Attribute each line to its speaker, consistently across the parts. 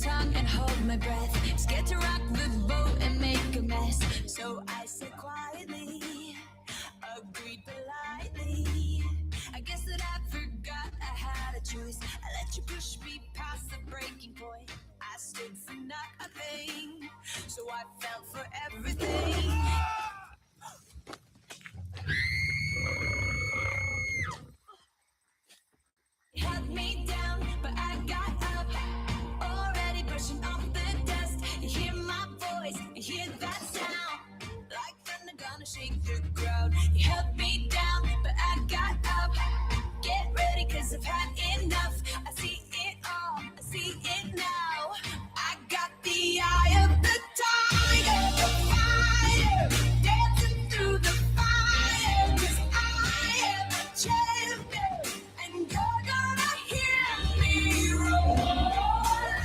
Speaker 1: tongue and hold my breath. Scared to rock the boat and make a mess. So I said quietly, agreed politely. I guess that I forgot I had a choice. I let you push me past the breaking point. I stood for nothing, so I fell for everything. Held me down, but I got up. Already brushing off the dust. You hear my voice, you hear that sound. Like thunder gonna shake the ground. You held me down, but I got up. Get ready, cause I've had enough. I see it all, I see it now. I got the eye of the tiger, the fire, dancing through the fire. Cause I am a champion, and you're gonna hear me roar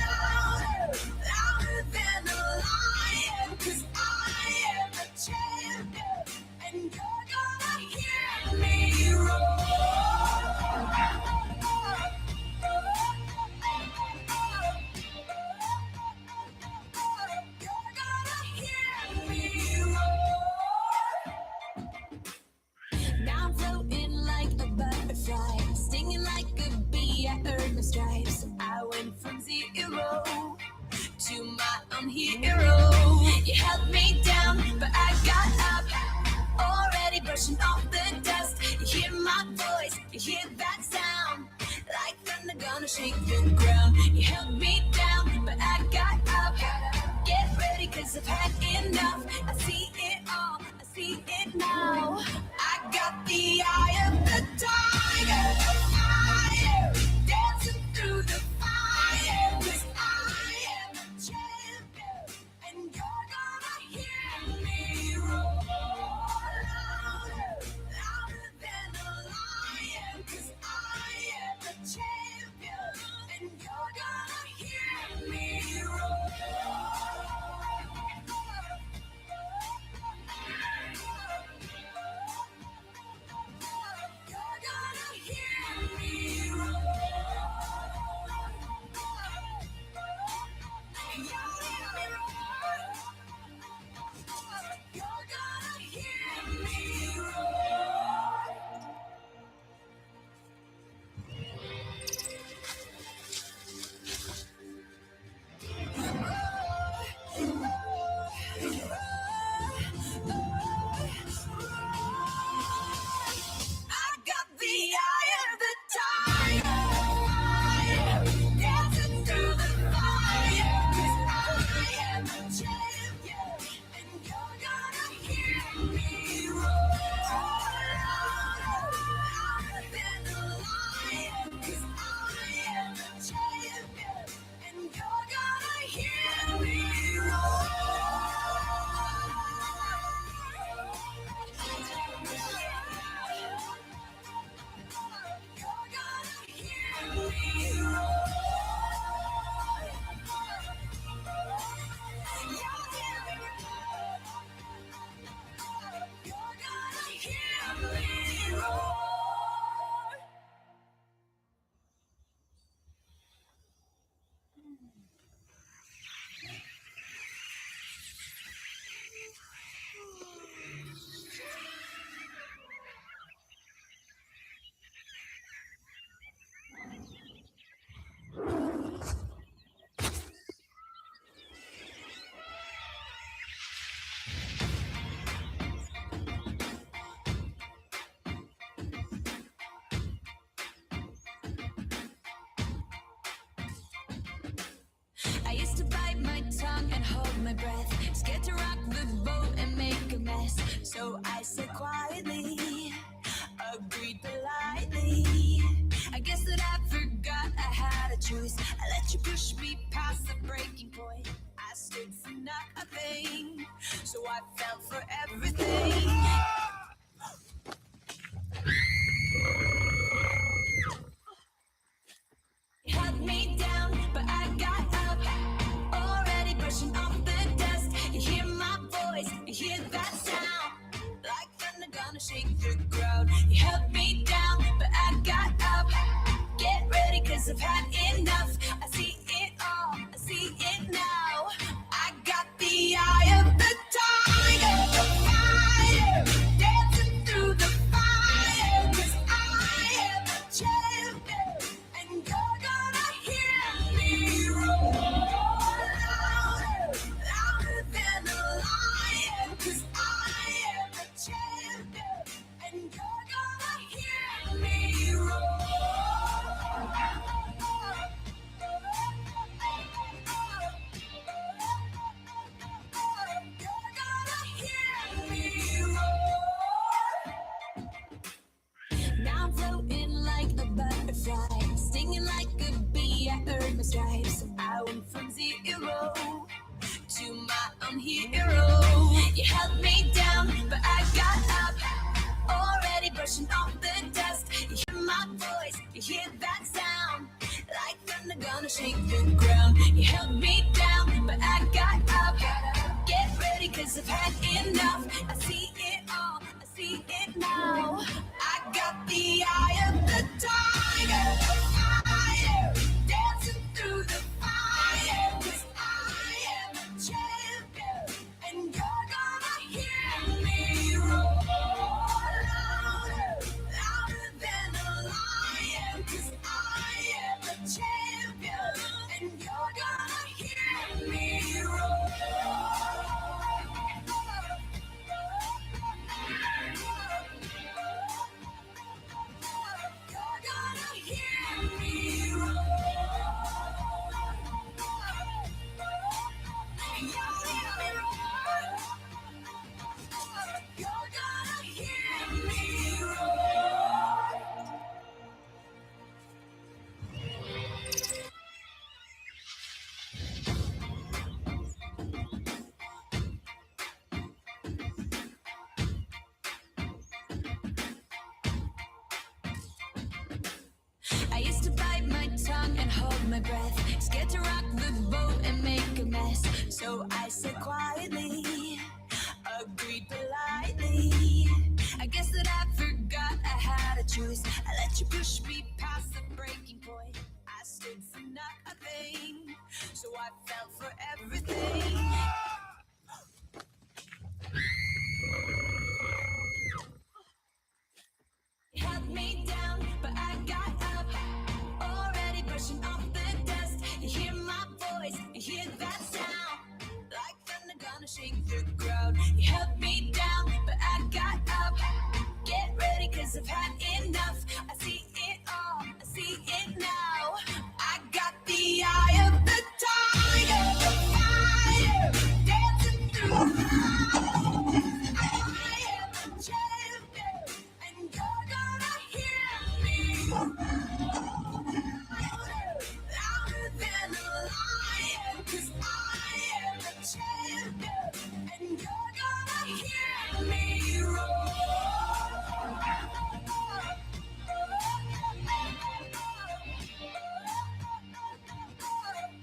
Speaker 1: louder, louder than a lion. Cause I am a champion, and you're gonna hear me roar. You're gonna hear me roar. Now I'm floating like a butterfly, stinging like a bee. I earned my stripes. I went from zero to my own hero. You held me down, but I got up. Already brushing off the dust. You hear my voice, you hear that sound. Like thunder gonna shake the ground. You held me down, but I got up. Get ready, cause I've had enough. I see it all, I see it now. I got the eye of the tiger, the fire, dancing through the fire. Cause I am a champion, and you're gonna hear me roar louder, louder than a lion. Cause I am a champion, and you're gonna hear me roar. You're gonna hear me roar. You're gonna hear me roar. I got the eye of the tiger, dancing through the fire. 'Cause I am a champion, and you're gonna hear me roar louder, louder than a lion. 'Cause I am a champion, and you're gonna hear me roar. You're gonna hear me roar. You're gonna hear me roar. I used to bite my tongue and hold my breath, scared to rock the boat and make a mess. So I said quietly, agreed politely. I guess that I forgot I had a choice. I let you push me past the breaking point. I stood for nothing, so I fell for everything. Held me down, but I got up. Already brushing off the dust. You hear my voice, you hear that sound. Like thunder gonna shake the ground. You held me down, but I got up. Get ready, cause I've had enough. I see it all, I see You held me down, but I got up. Already brushing off the dust. You hear my voice, you hear that sound. Like thunder gonna shake the ground. You held me down, but I got up. Get ready, cause I've had enough. I see it all, I see it now. I got the eye of the tiger. Fire, dancing through the fire. Cause I am a champion, and you're gonna hear me roar louder, louder than a lion. Cause I am a champion, and you're gonna hear me roar. You're gonna hear me roar. You're gonna hear me roar. I used to bite my tongue and hold my breath, scared to rock the boat and make a mess. So I said quietly, agreed politely. I guess that I forgot I had a choice. I let you push me past the breaking point. I stood for nothing, so I fell for everything. You held me down, but I got up. Already brushing off the dust. You hear my voice, you hear that sound. Like thunder gonna shake the ground. You held me down, but I got up. Get ready, cause I've had enough. I see it all, I see it now. I got the eye of the tiger. Fire, dancing through the fire. I am a champion, and you're gonna hear me louder than a lion. Cause I am a champion, and you're gonna hear me roar.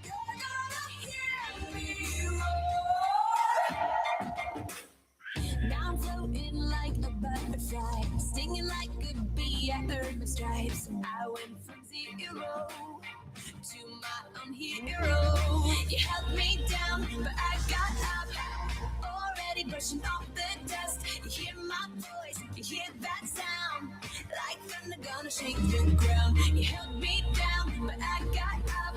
Speaker 1: You're gonna hear me roar. Now I'm floating like a butterfly, stinging like a bee. I earned my stripes. I went from zero to my own hero. You held me down, but I got up. Already brushing off the dust. You hear my voice, you hear that sound. Like thunder gonna shake the ground. You held me down, but I got up.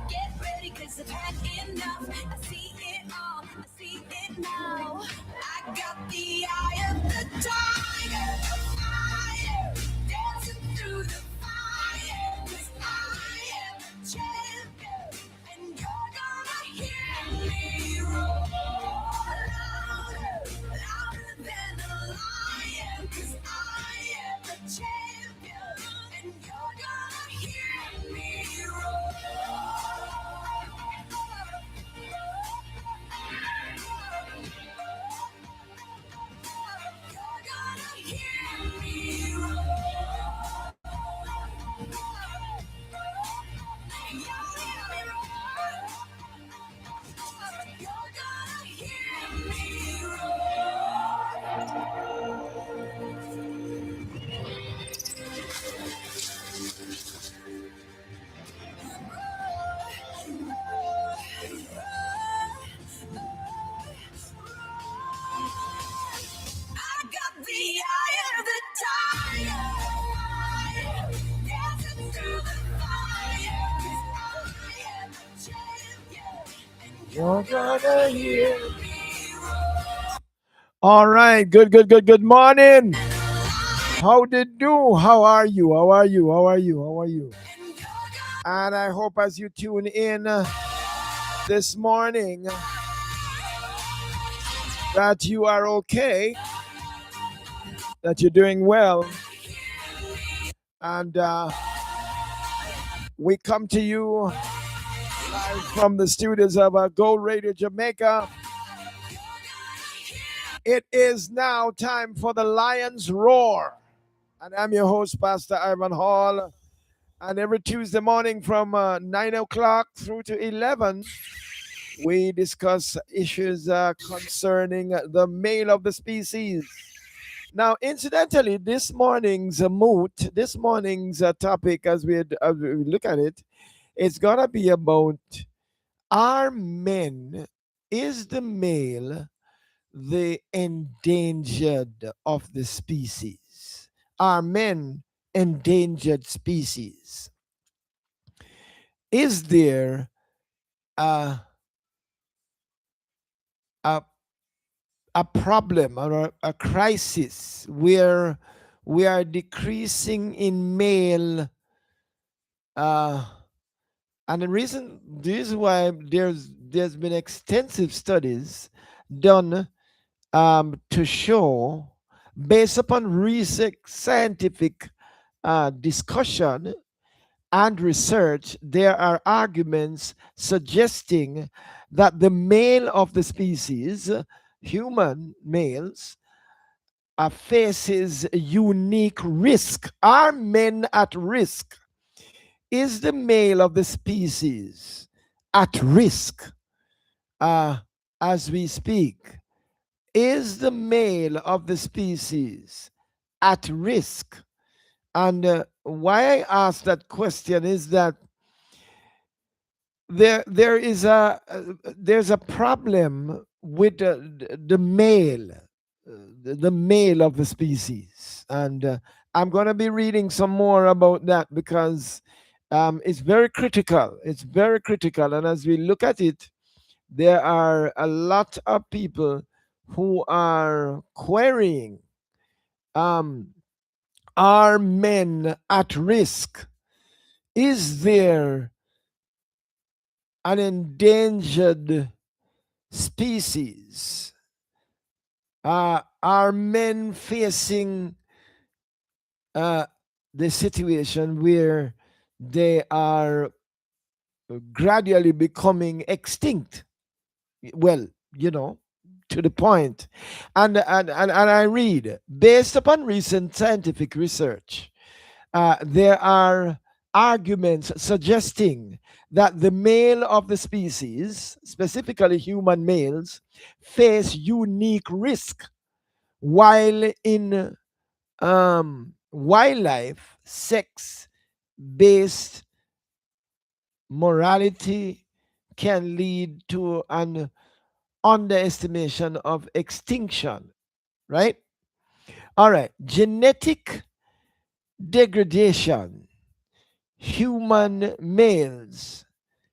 Speaker 1: Get ready, cause I've had enough. I see it all, I see it now. I got the eye of the tiger. Fire, dancing through the fire. Cause I am a champion, and you're gonna hear me roar louder, louder than a lion. Cause I am a champion, and you're gonna hear me roar. You're gonna hear me roar. You're gonna hear me I got the eye of the tiger, dancing through the fire. 'Cause I am a champion, and you're gonna hear me roar. All right, good morning. How did do? How are you? How are you? How are you? How are you? And I hope as you tune in this morning that you are okay, that you're doing well, and we come to you live from the studios of Gold Radio Jamaica,
Speaker 2: It is now time for the Lion's Roar. And I'm your host, Pastor Ivan Hall. And every Tuesday morning from 9 o'clock through to 11, we discuss issues concerning the male of the species. Now, incidentally, this morning's this morning's topic, as we look at it, it's going to be about, are men, is the male the endangered of the species? Are men endangered species? Is there a, a, a problem or a crisis where we are decreasing in male? Uh, and the reason, this is why there's been extensive studies done to show, based upon recent scientific discussion and research, there are arguments suggesting that the male of the species, human males, faces unique risk. Are men at risk? Is the male of the species at risk uh, as we speak? Is the male of the species at risk? And why I ask that question is that there's a problem with the male, the male of the species, and I'm going to be reading some more about that because it's very critical. It's very critical, and as we look at it, there are a lot of people who are querying, um, are men at risk? Is there an endangered species? Are men facing uh, the situation where they are gradually becoming extinct? Well, you know, to the point. And I read, based upon recent scientific research, there are arguments suggesting that the male of the species, specifically human males, face unique risk, while in wildlife, sex based morality can lead to an underestimation of extinction, right? All right, genetic degradation. Human males,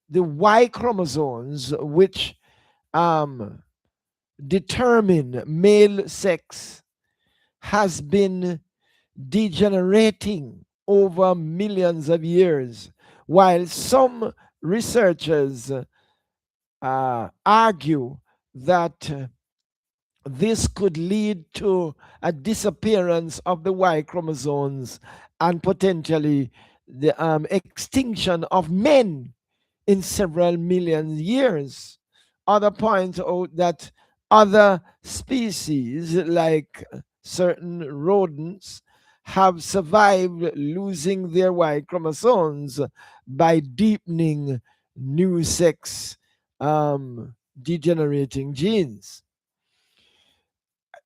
Speaker 2: the Y chromosomes, which um, determine male sex, has been degenerating over millions of years, while some researchers argue that this could lead to a disappearance of the Y chromosomes and potentially the extinction of men in several million years. Other point out that other species, like certain rodents, have survived losing their Y chromosomes by deepening new sex degenerating genes.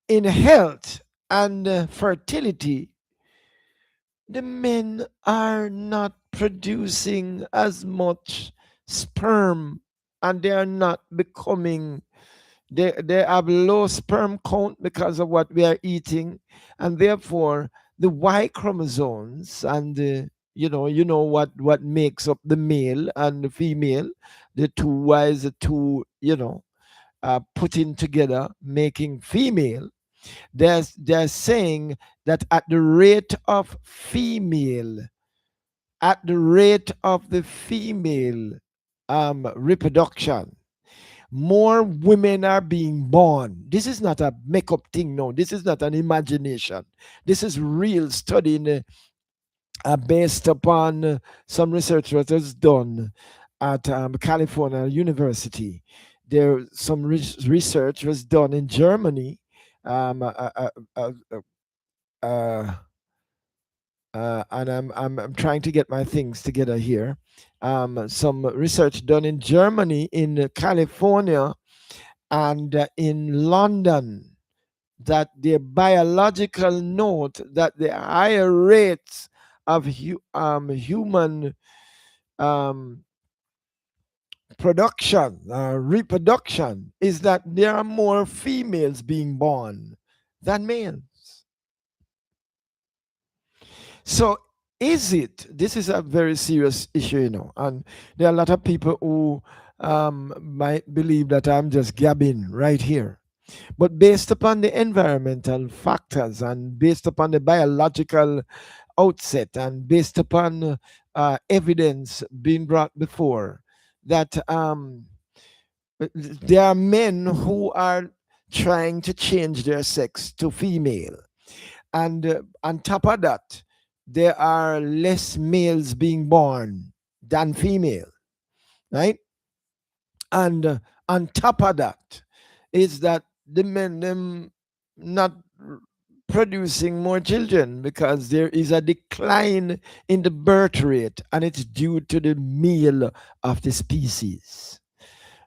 Speaker 2: In health and fertility, the men are not producing as much sperm, and they are not becoming, they have low sperm count because of what we are eating, and therefore the Y chromosomes and the, you know what makes up the male and the female, the two Y's, the two, putting together making female. They're saying that at the rate of the female reproduction, more women are being born. This is not a make-up thing. No, this is not an imagination. This is real study based upon some research that was done at California University. There, some research was done in Germany, Um, uh, uh, uh, uh, uh, and I'm trying to get my things together here. Some research done in Germany, in California, and in London, that the biological note that the higher rates of human um, production, reproduction, is that there are more females being born than males. So, is it? This is a very serious issue, and there are a lot of people who might believe that I'm just gabbing right here. But based upon the environmental factors and based upon the biological outset and based upon evidence being brought before, that there are men who are trying to change their sex to female. And on top of that, there are less males being born than female, right? And on top of that is that the men them not producing more children because there is a decline in the birth rate, and it's due to the male of the species.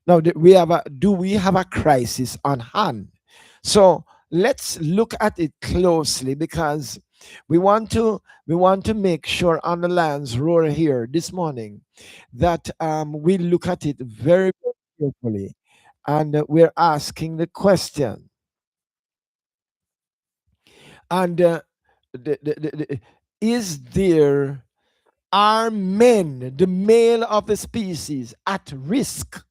Speaker 2: Now, do we have a crisis on hand? So let's look at it closely, because we want to make sure on the lands roar here this morning that we look at it very, very carefully, and we're asking the question. And is there are men, the male of the species, at risk,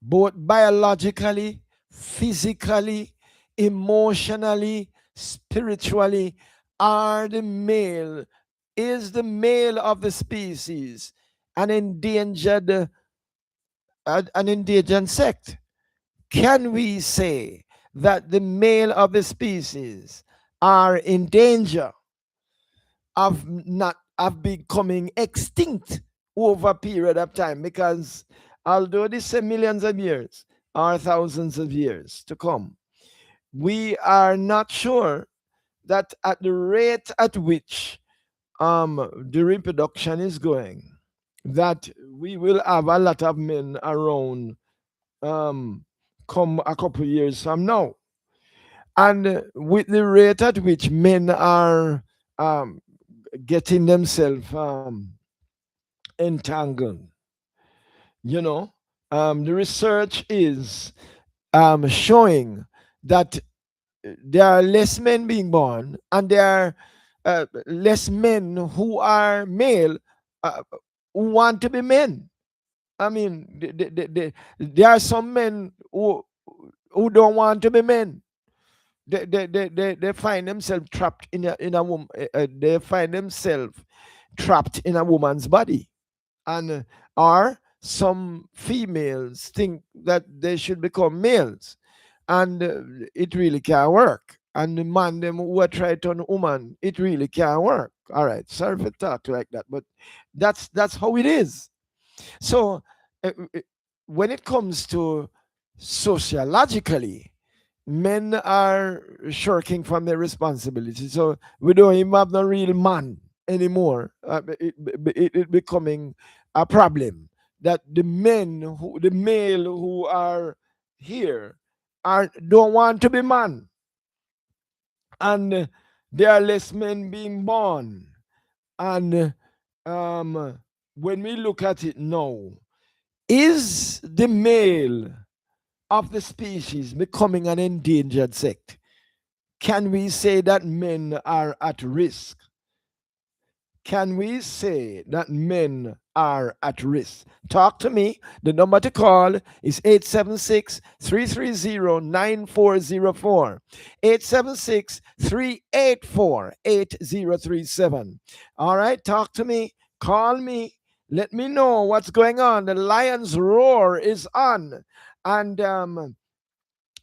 Speaker 2: both biologically, physically, emotionally, spiritually? Are the male, is the male of the species an endangered sect? Can we say that the male of the species are in danger of not of becoming extinct over a period of time? Because although this is millions of years or thousands of years to come, we are not sure that at the rate at which the reproduction is going, that we will have a lot of men around um, come a couple years from now. And with the rate at which men are um, getting themselves entangled, you know, the research is showing that there are less men being born, and there are less men who are male, uh, who want to be men. I mean, there are some men who don't want to be men. They find themselves trapped in a woman. They find themselves trapped in a woman's body, and or some females think that they should become males, and it really can't work. And the man them who are trying to turn woman, it really can't work. All right, sorry for talk like that, but that's how it is. So when it comes to sociologically, men are shirking from their responsibility. So we don't even have no real man anymore. It becoming a problem that the male who are here, are don't want to be man, and there are less men being born. And when we look at it now, is the male of the species becoming an endangered sect? Can we say that men are at risk? Can we say that men are at risk? Talk to me. The number to call is 876 330 9404. 876 384 8037. All right, talk to me. Call me. Let me know what's going on. The Lion's Roar is on. And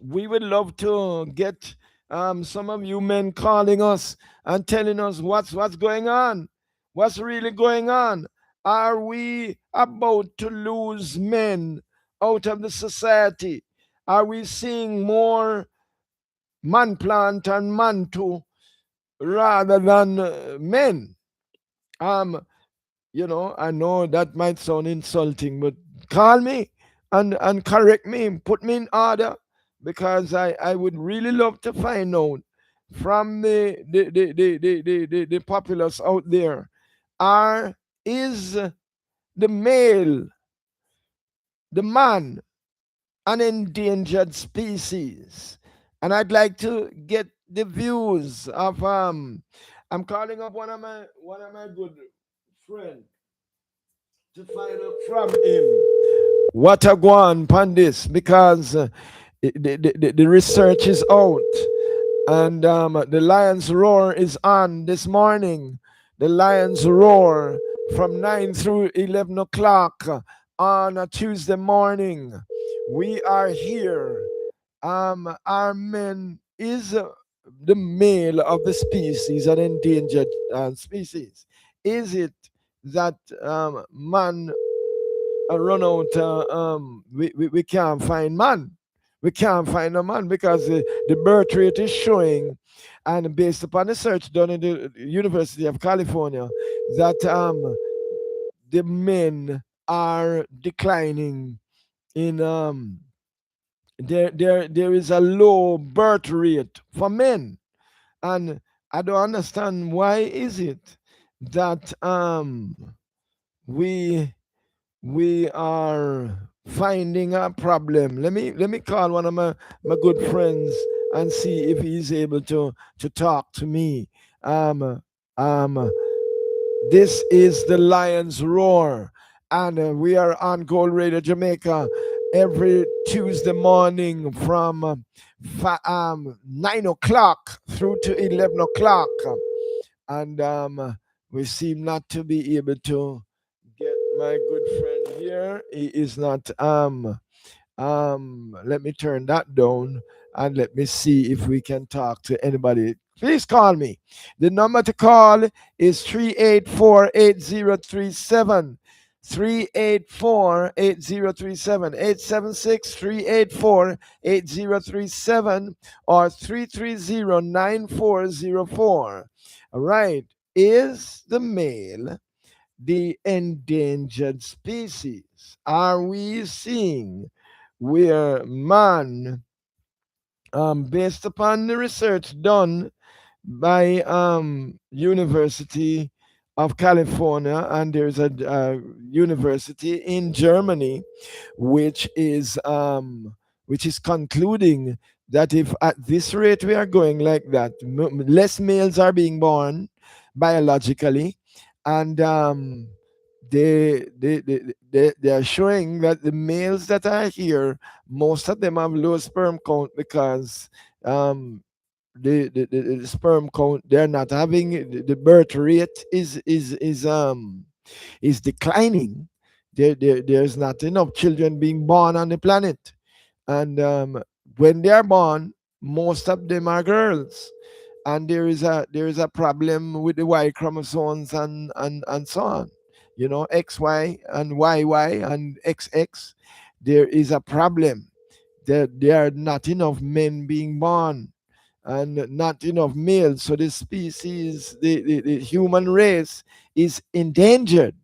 Speaker 2: we would love to get some of you men calling us and telling us what's going on. What's really going on? Are we about to lose men out of the society? Are we seeing more? man plant and man to rather than men. Um, I know that might sound insulting, but call me and correct me, put me in order, because I would really love to find out from the populace out there, are is the male, the man, an endangered species? And I'd like to get the views of I'm calling up one of my good friends to find out from him what a go on upon this, because the research is out, and the Lions Roar is on this morning. The Lions Roar from 9 through 11 o'clock on a Tuesday morning. We are here. Our men is the male of the species, an endangered species. Is it that man run out? We can't find man. We can't find a man because the birth rate is showing, and based upon the search done in the University of California, that the men are declining in there is a low birth rate for men. And I don't understand, why is it that we we are finding a problem. Let me call one of my good friends and see if he's able to talk to me. Um um this is the Lion's Roar, and we are on Gold Radio Jamaica every Tuesday morning from 9 o'clock through to 11 o'clock. And we seem not to be able to get my good friend here. He is not. Let me turn that down and let me see if we can talk to anybody. Please call me. The number to call is 384-8037. 384-8037, 876-384-8037, or 330-9404. All right. Is the male the endangered species? Are we seeing where man, based upon the research done by University of California, and there's a university in Germany which is concluding that if at this rate we are going like that, less males are being born biologically, and they are showing that the males that are here, most of them have low sperm count, because the sperm count, they're not having the birth rate is declining. There's not enough children being born on the planet, and when they are born, most of them are girls, and there is a problem with the Y chromosomes and so on. XY and YY and XX. There is a problem. There are not enough men being born, and not enough males. So the species, the human race, is endangered,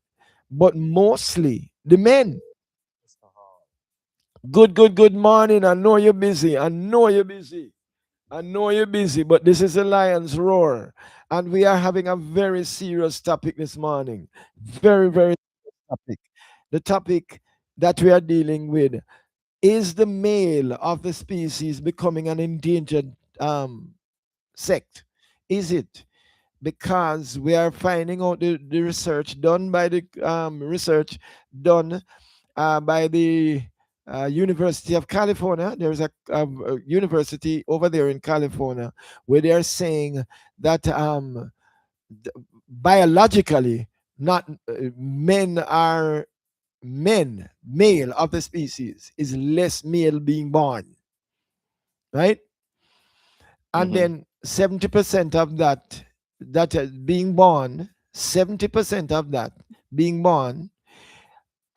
Speaker 2: but mostly the men. Good morning. I know you're busy. But this is the Lion's Roar, and we are having a very serious topic this morning. Very, very serious topic. The topic that we are dealing with is the male of the species becoming an endangered sect. Is it because we are finding out the research done by the research done by the University of California? There's a university over there in California where they are saying that biologically, not men are male of the species is less male being born, right? And
Speaker 3: Mm-hmm.
Speaker 2: then 70% of that being born, 70% of that being born,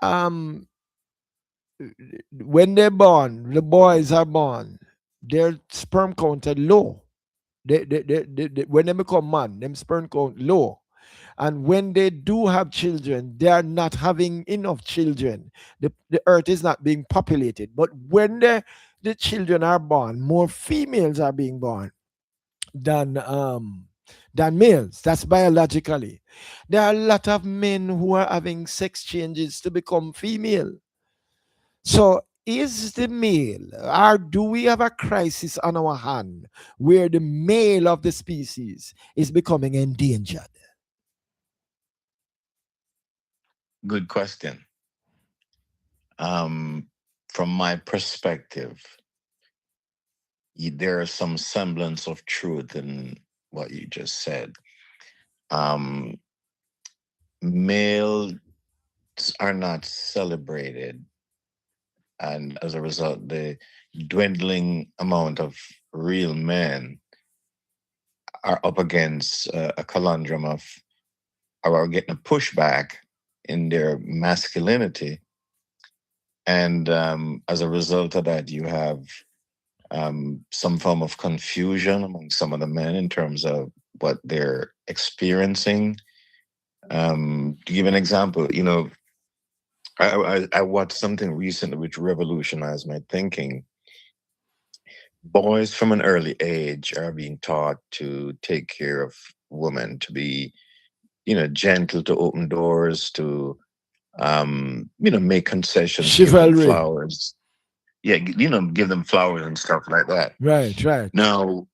Speaker 2: um when they're born, the boys are born, their sperm count are low. When they become man, them sperm count low. And when they do have children, they are not having enough children. The earth is not being populated. But when the children are born, more females are being born than than males. That's biologically. There are a lot of men who are having sex changes to become female. So is the male, or do we have a crisis on our hand where the male of the species is becoming endangered?
Speaker 3: Good question. Um, from my perspective, there is some semblance of truth in what you just said. Um, Males are not celebrated, and as a result, the dwindling amount of real men are up against a conundrum of are getting a pushback in their masculinity, and as a result of that, you have some form of confusion among some of the men in terms of what they're experiencing. To give an example, I watched something recently which revolutionized my thinking. Boys from an early age are being taught to take care of women, to be, gentle, to open doors, to, make concessions, give them
Speaker 2: Chivalry.
Speaker 3: flowers. Yeah, give them flowers and stuff like that.
Speaker 2: Right, right.
Speaker 3: Now,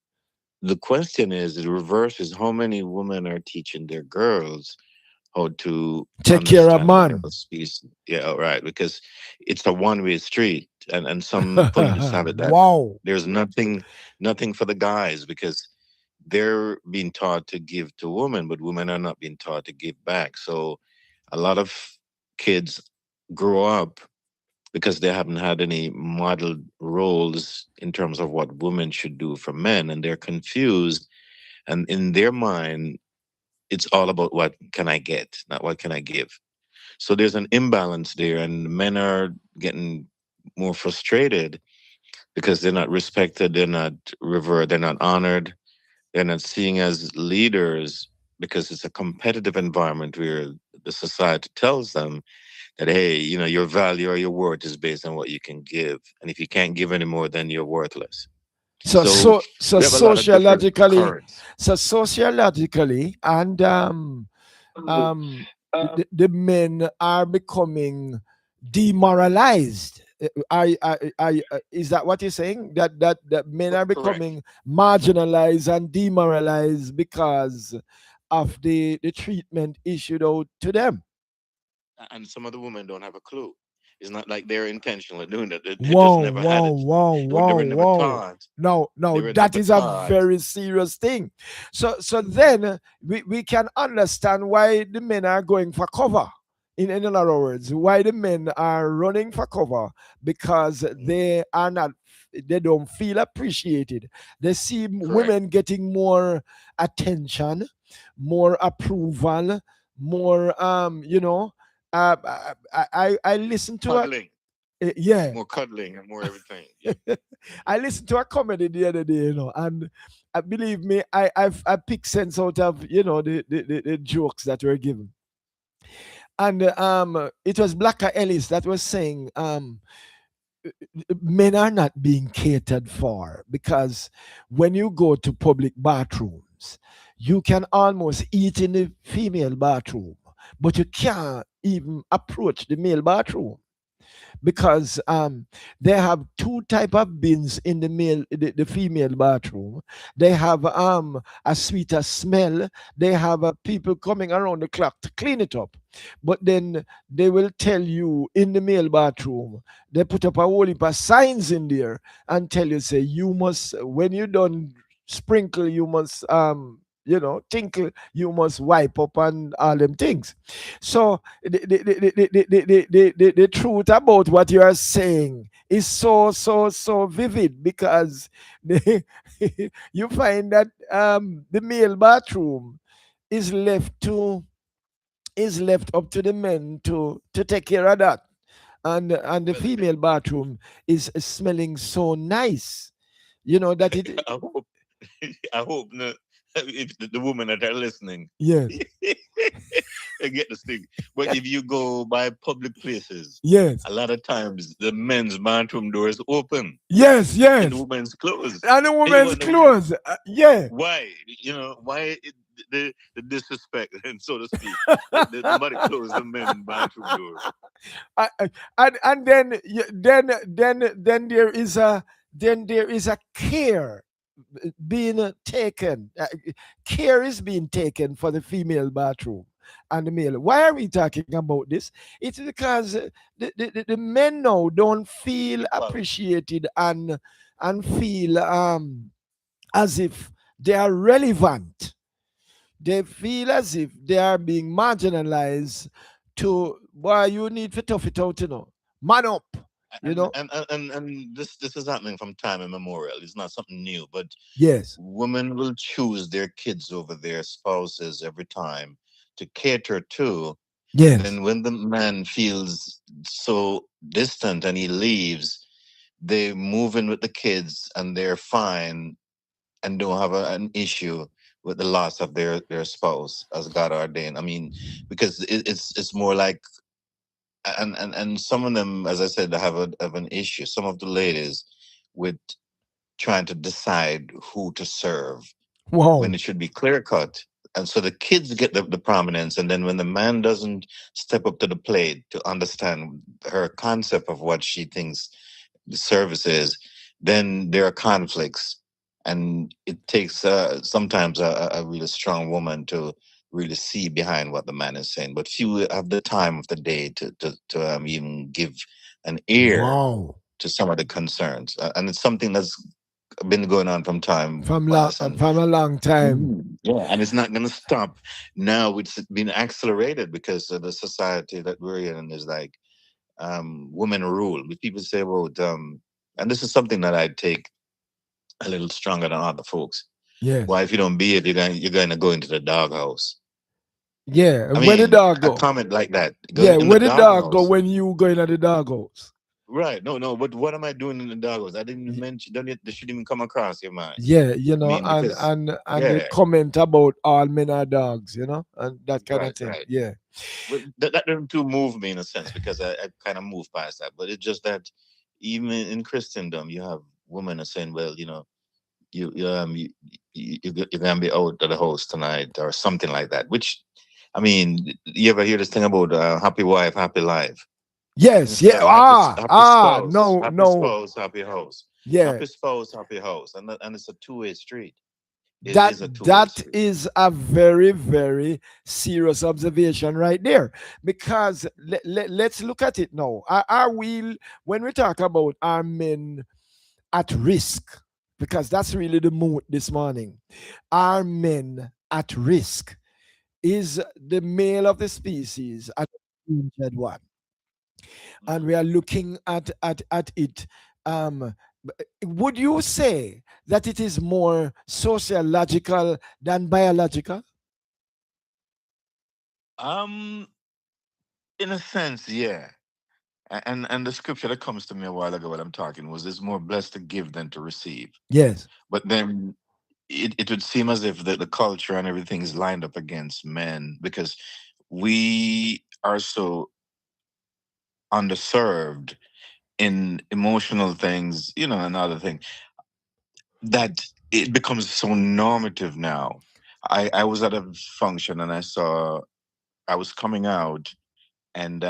Speaker 3: the question is, the reverse is how many women are teaching their girls how to
Speaker 2: Take care of
Speaker 3: understand the male
Speaker 2: man.
Speaker 3: species. Yeah, right. Because it's a one-way street, and some pundits have it that
Speaker 2: Wow.
Speaker 3: there's nothing for the guys because they're being taught to give to women, but women are not being taught to give back. So a lot of kids grow up because they haven't had any modeled roles in terms of what women should do for men, and they're confused. And in their mind, it's all about what can I get, not what can I give. So there's an imbalance there, and men are getting more frustrated because they're not respected, they're not revered, they're not honored, they're not seen as leaders because it's a competitive environment where the society tells them that, hey, your value or your worth is based on what you can give. And if you can't give anymore, then you're worthless.
Speaker 2: So
Speaker 3: So
Speaker 2: so so
Speaker 3: we have a lot of different
Speaker 2: sociologically,
Speaker 3: currents.
Speaker 2: and the men are becoming demoralized. Is that what you're saying? That men are
Speaker 3: Correct.
Speaker 2: becoming marginalized and demoralized because of the treatment issued out to them.
Speaker 3: And some of the women don't have a clue. It's not like they're intentionally doing it. They just
Speaker 2: Wow,
Speaker 3: never had
Speaker 2: wow,
Speaker 3: it.
Speaker 2: wow,
Speaker 3: They
Speaker 2: wow,
Speaker 3: were never
Speaker 2: wow.
Speaker 3: taught.
Speaker 2: No, no,
Speaker 3: They were
Speaker 2: that
Speaker 3: never
Speaker 2: is a
Speaker 3: taught.
Speaker 2: very serious thing. So then we can understand why the men are going for cover. In other words, why the men are running for cover because they don't feel appreciated. They see
Speaker 3: Correct.
Speaker 2: women getting more attention, more approval, more I listen to a
Speaker 3: Cuddling,
Speaker 2: yeah.
Speaker 3: more cuddling, and more everything. Yeah.
Speaker 2: I listened to a comedy the other day, and believe me, I picked sense out of the jokes that were given, and it was Blacker Ellis that was saying men are not being catered for because when you go to public bathrooms, you can almost eat in the female bathroom, but you can't even approach the male bathroom because they have two type of bins in the female bathroom. They have a sweeter smell. They have people coming around the clock to clean it up, but then they will tell you in the male bathroom they put up a whole heap of signs in there and tell you, say, you must, when you done sprinkle, you must tinkle, you must wipe up and all them things. So the truth about what you are saying is so vivid because you find that the male bathroom is left up to the men to take care of that, and the
Speaker 3: Well,
Speaker 2: female bathroom is smelling so nice. You know that it.
Speaker 3: I hope, I hope not. If the women that are listening,
Speaker 2: Yes,
Speaker 3: they get this thing. But if you go by public places,
Speaker 2: yes,
Speaker 3: a lot of times the men's bathroom door is open
Speaker 2: yes,
Speaker 3: and the
Speaker 2: yes.
Speaker 3: women's closed.
Speaker 2: And the
Speaker 3: And you
Speaker 2: woman's
Speaker 3: wonder
Speaker 2: clothes. Yeah.
Speaker 3: why, why the disrespect, and so to speak. Somebody closed the men bathroom door.
Speaker 2: And then then there is a care being taken. Care is being taken for the female bathroom and the male. Why are we talking about this? It's because the men now don't feel
Speaker 3: Equality.
Speaker 2: appreciated and feel as if they are relevant. They feel as if they are being marginalized to, boy, you need to tough it out, Man up, you
Speaker 3: and
Speaker 2: know?
Speaker 3: and and and, and this is happening from time immemorial. It's not something new, but
Speaker 2: Yes.
Speaker 3: women will choose their kids over their spouses every time to cater to. And
Speaker 2: Yes.
Speaker 3: then when the man feels so distant and he leaves, they move in with the kids and they're fine and don't have an issue with the loss of their spouse as God ordained. I mean, because it's more like, and some of them, as I said, have an issue. Some of the ladies with trying to decide who to serve when
Speaker 2: Wow.
Speaker 3: it should be clear cut. And so the kids get the prominence. And then when the man doesn't step up to the plate to understand her concept of what she thinks the service is, then there are conflicts. And it takes sometimes a really strong woman to really see behind what the man is saying. But few have the time of the day to even give an ear
Speaker 2: Wow.
Speaker 3: to some of the concerns. And it's something that's been going on from time
Speaker 2: From
Speaker 3: past. And
Speaker 2: from a long time.
Speaker 3: yeah, and it's not going to stop now. It's been accelerated because of the society that we're in is like women rule. But people say about and this is something that I take a little stronger than other folks.
Speaker 2: Yes.
Speaker 3: Why, if you don't be it, you're going to go into the doghouse.
Speaker 2: Yeah.
Speaker 3: I
Speaker 2: Where the
Speaker 3: mean,
Speaker 2: dog
Speaker 3: a
Speaker 2: go?
Speaker 3: comment like that,
Speaker 2: Yeah.
Speaker 3: going in the
Speaker 2: Where the dog go
Speaker 3: doghouse.
Speaker 2: when you go into the doghouse?
Speaker 3: Right? No, no. But what am I doing in the doghouse? I didn't mention. Don't it, they shouldn't even come across your mind.
Speaker 2: Yeah,
Speaker 3: I mean, because
Speaker 2: and they
Speaker 3: yeah,
Speaker 2: comment about all men are dogs, and that kind of
Speaker 3: right,
Speaker 2: thing.
Speaker 3: right.
Speaker 2: Yeah.
Speaker 3: But that didn't too move me in a sense because I kind of moved past that. But it's just that even in Christendom, you have women are saying, well, you're gonna be out of the house tonight or something like that. Which, I mean, you ever hear this thing about happy wife, happy life?
Speaker 2: Yes. Yeah.
Speaker 3: Instead,
Speaker 2: No.
Speaker 3: happy
Speaker 2: No.
Speaker 3: spouse, happy house,
Speaker 2: Yeah.
Speaker 3: happy spouse, happy house, and it's a two-way street. It
Speaker 2: That
Speaker 3: is a two-way
Speaker 2: that
Speaker 3: street.
Speaker 2: is a very very serious observation right there, because let's look at it now. Are we, when we talk about are men at risk, because that's really the mood this morning. Are men at risk? Is the male of the species an injured one? And
Speaker 3: Mhm.
Speaker 2: we are looking at it. Um, would you say that it is more sociological than biological?
Speaker 3: Um, in a sense, yeah. And the scripture that comes to me a while ago when I'm talking was, "It's more blessed to give than to receive."
Speaker 2: Yes.
Speaker 3: But then it would seem as if the culture and everything is lined up against men because we are so underserved in emotional things, and other things that it becomes so normative now. I was at a function and I was coming out, and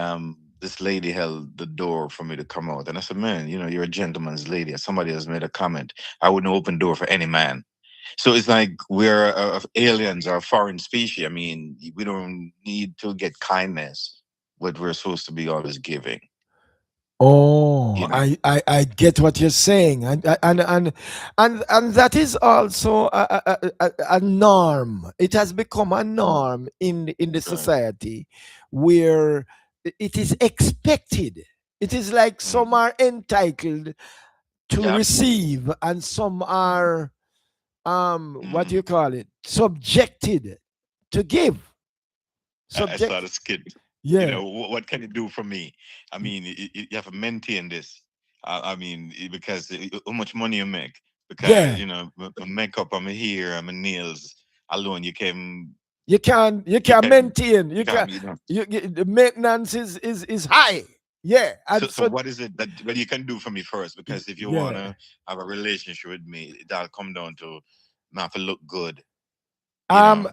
Speaker 3: this lady held the door for me to come out. And I said, "Man, you're a gentleman's lady. Somebody has made a comment. I wouldn't open door for any man." So it's like we're aliens or a foreign species. I mean, we don't need to get kindness, but we're supposed to be always giving.
Speaker 2: Oh,
Speaker 3: You know,
Speaker 2: I get what you're saying, and that is also a norm. It has become a
Speaker 3: Mm.
Speaker 2: norm in the
Speaker 3: Right.
Speaker 2: society where it is expected. It is like some
Speaker 3: Mhm.
Speaker 2: are entitled to
Speaker 3: Yep.
Speaker 2: receive, and some are what do
Speaker 3: Mm.
Speaker 2: you call it, subjected to give.
Speaker 3: I saw
Speaker 2: Subject.
Speaker 3: the skit.
Speaker 2: Yeah.
Speaker 3: What can you do for me? I mean, you have to maintain this. I mean, because how much money you make? because
Speaker 2: Yeah.
Speaker 3: you know my makeup on my hair and my nails alone,
Speaker 2: You
Speaker 3: you
Speaker 2: can
Speaker 3: can
Speaker 2: maintain.
Speaker 3: you
Speaker 2: You
Speaker 3: can
Speaker 2: can
Speaker 3: you know.
Speaker 2: the maintenance is high. Yeah. And
Speaker 3: So
Speaker 2: so
Speaker 3: what is it that what you can do for me first? Because if you
Speaker 2: yeah.
Speaker 3: wanna have a relationship with me, that'll come down to me have to look good,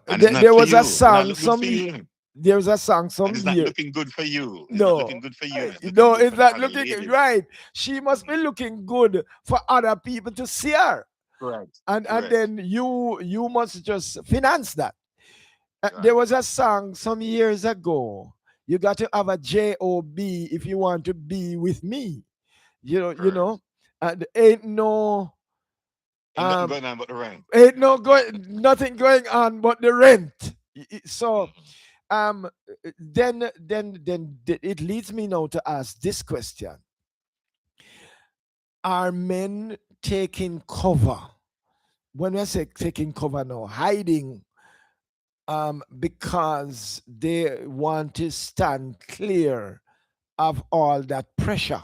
Speaker 3: and it's not
Speaker 2: There
Speaker 3: for
Speaker 2: was a
Speaker 3: you. It's not
Speaker 2: song
Speaker 3: look good for
Speaker 2: some
Speaker 3: you,
Speaker 2: there was a song
Speaker 3: and
Speaker 2: some
Speaker 3: it's not
Speaker 2: year.
Speaker 3: looking good for you. It's not looking
Speaker 2: No,
Speaker 3: good for you. It's looking
Speaker 2: no,
Speaker 3: good
Speaker 2: it's
Speaker 3: for the
Speaker 2: not
Speaker 3: other
Speaker 2: looking
Speaker 3: ladies.
Speaker 2: right. She must be
Speaker 3: Mhm.
Speaker 2: looking good for other people to see her,
Speaker 3: Correct.
Speaker 2: and
Speaker 3: Correct.
Speaker 2: then you must just finance that. There
Speaker 3: Right.
Speaker 2: was a song some years ago. You got to have a job if you want to be with me. You
Speaker 3: Correct.
Speaker 2: know, and
Speaker 3: Ain't nothing
Speaker 2: um
Speaker 3: going on but the rain.
Speaker 2: nothing going on but the rent. So
Speaker 3: Mhm.
Speaker 2: then it leads me now to ask this question: are men taking cover? When I say taking cover now, hiding, because they want to stand clear of all that pressure.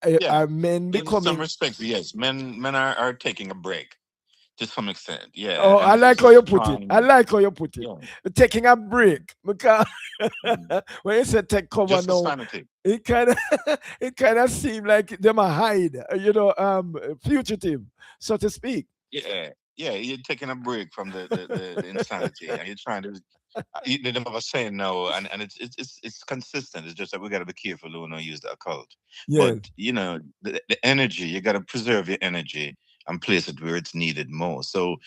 Speaker 3: Yeah.
Speaker 2: Are men
Speaker 3: In some
Speaker 2: becoming?
Speaker 3: respects, yes, men are taking a break to some extent. Yeah,
Speaker 2: Oh,
Speaker 3: and
Speaker 2: I
Speaker 3: it's
Speaker 2: like how you
Speaker 3: just
Speaker 2: put it. I
Speaker 3: trying.
Speaker 2: like how you put it.
Speaker 3: Yeah.
Speaker 2: Taking a break because
Speaker 3: Mhm.
Speaker 2: when you say take cover
Speaker 3: Just for
Speaker 2: now,
Speaker 3: sanity.
Speaker 2: it kind of it kind of seem like them a hide, fugitive, so to speak.
Speaker 3: Yeah, yeah, you're taking a break from the insanity, and you're trying to. Them have a saying now, and it's consistent. It's just that we got to be careful when we don't use the occult. But
Speaker 2: Yes,
Speaker 3: the energy, you got to preserve your energy and place it where it's needed most. So,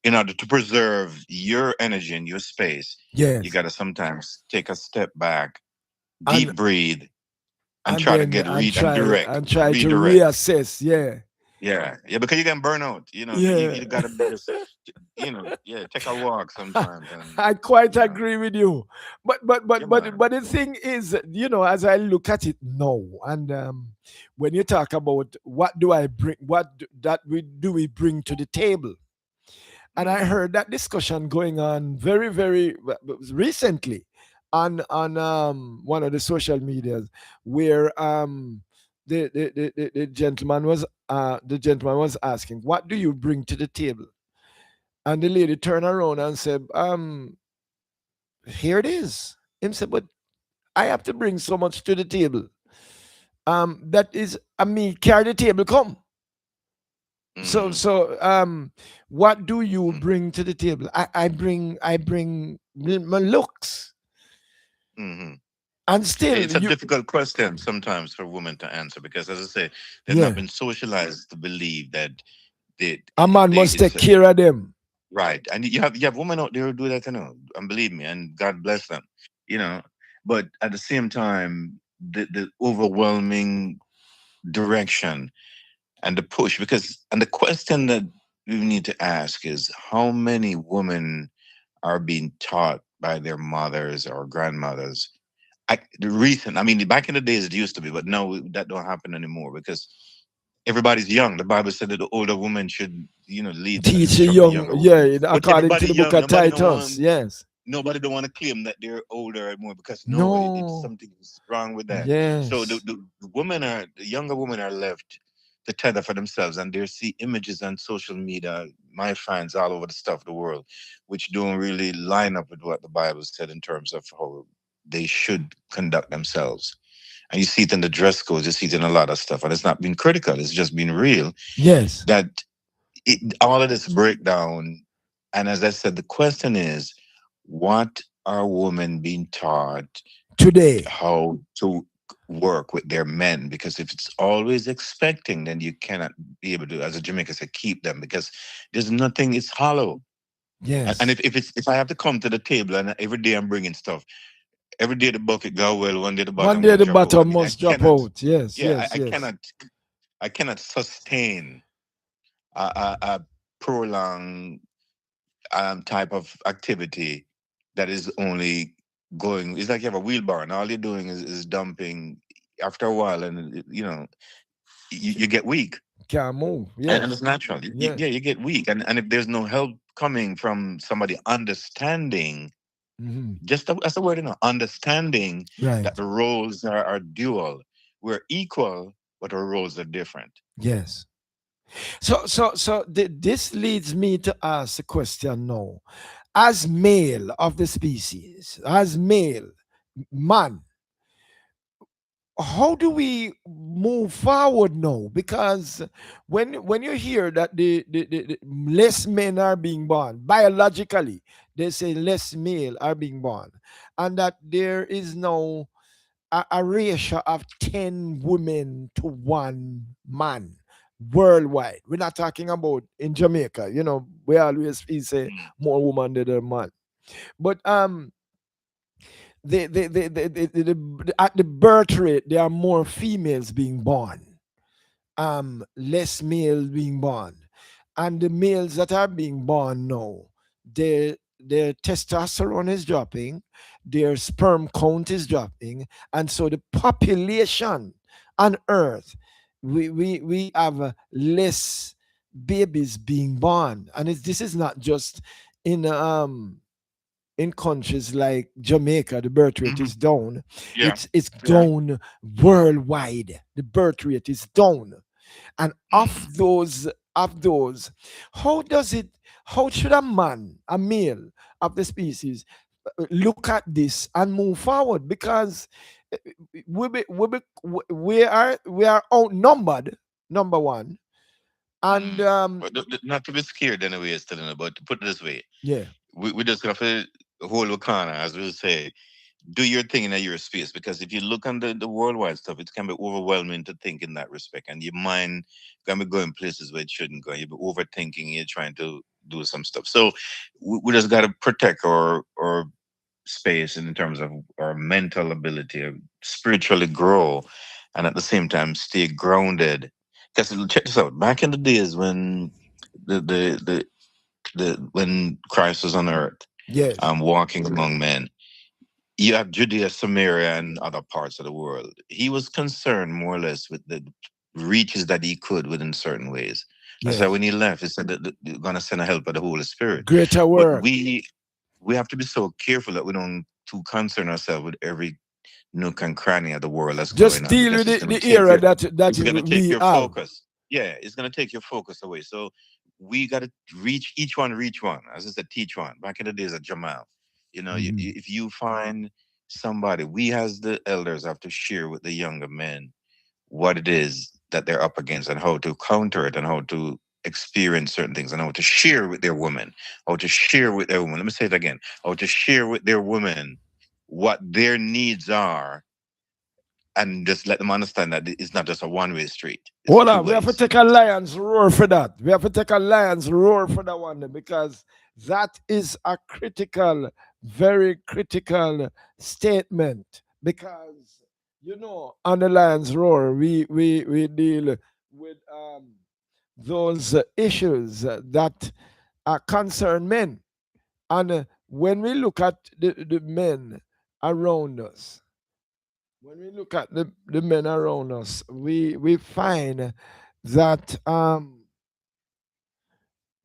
Speaker 3: in order to preserve your energy and your space, you
Speaker 2: yes,
Speaker 3: got to sometimes take a step back,
Speaker 2: and
Speaker 3: deep breathe, and
Speaker 2: and
Speaker 3: try to
Speaker 2: then
Speaker 3: get read and direct,
Speaker 2: and try to
Speaker 3: redirect.
Speaker 2: reassess. Yeah,
Speaker 3: Yeah, yeah, because you can burn out. You
Speaker 2: yeah.
Speaker 3: got to just, yeah, take a walk sometimes, and
Speaker 2: I quite
Speaker 3: you know,
Speaker 2: agree with you,
Speaker 3: yeah, man.
Speaker 2: but the thing is, as I look at it now, and when you talk about what do I bring, that we do we bring to the table, and I
Speaker 3: Hmm.
Speaker 2: heard that discussion going on very recently on one of the social medias where the gentleman was asking, what do you bring to the table? And the lady turned around and said, here it is. Him said, but I have to bring so much to the table. That is, I mean, carry the table, come. So,
Speaker 3: Hmm.
Speaker 2: so, what do you bring to the table? I bring my looks,
Speaker 3: Hmm.
Speaker 2: and still
Speaker 3: It's a
Speaker 2: you,
Speaker 3: difficult question sometimes for women to answer because, as I say, they've not
Speaker 2: yeah,
Speaker 3: been socialized to believe that they,
Speaker 2: a man
Speaker 3: they
Speaker 2: must
Speaker 3: it's
Speaker 2: take care of them.
Speaker 3: right. And you have women out there who do that, and believe me, and God bless them, you know. But at the same time, the overwhelming direction and the push, and the question that we need to ask is how many women are being taught by their mothers or grandmothers. I mean, back in the days it used to be, but no, that don't happen anymore because everybody's young. The Bible said that the older woman should, lead and
Speaker 2: Teach a
Speaker 3: instruct the
Speaker 2: young,
Speaker 3: younger
Speaker 2: yeah,
Speaker 3: woman. But
Speaker 2: according to
Speaker 3: everybody
Speaker 2: the book
Speaker 3: young.
Speaker 2: of Titus. Yes.
Speaker 3: Nobody don't want to claim that they're older more because no, it's
Speaker 2: No.
Speaker 3: something wrong with that. So
Speaker 2: Yes.
Speaker 3: the younger women are left to tether for themselves, and they see images on social media, my fans all over the stuff, the world, which don't really line up with what the Bible said in terms of how they should conduct themselves. And you see it in the dress codes, you see it in a lot of stuff, and it's not being critical; it's just being real.
Speaker 2: Yes.
Speaker 3: That all of this breakdown, and as I said, the question is, what are women being taught
Speaker 2: Today.
Speaker 3: how to work with their men? Because if it's always expecting, then you cannot be able to, as a Jamaican say, keep them because there's nothing. It's hollow. And
Speaker 2: Yes.
Speaker 3: if I have to come to the table and every day I'm bringing stuff, every day the bucket go well, one day the
Speaker 2: One
Speaker 3: bottom
Speaker 2: day
Speaker 3: gonna
Speaker 2: the
Speaker 3: drop out. I
Speaker 2: bottom
Speaker 3: mean, I
Speaker 2: must drop
Speaker 3: cannot.
Speaker 2: out. Yes.
Speaker 3: Yeah,
Speaker 2: Yes. Yes.
Speaker 3: I cannot sustain a prolonged type of activity that is only going. It's like you have a wheelbarrow, and all you're doing is dumping. After a while, and you get weak,
Speaker 2: Can't move.
Speaker 3: and
Speaker 2: Yes.
Speaker 3: it's natural.
Speaker 2: Yes.
Speaker 3: Yeah, you get weak, and if there's no help coming from somebody understanding,
Speaker 2: Hmm.
Speaker 3: that's the word, understanding
Speaker 2: Right.
Speaker 3: that the roles are dual. We're equal, but our roles are different.
Speaker 2: Yes. This leads me to ask a question now. As male of the species, as male man, how do we move forward now? Because when you hear that the less men are being born biologically, they say less male are being born, and that there is now a ratio of 10 women to one man worldwide. We're not talking about in Jamaica. We always we say
Speaker 3: Mm.
Speaker 2: more woman than a man. But at the birth rate, there are more females being born, less males being born, and the males that are being born now, their testosterone is dropping, their sperm count is dropping, and so the population on Earth, we have less babies being born, and this is not just in countries like Jamaica, the birth rate
Speaker 3: Mhm.
Speaker 2: is down.
Speaker 3: Yeah.
Speaker 2: It's
Speaker 3: Yeah.
Speaker 2: down worldwide. The birth rate is down. And
Speaker 3: Mm.
Speaker 2: of those, how does it how should a man, a male of the species, look at this and move forward? Because uh, we are outnumbered, number one. And
Speaker 3: Mm. But not to be scared anyway, still, but to put it this way,
Speaker 2: yeah,
Speaker 3: we just gonna have to hold a corner, as we say, do your thing in your space. Because if you look on the worldwide stuff, it can be overwhelming to think in that respect, and your mind can be going places where it shouldn't go. You'll be overthinking. You're trying to do some stuff. So we just got to protect our space in terms of our mental ability, spiritually grow, and at the same time stay grounded. Because check this out. Back in the days when the the the, when Christ was on earth,
Speaker 2: yes,
Speaker 3: walking among men, you have Judea, Samaria, and other parts of the world. He was concerned more or less with the reaches that he could within certain ways. That's why
Speaker 2: yes,
Speaker 3: when he left, he said that you're gonna send a help of the Holy Spirit.
Speaker 2: greater
Speaker 3: But
Speaker 2: work.
Speaker 3: we have to be so careful that we don't too concern ourselves with every nook and cranny of the world that's going
Speaker 2: Just
Speaker 3: on,
Speaker 2: deal
Speaker 3: because
Speaker 2: with the era that
Speaker 3: it's gonna take
Speaker 2: we
Speaker 3: your
Speaker 2: have.
Speaker 3: focus. Yeah, it's gonna take your focus away. So we gotta reach one. As I said, teach one. Back in the days of Jamal,
Speaker 2: Mhm.
Speaker 3: if you find somebody, we as the elders have to share with the younger men what it is that they're up against and how to counter it and how to experience certain things and how to share with their women, how to share with their women. Let me say it again, how to share with their women what their needs are, and just let them understand that it's not just a one-way street, it's
Speaker 2: Hold
Speaker 3: two
Speaker 2: on, we have to
Speaker 3: ways.
Speaker 2: take a lion's roar for that. We have to take a lion's roar for that one because that is a critical, very critical statement. Because on the lion's roar, we deal with those issues that concern men, and when we look at the men around us, when we look at the men around us, we find that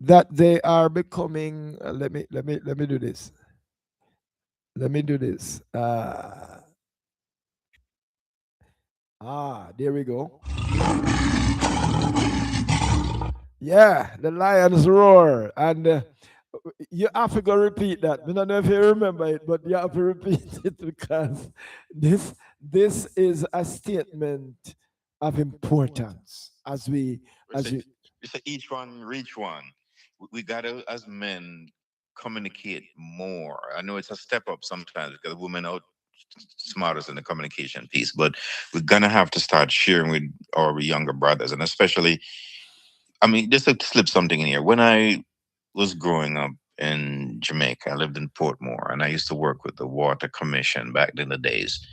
Speaker 2: that they are becoming. Let me do this. Let me do this. There we go. Yeah, the lions roar, and you have to go repeat that. I don't know if you remember it, but you have to repeat it because this is a statement of importance
Speaker 3: We
Speaker 2: as
Speaker 3: say,
Speaker 2: we
Speaker 3: each one reach one. We gotta, as men, communicate more. I know it's a step up sometimes because women out smart us in the communication piece, but we're gonna have to start sharing with our younger brothers, and especially, I mean, just to slip something in here. When I was growing up in Jamaica, I lived in Portmore, and I used to work with the Water Commission back in the days.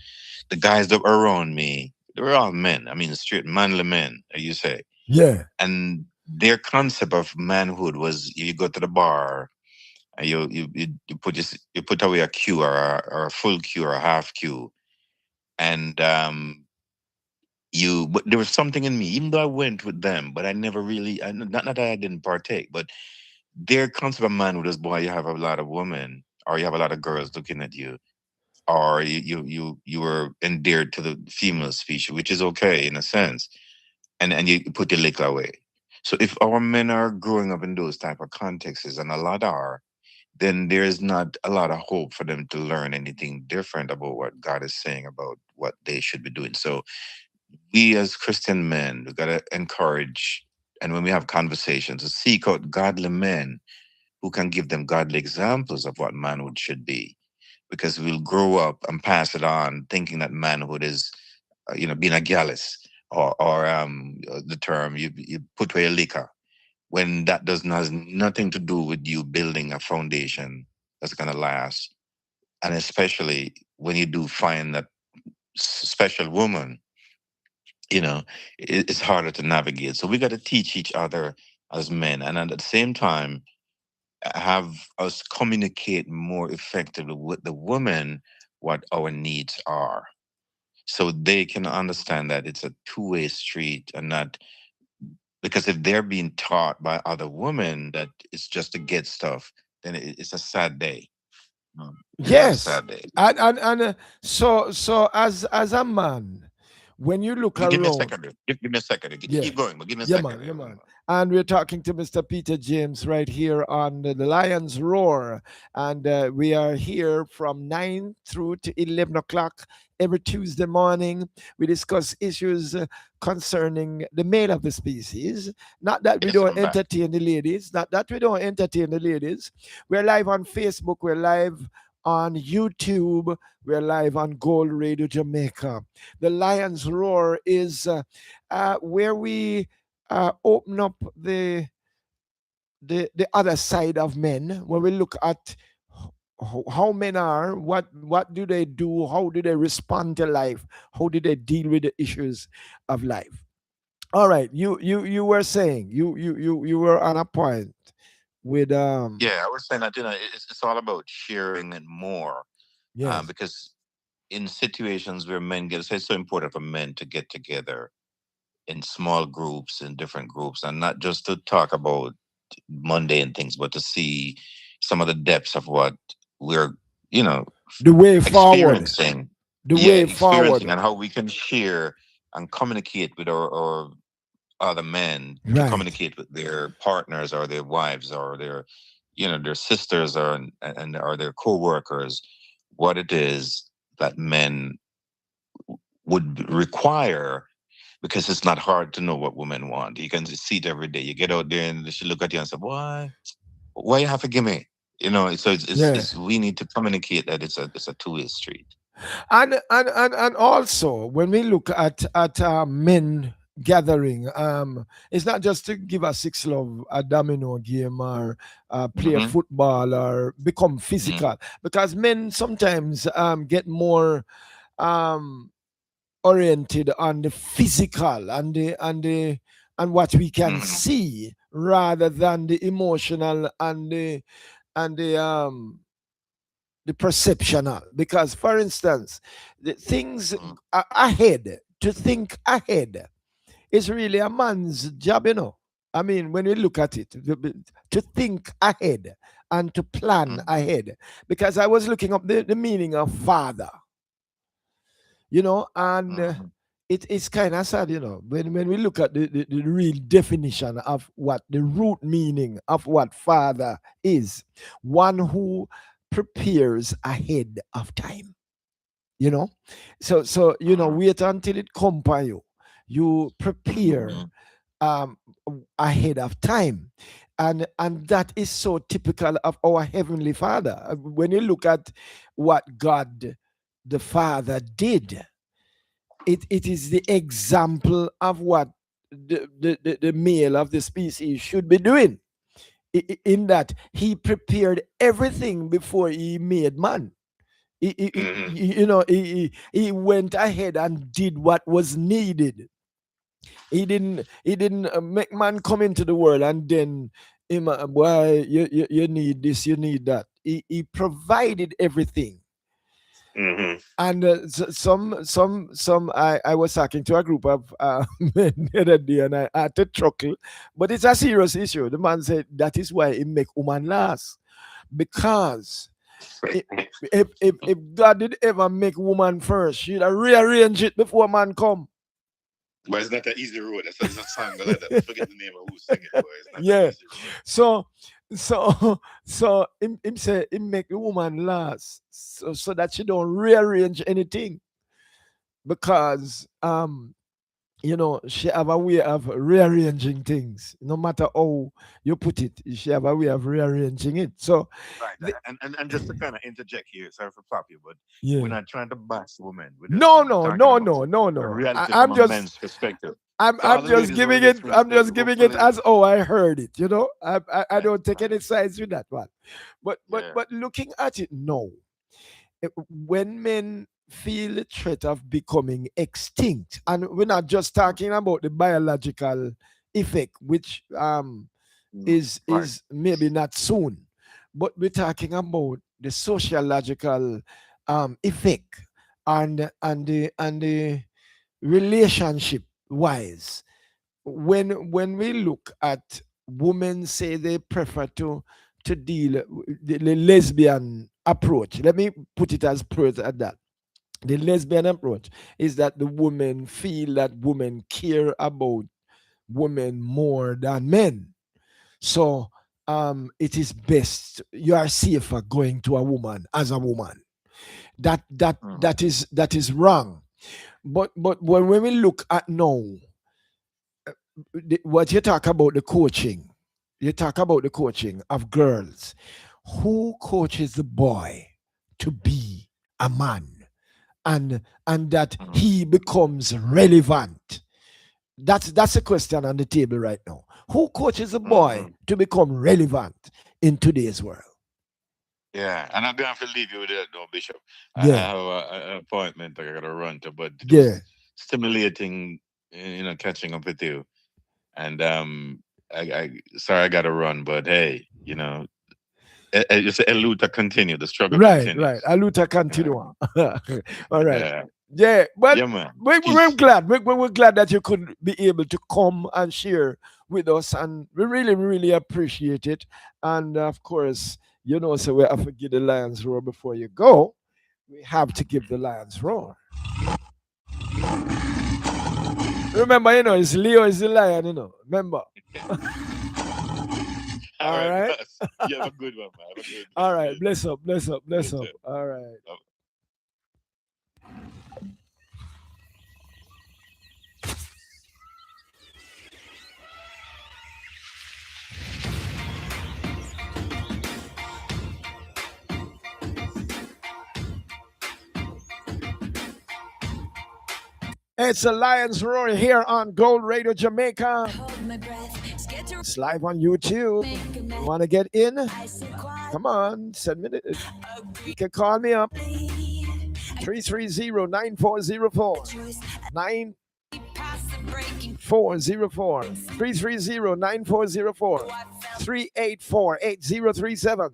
Speaker 3: The guys that were around me, they were all men. I mean, straight manly men, as you say.
Speaker 2: yeah.
Speaker 3: And their concept of manhood was you go to the bar and you put away a cue or a full cue or a half cue, and but there was something in me, even though I went with them, but I never really, not that I didn't partake, but their concept of manhood is, boy, you have a lot of women or you have a lot of girls looking at you, or you were endeared to the female species, which is okay in a sense. and you put your liquor away. So if our men are growing up in those type of contexts, and a lot are, then there's not a lot of hope for them to learn anything different about what God is saying about what they should be doing. So we as Christian men, we gotta encourage, and when we have conversations, to seek out godly men who can give them godly examples of what manhood should be, because we'll grow up and pass it on thinking that manhood is being a gallus, or the term you put away a liquor, when that does not has nothing to do with you building a foundation that's going to last. And especially when you do find that special woman, it's harder to navigate. So we got to teach each other as men, and at the same time have us communicate more effectively with the women what our needs are, so they can understand that it's a two-way street, and not because if they're being taught by other women that it's just to get stuff, then it's a sad day. It's a
Speaker 2: Yes.
Speaker 3: sad day.
Speaker 2: So as a man, when you look
Speaker 3: Give me a
Speaker 2: around,
Speaker 3: second. Give me a second.
Speaker 2: yeah,
Speaker 3: Keep going, but give me a
Speaker 2: yeah,
Speaker 3: second.
Speaker 2: man, yeah, man. And we're talking to Mr. Peter James right here on the Lions Roar. And we are here from 9 through to 11 o'clock every Tuesday morning. We discuss issues concerning the male of the species. Not that we
Speaker 3: Yes,
Speaker 2: don't
Speaker 3: I'm back.
Speaker 2: entertain the ladies. Not that we don't entertain the ladies. We're live on Facebook. We're live on YouTube. We're live on Gold Radio Jamaica. The Lions Roar is where we open up the other side of men, when we look at how men are, what do they do, how do they respond to life, how do they deal with the issues of life. All right, you were saying you were on a point with
Speaker 3: Yeah, I was saying that it's all about sharing and more,
Speaker 2: yes,
Speaker 3: because in situations where men get, so it's so important for men to get together in small groups, in different groups, and not just to talk about mundane things, but to see some of the depths of what we're, you know,
Speaker 2: the way forward,
Speaker 3: experiencing.
Speaker 2: the
Speaker 3: Yeah,
Speaker 2: way
Speaker 3: experiencing,
Speaker 2: forward,
Speaker 3: and how we can share and communicate with our other men, to
Speaker 2: right.
Speaker 3: communicate with their partners or their wives or their sisters, or their co-workers, what it is that men would require, because it's not hard to know what women want. You can just see it every day. You get out there and she look at you and say, why you have to give me? So
Speaker 2: Yeah.
Speaker 3: we need to communicate that it's a two-way street.
Speaker 2: And also when we look at men gathering, it's not just to give a six love, a domino game, or play
Speaker 3: Hmm.
Speaker 2: football or become
Speaker 3: Hmm.
Speaker 2: physical, because men sometimes get more um oriented on the physical and what we can
Speaker 3: Hmm.
Speaker 2: see, rather than the emotional and the perceptional. Because for instance, the things ahead, to think ahead is really a man's job. I mean, when we look at it, to think ahead and to plan
Speaker 3: Hmm.
Speaker 2: ahead. Because I was looking up the meaning of father, and
Speaker 3: Hmm.
Speaker 2: it's kind of sad, when we look at the real definition of what the root meaning of what father is: one who prepares ahead of time, you know wait until it come by you prepare
Speaker 3: Hmm.
Speaker 2: um ahead of time. And that is so typical of our heavenly father. When you look at what God the Father did, it is the example of what the male of the species should be doing, in that he prepared everything before he made man.
Speaker 3: Hmm.
Speaker 2: He went ahead and did what was needed. He didn't make man come into the world and then him, boy, you need this, you need that. He provided everything.
Speaker 3: Hmm.
Speaker 2: And I was talking to a group of men the other day, and I had to chuckle, but it's a serious issue. The man said that is why he make woman last, because if, if God did ever make woman first, she'd have rearrange it before man come.
Speaker 3: But it's not an easy road. It's a song like that. I forget the name of who sing it, but it's not an
Speaker 2: Yeah.
Speaker 3: easy road.
Speaker 2: So so him say him make the woman last so that she don't rearrange anything because she have a way of rearranging things. No matter how you put it, she have a way of rearranging it. So
Speaker 3: Right.
Speaker 2: the,
Speaker 3: And just to kind of interject here, sorry for flop you, but we're
Speaker 2: yeah.
Speaker 3: not trying to bash women. We're just
Speaker 2: No, no,
Speaker 3: talking
Speaker 2: no,
Speaker 3: about
Speaker 2: no, no,
Speaker 3: a
Speaker 2: no.
Speaker 3: reality
Speaker 2: I'm
Speaker 3: from a
Speaker 2: just
Speaker 3: men's perspective.
Speaker 2: I'm
Speaker 3: So all
Speaker 2: I'm
Speaker 3: the
Speaker 2: just
Speaker 3: ladies who are
Speaker 2: giving it
Speaker 3: listening,
Speaker 2: I'm
Speaker 3: so
Speaker 2: just giving it
Speaker 3: hopefully,
Speaker 2: as I heard it, I
Speaker 3: right,
Speaker 2: don't take
Speaker 3: right,
Speaker 2: any sides with that one. But but
Speaker 3: yeah.
Speaker 2: but looking at it now, when men feel the threat of becoming extinct, and we're not just talking about the biological effect, which
Speaker 3: Right.
Speaker 2: is maybe not soon, but we're talking about the sociological effect and the relationship wise. When we look at women say they prefer to deal with the lesbian approach, let me put it as per at that. The lesbian approach is that the women feel that women care about women more than men. So it is best, you are safer going to a woman as a woman.
Speaker 3: Mhm.
Speaker 2: That is wrong. But when we look at now, what you talk about the coaching, you talk about the coaching of girls. Who coaches the boy to be a man, and that
Speaker 3: Mhm.
Speaker 2: he becomes relevant? That's a question on the table right now. Who coaches a boy
Speaker 3: Mhm.
Speaker 2: to become relevant in today's world?
Speaker 3: Yeah, and I'm going to leave you with that, though, Bishop. I
Speaker 2: Yeah,
Speaker 3: have an appointment I got to run to, but it
Speaker 2: yeah.
Speaker 3: was stimulating, catching up with you. And I sorry I got to run, but hey, it's a luta continue. The struggle
Speaker 2: Right, right.
Speaker 3: continues.
Speaker 2: Aluta
Speaker 3: Yeah,
Speaker 2: continua. All right.
Speaker 3: yeah,
Speaker 2: Yeah, but
Speaker 3: yeah, man.
Speaker 2: we're
Speaker 3: Peace.
Speaker 2: glad. We're glad that you could be able to come and share with us, and we really, really appreciate it. And of course, so we have to give the Lions roar before you go. We have to give the Lions roar. Remember, it's Leo is the lion. Remember.
Speaker 3: All
Speaker 2: All
Speaker 3: right,
Speaker 2: right.
Speaker 3: boss. You have a good one, man. Have a good
Speaker 2: All right.
Speaker 3: day.
Speaker 2: Bless up, bless up,
Speaker 3: You
Speaker 2: bless up.
Speaker 3: too.
Speaker 2: All right. It's a Lions Roar here on Gold Radio Jamaica.
Speaker 1: Hold my breath, scared to
Speaker 2: It's live on YouTube.
Speaker 1: make a mess.
Speaker 2: Want to get in?
Speaker 1: I sit
Speaker 2: Come on, send me you
Speaker 1: quietly.
Speaker 2: can call me up
Speaker 1: I
Speaker 2: 330-9404.
Speaker 1: choice
Speaker 2: 9404.
Speaker 1: past the breaking
Speaker 2: 330-9404.
Speaker 1: I felt
Speaker 2: 384-8037.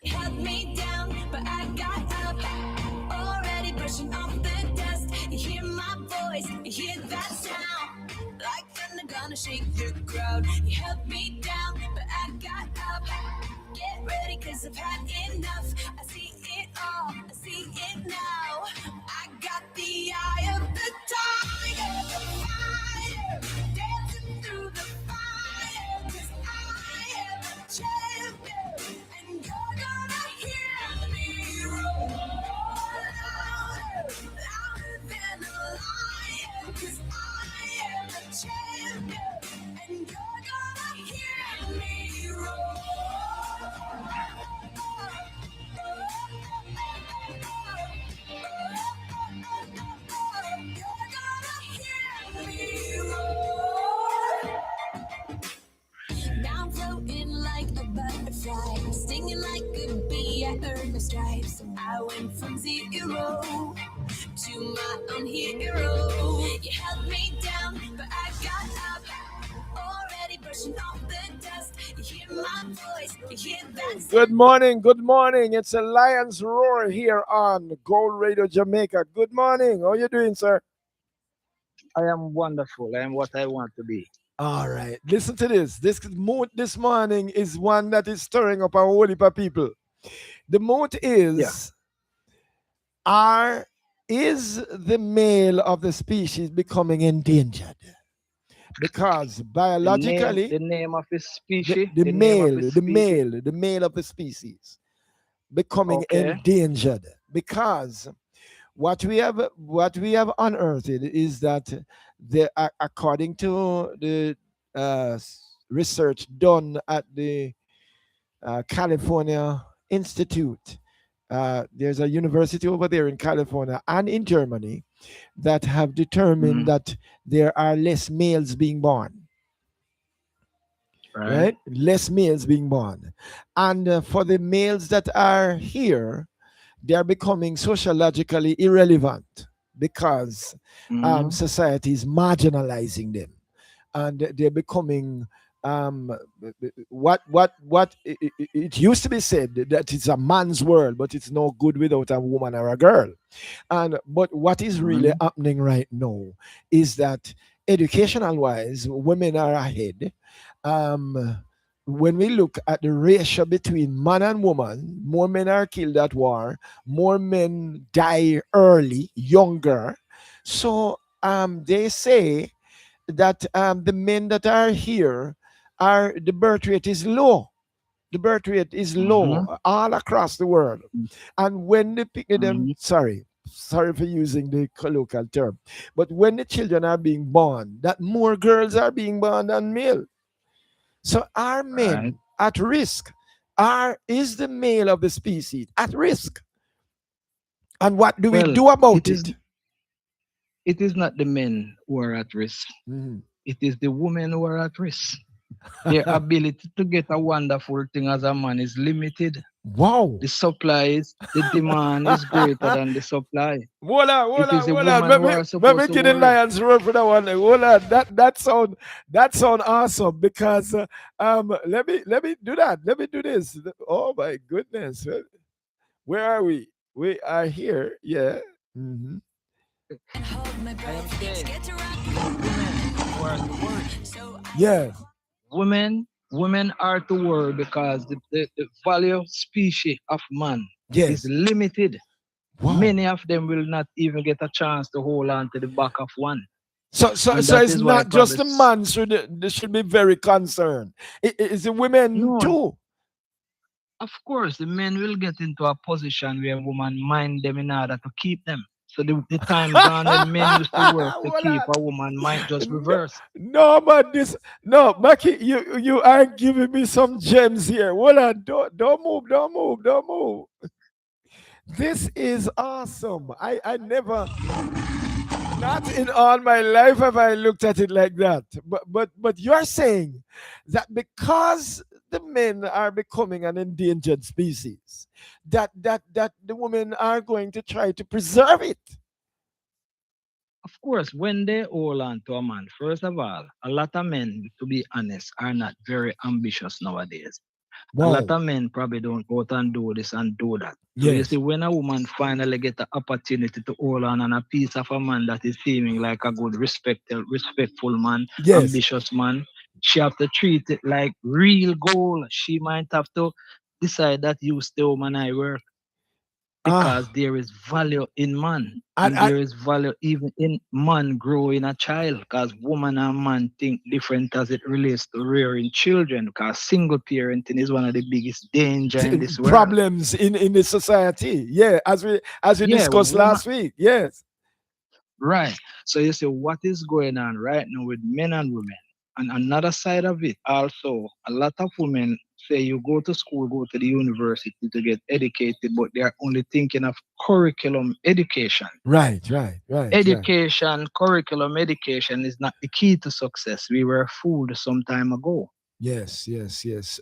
Speaker 1: it held me down, but I got up. Already brushing off the dust. You hear my voice, you hear that sound. Like thunder gonna shake the crowd. You held me down, but I got up. Get ready, cause I've had enough. I see it all, I see it now. I got the eye of the tiger, the fire, dancing through the fire. Cause I am a champion, and you're gonna hear me roar louder, louder than a lion. Cause I am a champion, and you're gonna hear me roar. Now I'm floating like a butterfly, stinging like a bee. I earned my stripes. I went from zero to my own hero. You held me down, but I got up. Already brushing off the dust. You hear my voice, you hear that sound.
Speaker 2: Good morning, good morning. It's a Lions Roar here on Gold Radio Jamaica. Good morning. How you doing, sir?
Speaker 4: I am wonderful. I am what I want to be.
Speaker 2: All right. Listen to this. This mood this morning is one that is stirring up a whole heap of people. The mood
Speaker 4: Yeah.
Speaker 2: is are is the male of the species becoming endangered? Because biologically,
Speaker 4: The name of his
Speaker 2: the,
Speaker 4: species,
Speaker 2: the
Speaker 4: the name of
Speaker 2: male,
Speaker 4: his
Speaker 2: the
Speaker 4: species.
Speaker 2: male, the male of the species becoming
Speaker 4: Okay.
Speaker 2: endangered. Because what we have unearthed is that according to the research done at the California Institute, there's a university over there in California and in Germany that have determined
Speaker 4: Mm,
Speaker 2: that there are less males being born,
Speaker 4: right.
Speaker 2: right? Less males being born. And for the males that are here, they are becoming sociologically irrelevant because
Speaker 4: Mm,
Speaker 2: society is marginalizing them, and they're becoming um, it used to be said that it's a man's world, but it's no good without a woman or a girl. And but what is really
Speaker 4: mm,
Speaker 2: happening right now is that educational wise, women are ahead. Um, when we look at the ratio between man and woman, more men are killed at war, more men die early, younger. So they say that the men that are here are the birth rate is low. The birth rate is low
Speaker 4: mm,
Speaker 2: all across the world. And when they pick them,
Speaker 4: mm,
Speaker 2: sorry for using the colloquial term, but when the children are being born, that more girls are being born than male. So are
Speaker 4: right.
Speaker 2: men at risk? Is the male of the species at risk? And what do we
Speaker 4: Well,
Speaker 2: do about
Speaker 4: it is
Speaker 2: it?
Speaker 4: it is not the men who are at risk.
Speaker 2: Mhm.
Speaker 4: It is the women who are at risk. Their ability to get a wonderful thing as a man is limited.
Speaker 2: Wow.
Speaker 4: The demand is greater than the supply.
Speaker 2: Hold on, hold
Speaker 4: It
Speaker 2: on,
Speaker 4: is the
Speaker 2: hold on.
Speaker 4: woman who are
Speaker 2: Let
Speaker 4: supposed
Speaker 2: me
Speaker 4: to
Speaker 2: get the
Speaker 4: worry.
Speaker 2: lions roar for that one. Hold on. That sound awesome because let me do that. Let me do this. Oh my goodness. Where are we? We are here. Yeah. Hmm.
Speaker 1: And hold my
Speaker 4: I am
Speaker 1: breath.
Speaker 4: saying
Speaker 1: Scared to
Speaker 4: it is women who are to worry.
Speaker 1: so I
Speaker 2: Yeah.
Speaker 4: Women are to worry because the value species of man is
Speaker 2: Yes.
Speaker 4: limited.
Speaker 2: Wow.
Speaker 4: Many of them will not even get a chance to hold on to the back of one. And
Speaker 2: So
Speaker 4: that
Speaker 2: it's
Speaker 4: is why
Speaker 2: not just
Speaker 4: probably
Speaker 2: the man they should be very concerned. It's the women
Speaker 4: no,
Speaker 2: too.
Speaker 4: of course the men will get into a position where women mind them in order to keep them. So the time gone when men used to work to
Speaker 2: Hold
Speaker 4: keep
Speaker 2: on.
Speaker 4: a woman might just
Speaker 2: No,
Speaker 4: reverse.
Speaker 2: no, man, no, Maki, you are giving me some gems here. Hold on, don't move, don't move, don't move. This is awesome. I never, not in all my life have I looked at it like that. But you're saying that because the men are becoming an endangered species, that the women are going to try to preserve it.
Speaker 4: Of course, when they hold on to a man, first of all, a lot of men, to be honest, are not very ambitious nowadays. A lot
Speaker 2: Wow.
Speaker 4: of men probably don't go out and do this and do that. So you see,
Speaker 2: Yes.
Speaker 4: when a woman finally get the opportunity to hold on a piece of a man that is seeming like a good, respectful man,
Speaker 2: Yes.
Speaker 4: ambitious man, she have to treat it like real gold. She might have to decide that you stay home and I work because
Speaker 2: Ah.
Speaker 4: there is value in man and
Speaker 2: And
Speaker 4: there is value even in man growing a child because woman and man think different as it relates to rearing children because single parenting is one of the biggest danger in this world.
Speaker 2: problems in the society. Yeah, as we
Speaker 4: Yeah,
Speaker 2: discussed
Speaker 4: woman,
Speaker 2: last week. Yes.
Speaker 4: right. So you see what is going on right now with men and women. And another side of it, also, a lot of women say you go to school, go to the university to get educated, but they are only thinking of curriculum education.
Speaker 2: Right, right, right, right.
Speaker 4: Education, curriculum education is not the key to success. We were fooled some time ago.
Speaker 2: Yes, yes, yes.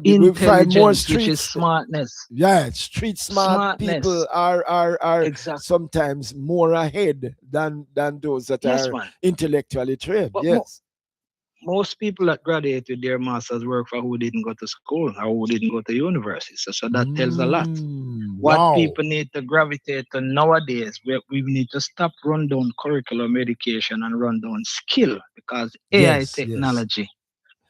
Speaker 2: We find more
Speaker 4: Intelligence, which is
Speaker 2: streets.
Speaker 4: smartness.
Speaker 2: Yeah, street smart
Speaker 4: Smartness.
Speaker 2: people are
Speaker 4: Exactly.
Speaker 2: sometimes more ahead than those that
Speaker 4: Yes,
Speaker 2: are
Speaker 4: man.
Speaker 2: intellectually trained.
Speaker 4: But
Speaker 2: Yes.
Speaker 4: most people that graduate with their masters work for who didn't go to school or who didn't go to university. So that tells a lot. What
Speaker 2: Wow.
Speaker 4: people need to gravitate to nowadays, we need to stop run down curriculum education and run down skill because AI
Speaker 2: Yes, yes.
Speaker 4: technology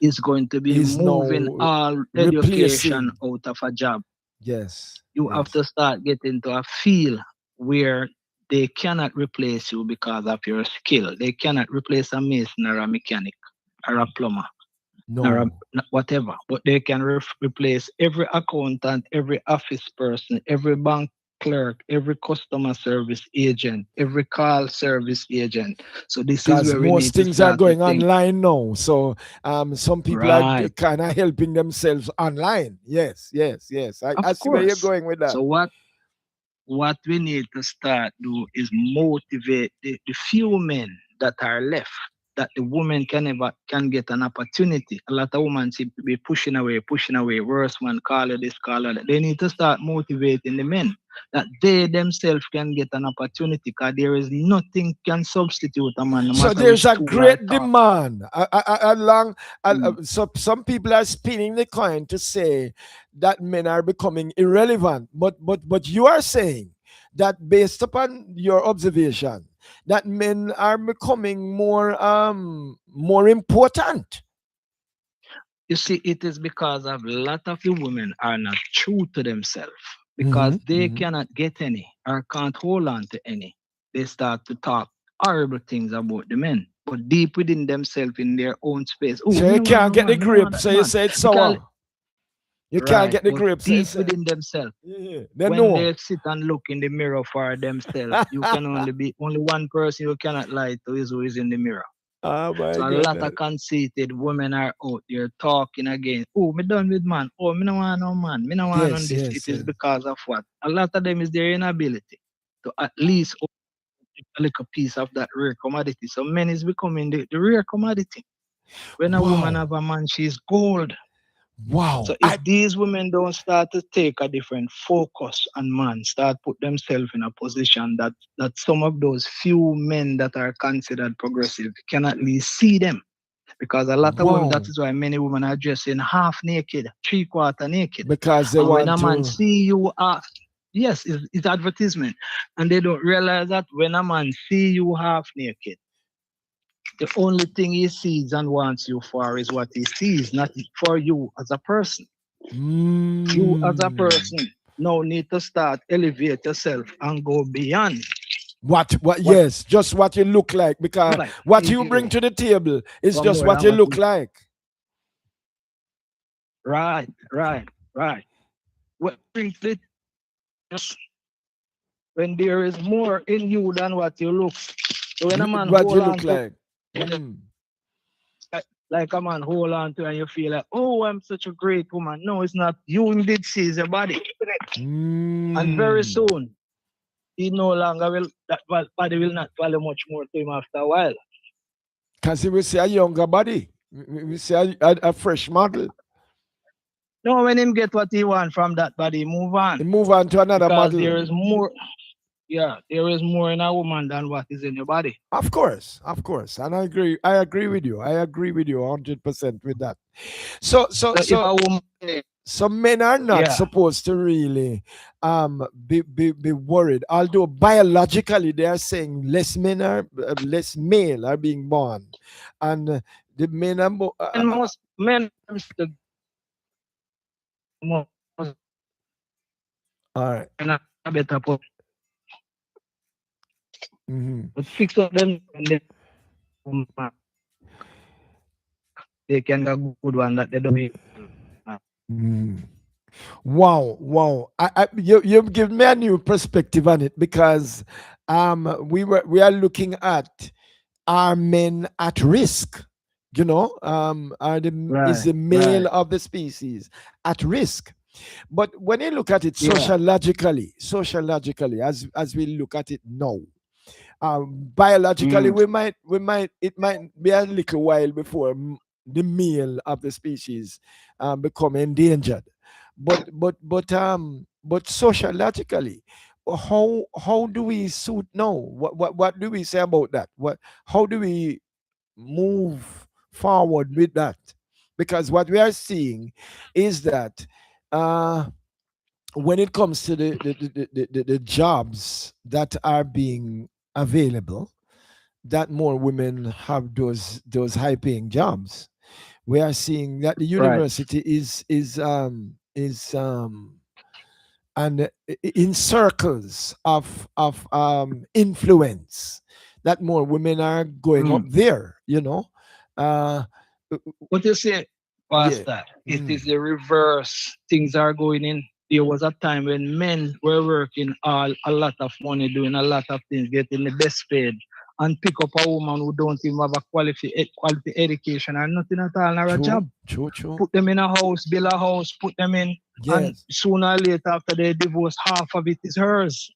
Speaker 4: is going to be
Speaker 2: Is
Speaker 4: moving
Speaker 2: now
Speaker 4: all education
Speaker 2: replacing.
Speaker 4: out of a job.
Speaker 2: Yes,
Speaker 4: You have
Speaker 2: yes.
Speaker 4: to start getting to a feel where they cannot replace you because of your skill. They cannot replace a mason or a mechanic or a plumber or
Speaker 2: No.
Speaker 4: whatever, but they can replace every accountant, every office person, every bank clerk, every customer service agent, every call service agent. So this is
Speaker 2: Because
Speaker 4: where we
Speaker 2: most
Speaker 4: need to
Speaker 2: things are
Speaker 4: start to
Speaker 2: going
Speaker 4: think.
Speaker 2: online now. So some people are
Speaker 4: Right,
Speaker 2: kind of helping themselves online. Yes, yes, yes.
Speaker 4: of
Speaker 2: I see where you're
Speaker 4: course.
Speaker 2: going with that.
Speaker 4: So what we need to start do is motivate the few men that are left, that the women can get an opportunity. A lot of women seem to be pushing away. Worse man, call it this, call it that. They need to start motivating the men that they themselves can get an opportunity, because there is nothing can substitute a man, no
Speaker 2: So
Speaker 4: matter
Speaker 2: there's
Speaker 4: which
Speaker 2: a
Speaker 4: tool or
Speaker 2: great
Speaker 4: talk.
Speaker 2: demand along.
Speaker 4: Mm.
Speaker 2: So some people are spinning the coin to say that men are becoming irrelevant. But you are saying that based upon your observation, that men are becoming more important.
Speaker 4: You see, it is because of a lot of the women are not true to themselves,
Speaker 2: Mm-hmm,
Speaker 4: because they
Speaker 2: mm-hmm.
Speaker 4: cannot get any or can't hold on to any. They start to talk horrible things about the men, but deep within themselves in their own space. Oh,
Speaker 2: So
Speaker 4: me
Speaker 2: you
Speaker 4: no want
Speaker 2: can't
Speaker 4: no
Speaker 2: get the
Speaker 4: man, me no want
Speaker 2: grip.
Speaker 4: that
Speaker 2: So you
Speaker 4: man.
Speaker 2: say it's
Speaker 4: Because
Speaker 2: sour. You can't
Speaker 4: right,
Speaker 2: get the
Speaker 4: but
Speaker 2: grip. So you
Speaker 4: deep
Speaker 2: say,
Speaker 4: within themselves,
Speaker 2: yeah, they
Speaker 4: when
Speaker 2: know.
Speaker 4: they sit and look in the mirror for themselves, you can only one person you cannot lie to is who is in the mirror.
Speaker 2: Oh my
Speaker 4: So a lot
Speaker 2: goodness.
Speaker 4: of conceited women are out there talking again. Oh, me done with man. Oh, me no want no man. Me no want on
Speaker 2: Yes,
Speaker 4: this. It
Speaker 2: yes,
Speaker 4: is
Speaker 2: yes.
Speaker 4: because of what? A lot of them is their inability to at least own a little piece of that rare commodity. So men is becoming the rare commodity. When a woman
Speaker 2: Wow.
Speaker 4: have a man, she's gold. So
Speaker 2: Wow.
Speaker 4: if these women don't start to take a different focus on man, start put themselves in a position that some of those few men that are considered progressive can at least see them. Because a lot of women, that
Speaker 2: Wow.
Speaker 4: is why many women are dressing half naked, three-quarter naked.
Speaker 2: Because they
Speaker 4: And when
Speaker 2: want
Speaker 4: a man
Speaker 2: to.
Speaker 4: see you half, yes, it's advertisement. And they don't realize that when a man see you half naked, the only thing he sees and wants you for is what he sees, not for you as a person. You as a
Speaker 2: Mm,
Speaker 4: person now need to start elevate yourself and go beyond
Speaker 2: what,
Speaker 4: what
Speaker 2: yes, just what you look like. Because
Speaker 4: like
Speaker 2: what
Speaker 4: see
Speaker 2: you bring
Speaker 4: you
Speaker 2: to the table is
Speaker 4: for
Speaker 2: just
Speaker 4: more
Speaker 2: what
Speaker 4: than
Speaker 2: you
Speaker 4: what
Speaker 2: look
Speaker 4: you
Speaker 2: like.
Speaker 4: right, right, right. What brings it just when there is more in you than what you look. So when a man
Speaker 2: What you
Speaker 4: hold
Speaker 2: look
Speaker 4: on to
Speaker 2: like. Mm.
Speaker 4: like a man hold on to and you feel like, oh, I'm such a great woman. No, it's not. You indeed sees your body. And very
Speaker 2: Mm.
Speaker 4: soon he no longer will that body will not value much more to him after a while.
Speaker 2: Because we see a younger body. We see a fresh model.
Speaker 4: No, when him get what he want from that body, move on.
Speaker 2: And move on to another
Speaker 4: Because there
Speaker 2: model.
Speaker 4: is more, yeah, there is more in a woman than what is in your body.
Speaker 2: Of course, of course. And I agree with you. I agree with you 100% with that. So so
Speaker 4: So if
Speaker 2: so
Speaker 4: a woman,
Speaker 2: some men are not
Speaker 4: yeah,
Speaker 2: supposed to really be worried, although biologically they are saying less male are being born, and the men are
Speaker 4: and most men the most
Speaker 2: all right.
Speaker 4: and a better put,
Speaker 2: Mhm.
Speaker 4: but fix up them and they can get a good one that they don't need.
Speaker 2: Mhm. Wow, wow! You've given me a new perspective on it, because we are looking at, are men at risk? Is
Speaker 4: Right,
Speaker 2: the male
Speaker 4: right,
Speaker 2: of the species at risk? But when you look at it
Speaker 4: yeah,
Speaker 2: sociologically, as we look at it now, biologically,
Speaker 4: mm,
Speaker 2: it might be a little while before the male of the species become endangered. But sociologically, how do we suit now? What do we say about that? How do we move forward with that? Because what we are seeing is that uh, when it comes to the jobs that are being available, that more women have those high paying jobs. We are seeing that the
Speaker 4: right,
Speaker 2: university is and in circles of influence, that more women are going up
Speaker 4: Mm.
Speaker 2: there, you know. uh
Speaker 4: What you say,
Speaker 2: yeah.
Speaker 4: Pastor? It
Speaker 2: Mm.
Speaker 4: is the reverse. Things are going in. There was a time when men were working a lot of money, doing a lot of things, getting the best paid, and pick up a woman who don't even have a quality education or nothing at all, or a
Speaker 2: True,
Speaker 4: job.
Speaker 2: true, true.
Speaker 4: Put them in a house, build a house, put them in, and
Speaker 2: Yes.
Speaker 4: sooner or later after they divorce, half of it is hers.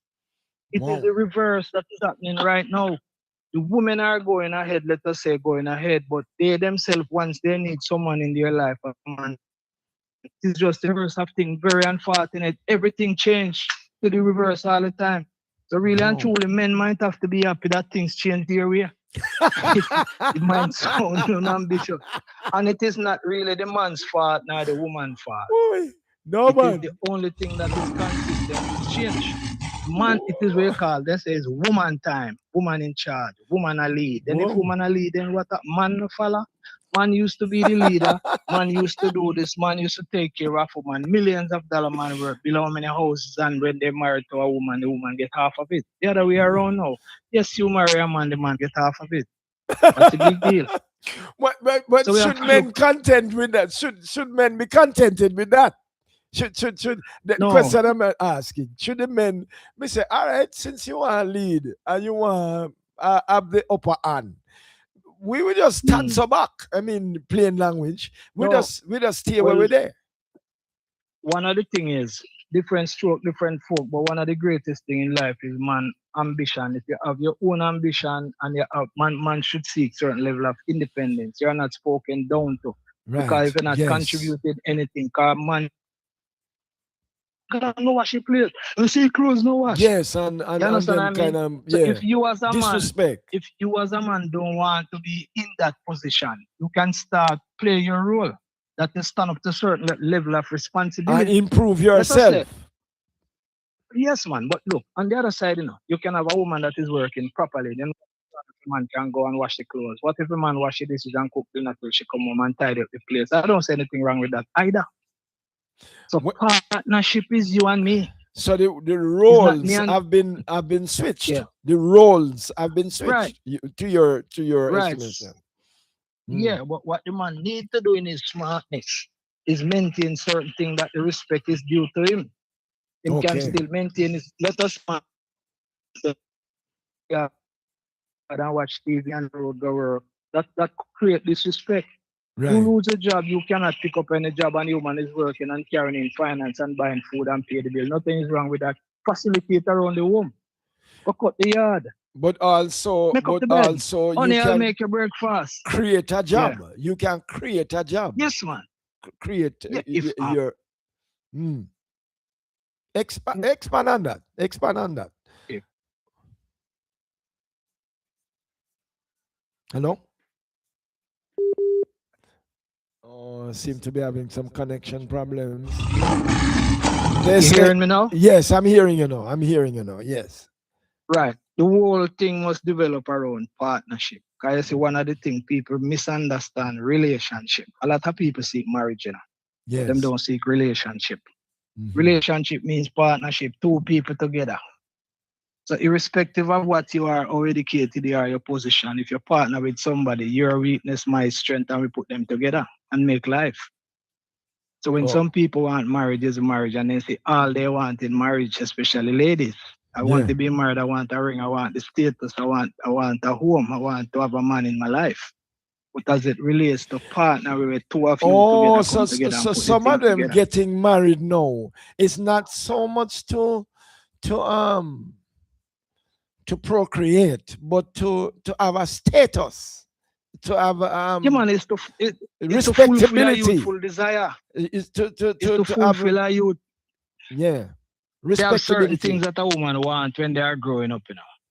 Speaker 4: It is
Speaker 2: Wow.
Speaker 4: the reverse that is happening right now. The women are going ahead, let us say going ahead, but they themselves, once they need someone in their life, a man, it is just the reverse of thing. Very unfortunate. Everything changed to the reverse all the time. So really and
Speaker 2: Wow.
Speaker 4: truly, men might have to be happy that things change their way. It might sound unambitious. And it is not really the man's fault nor the woman's fault.
Speaker 2: Boy, no
Speaker 4: It is the
Speaker 2: man.
Speaker 4: only thing that is consistent is change. Man, it is what you call, they say it's woman time, woman in charge, woman a lead. Then if
Speaker 2: Whoa.
Speaker 4: woman a lead, then what a man no follow? Man used to be the leader, man used to do this, man used to take care of woman, millions of dollar man work, build how many houses, and when they married to a woman, the woman get half of it. The other way around now. Yes, you marry a man, the man get half of it. What's the big deal?
Speaker 2: But
Speaker 4: So we have
Speaker 2: should
Speaker 4: to
Speaker 2: men
Speaker 4: look.
Speaker 2: content with that? Should men be contented with that? Should the
Speaker 4: No.
Speaker 2: question I'm asking? Should the men me say, all right, since you want to lead and you want have the upper hand, we will just stand
Speaker 4: Mm.
Speaker 2: so back. I mean, plain language.
Speaker 4: No.
Speaker 2: We just stay where
Speaker 4: Well,
Speaker 2: we're there.
Speaker 4: one of the thing is different stroke, different folk. But one of the greatest thing in life is man ambition. If you have your own ambition and you have, man should seek certain level of independence. You're not spoken down to because
Speaker 2: Right.
Speaker 4: if you're not
Speaker 2: Yes.
Speaker 4: contributed anything, cause man gotta know wash your plate. You see clothes no wash.
Speaker 2: Yes,
Speaker 4: You
Speaker 2: and
Speaker 4: understand what
Speaker 2: them
Speaker 4: I mean?
Speaker 2: kind of
Speaker 4: So
Speaker 2: yeah disrespect.
Speaker 4: if you as a man don't want to be in that position, you can start play your role. That is stand up to a certain level of
Speaker 2: And
Speaker 4: responsibility.
Speaker 2: improve
Speaker 4: Let us say,
Speaker 2: yourself.
Speaker 4: yes, man. But look, on the other side, you can have a woman that is working properly. Then a man can go and wash the clothes. What if a man wash the dishes and cook dinner till she come home and tidy up the place? I don't see anything wrong with that either. So
Speaker 2: What,
Speaker 4: partnership is you and me.
Speaker 2: so the
Speaker 4: It's not me
Speaker 2: roles
Speaker 4: and
Speaker 2: have been switched.
Speaker 4: yeah.
Speaker 2: The roles have been
Speaker 4: Right,
Speaker 2: switched to your
Speaker 4: right.
Speaker 2: estimation. Mm.
Speaker 4: Yeah, but what the man need to do in his smartness is maintain certain thing that the respect is due to him. Him can
Speaker 2: Okay.
Speaker 4: still maintain his let us yeah, and watch TV and road go work. That create disrespect. You
Speaker 2: Right.
Speaker 4: lose a job, you cannot pick up any job and human is working and carrying in finance and buying food and pay the bill. Nothing is wrong with that. Facilitate around the home. Go cut the yard. Make up
Speaker 2: But
Speaker 4: the bed.
Speaker 2: also you
Speaker 4: Honey, I'll
Speaker 2: can
Speaker 4: make your breakfast.
Speaker 2: create a
Speaker 4: Yeah.
Speaker 2: job. You can create a job.
Speaker 4: Yes, man.
Speaker 2: Create
Speaker 4: Yeah, if
Speaker 2: your mm. Expand on that. Expand on that.
Speaker 4: if
Speaker 2: Hello? Oh, seem to be having some connection problems. They
Speaker 4: you
Speaker 2: say,
Speaker 4: hearing me now?
Speaker 2: yes, I'm hearing you now. I'm hearing you now. Yes.
Speaker 4: Right. The whole thing must develop around partnership. Because you see, one of the things people misunderstand relationship. A lot of people seek marriage, but them
Speaker 2: Yes.
Speaker 4: don't seek relationship.
Speaker 2: Mhm.
Speaker 4: Relationship means partnership, two people together. So irrespective of what you are, how educated you are, your position, if you partner with somebody, your weakness, my strength, and we put them together and make life. So when
Speaker 2: Oh,
Speaker 4: some people want marriage is marriage and they say all they want in marriage, especially ladies. I want
Speaker 2: yeah.
Speaker 4: to be married, I want a ring, I want the status, I want a home, I want to have a man in my life. But as it relates to partner where two of you
Speaker 2: Oh,
Speaker 4: together come together and
Speaker 2: so
Speaker 4: put the
Speaker 2: some of
Speaker 4: thing
Speaker 2: them
Speaker 4: together.
Speaker 2: getting married now. It's not so much to to procreate, but to have a status, to have
Speaker 4: Yeah, man, it's to fulfill a
Speaker 2: respectability,
Speaker 4: youthful desire.
Speaker 2: is
Speaker 4: It's to
Speaker 2: to have
Speaker 4: fulfill a youth.
Speaker 2: yeah
Speaker 4: They have certain
Speaker 2: respectability.
Speaker 4: things that a woman want when they are growing up,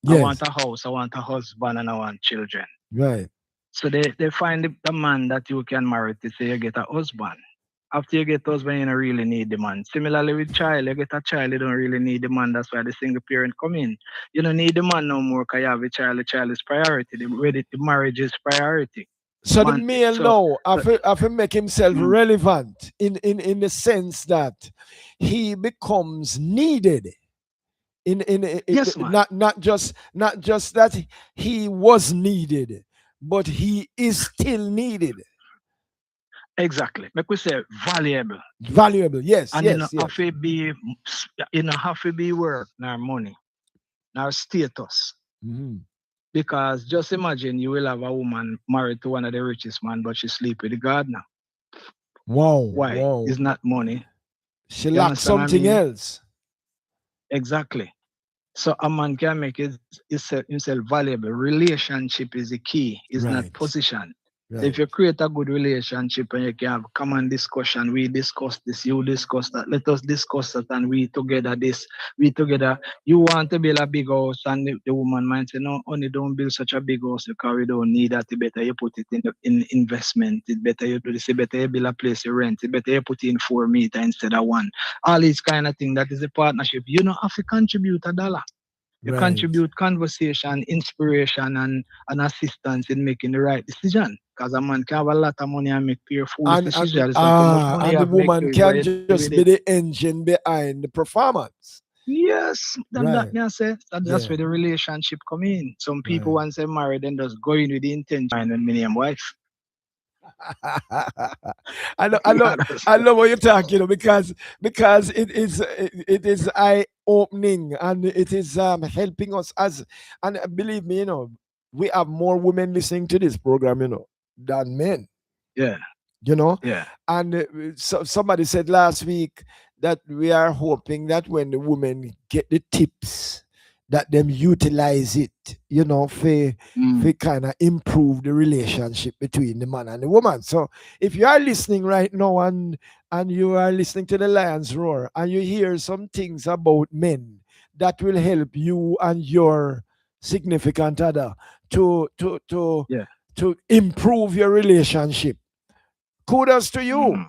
Speaker 4: I want
Speaker 2: Yes,
Speaker 4: a house, I want a husband, and I want children.
Speaker 2: right.
Speaker 4: So they find the man that you can marry to say you get a husband. After you get husband, you don't really need the man. Similarly with child, you get a child, you don't really need the man. That's why the single parent come in. You don't need the man no more because you have a child. The child is priority. The marriage is priority.
Speaker 2: So the
Speaker 4: Man,
Speaker 2: male
Speaker 4: so
Speaker 2: now have to make himself
Speaker 4: mm,
Speaker 2: relevant in the sense that he becomes needed
Speaker 4: yes, man.
Speaker 2: not just that he was needed, but he is still needed.
Speaker 4: Exactly. Make we say valuable.
Speaker 2: Valuable. Yes,
Speaker 4: And
Speaker 2: yes,
Speaker 4: have
Speaker 2: yes.
Speaker 4: to be have to be work, nor money, nor status.
Speaker 2: Mhm.
Speaker 4: Because just imagine you will have a woman married to one of the richest man, but she sleep with the gardener.
Speaker 2: Wow,
Speaker 4: Why?
Speaker 2: wow.
Speaker 4: It's not money.
Speaker 2: She
Speaker 4: You
Speaker 2: lacks
Speaker 4: understand what I
Speaker 2: something
Speaker 4: mean?
Speaker 2: else.
Speaker 4: Exactly. So a man can make himself valuable. Relationship is the key. It's not
Speaker 2: Right,
Speaker 4: position. So if
Speaker 2: right.
Speaker 4: you create a good relationship and you can have common discussion, we discuss this, you discuss that, let us discuss that, and we together this, we together. You want to build a big house, and the woman might say, no, only don't build such a big house because we don't need that. It better you put it in investment. It better you do this. It better you build a place you rent. It better you put in 4 meter instead of one. All these kind of things. That is a partnership. You don't have to contribute a dollar. You
Speaker 2: Right.
Speaker 4: contribute conversation, inspiration, and assistance in making the right decision. Because a man can have a lot of money and make pure foolish decisions. Listen, too much money
Speaker 2: And
Speaker 4: you
Speaker 2: the
Speaker 4: have make
Speaker 2: woman
Speaker 4: do it what
Speaker 2: can
Speaker 4: you do
Speaker 2: just
Speaker 4: with
Speaker 2: be
Speaker 4: it.
Speaker 2: the engine behind the performance.
Speaker 4: Yes, that
Speaker 2: Right.
Speaker 4: me I say that's
Speaker 2: Yeah.
Speaker 4: where the relationship come in. Some people
Speaker 2: Right.
Speaker 4: once they married then just go in with the intention and me name wife.
Speaker 2: I know, I
Speaker 4: You
Speaker 2: know, I
Speaker 4: understand?
Speaker 2: know what you're talking about because it is eye opening and it is helping us as and believe me, we have more women listening to this program, than men.
Speaker 4: Yeah,
Speaker 2: you know
Speaker 4: yeah.
Speaker 2: and so somebody said last week that we are hoping that when the women get the tips that them utilize it for
Speaker 4: Mm,
Speaker 2: kind of improve the relationship between the man and the woman. So if you are listening right now and you are listening to the Lions Roar and you hear some things about men that will help you and your significant other to to to
Speaker 4: yeah.
Speaker 2: to improve your relationship, kudos to you,
Speaker 4: Mm,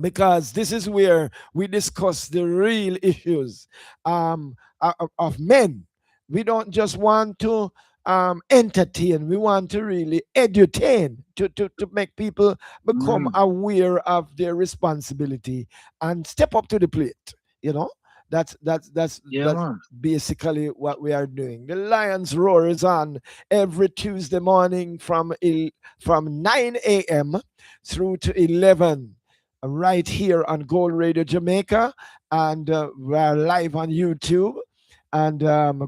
Speaker 2: because this is where we discuss the real issues of men. We don't just want to entertain, we want to really edutain to make people become
Speaker 4: mm.
Speaker 2: aware of their responsibility and step up to the plate. You know,
Speaker 4: Yeah,
Speaker 2: that's
Speaker 4: man.
Speaker 2: basically what we are doing. The Lions Roar is on every Tuesday morning from 9 a.m. through to 11 right here on Gold Radio Jamaica, and we're live on YouTube. And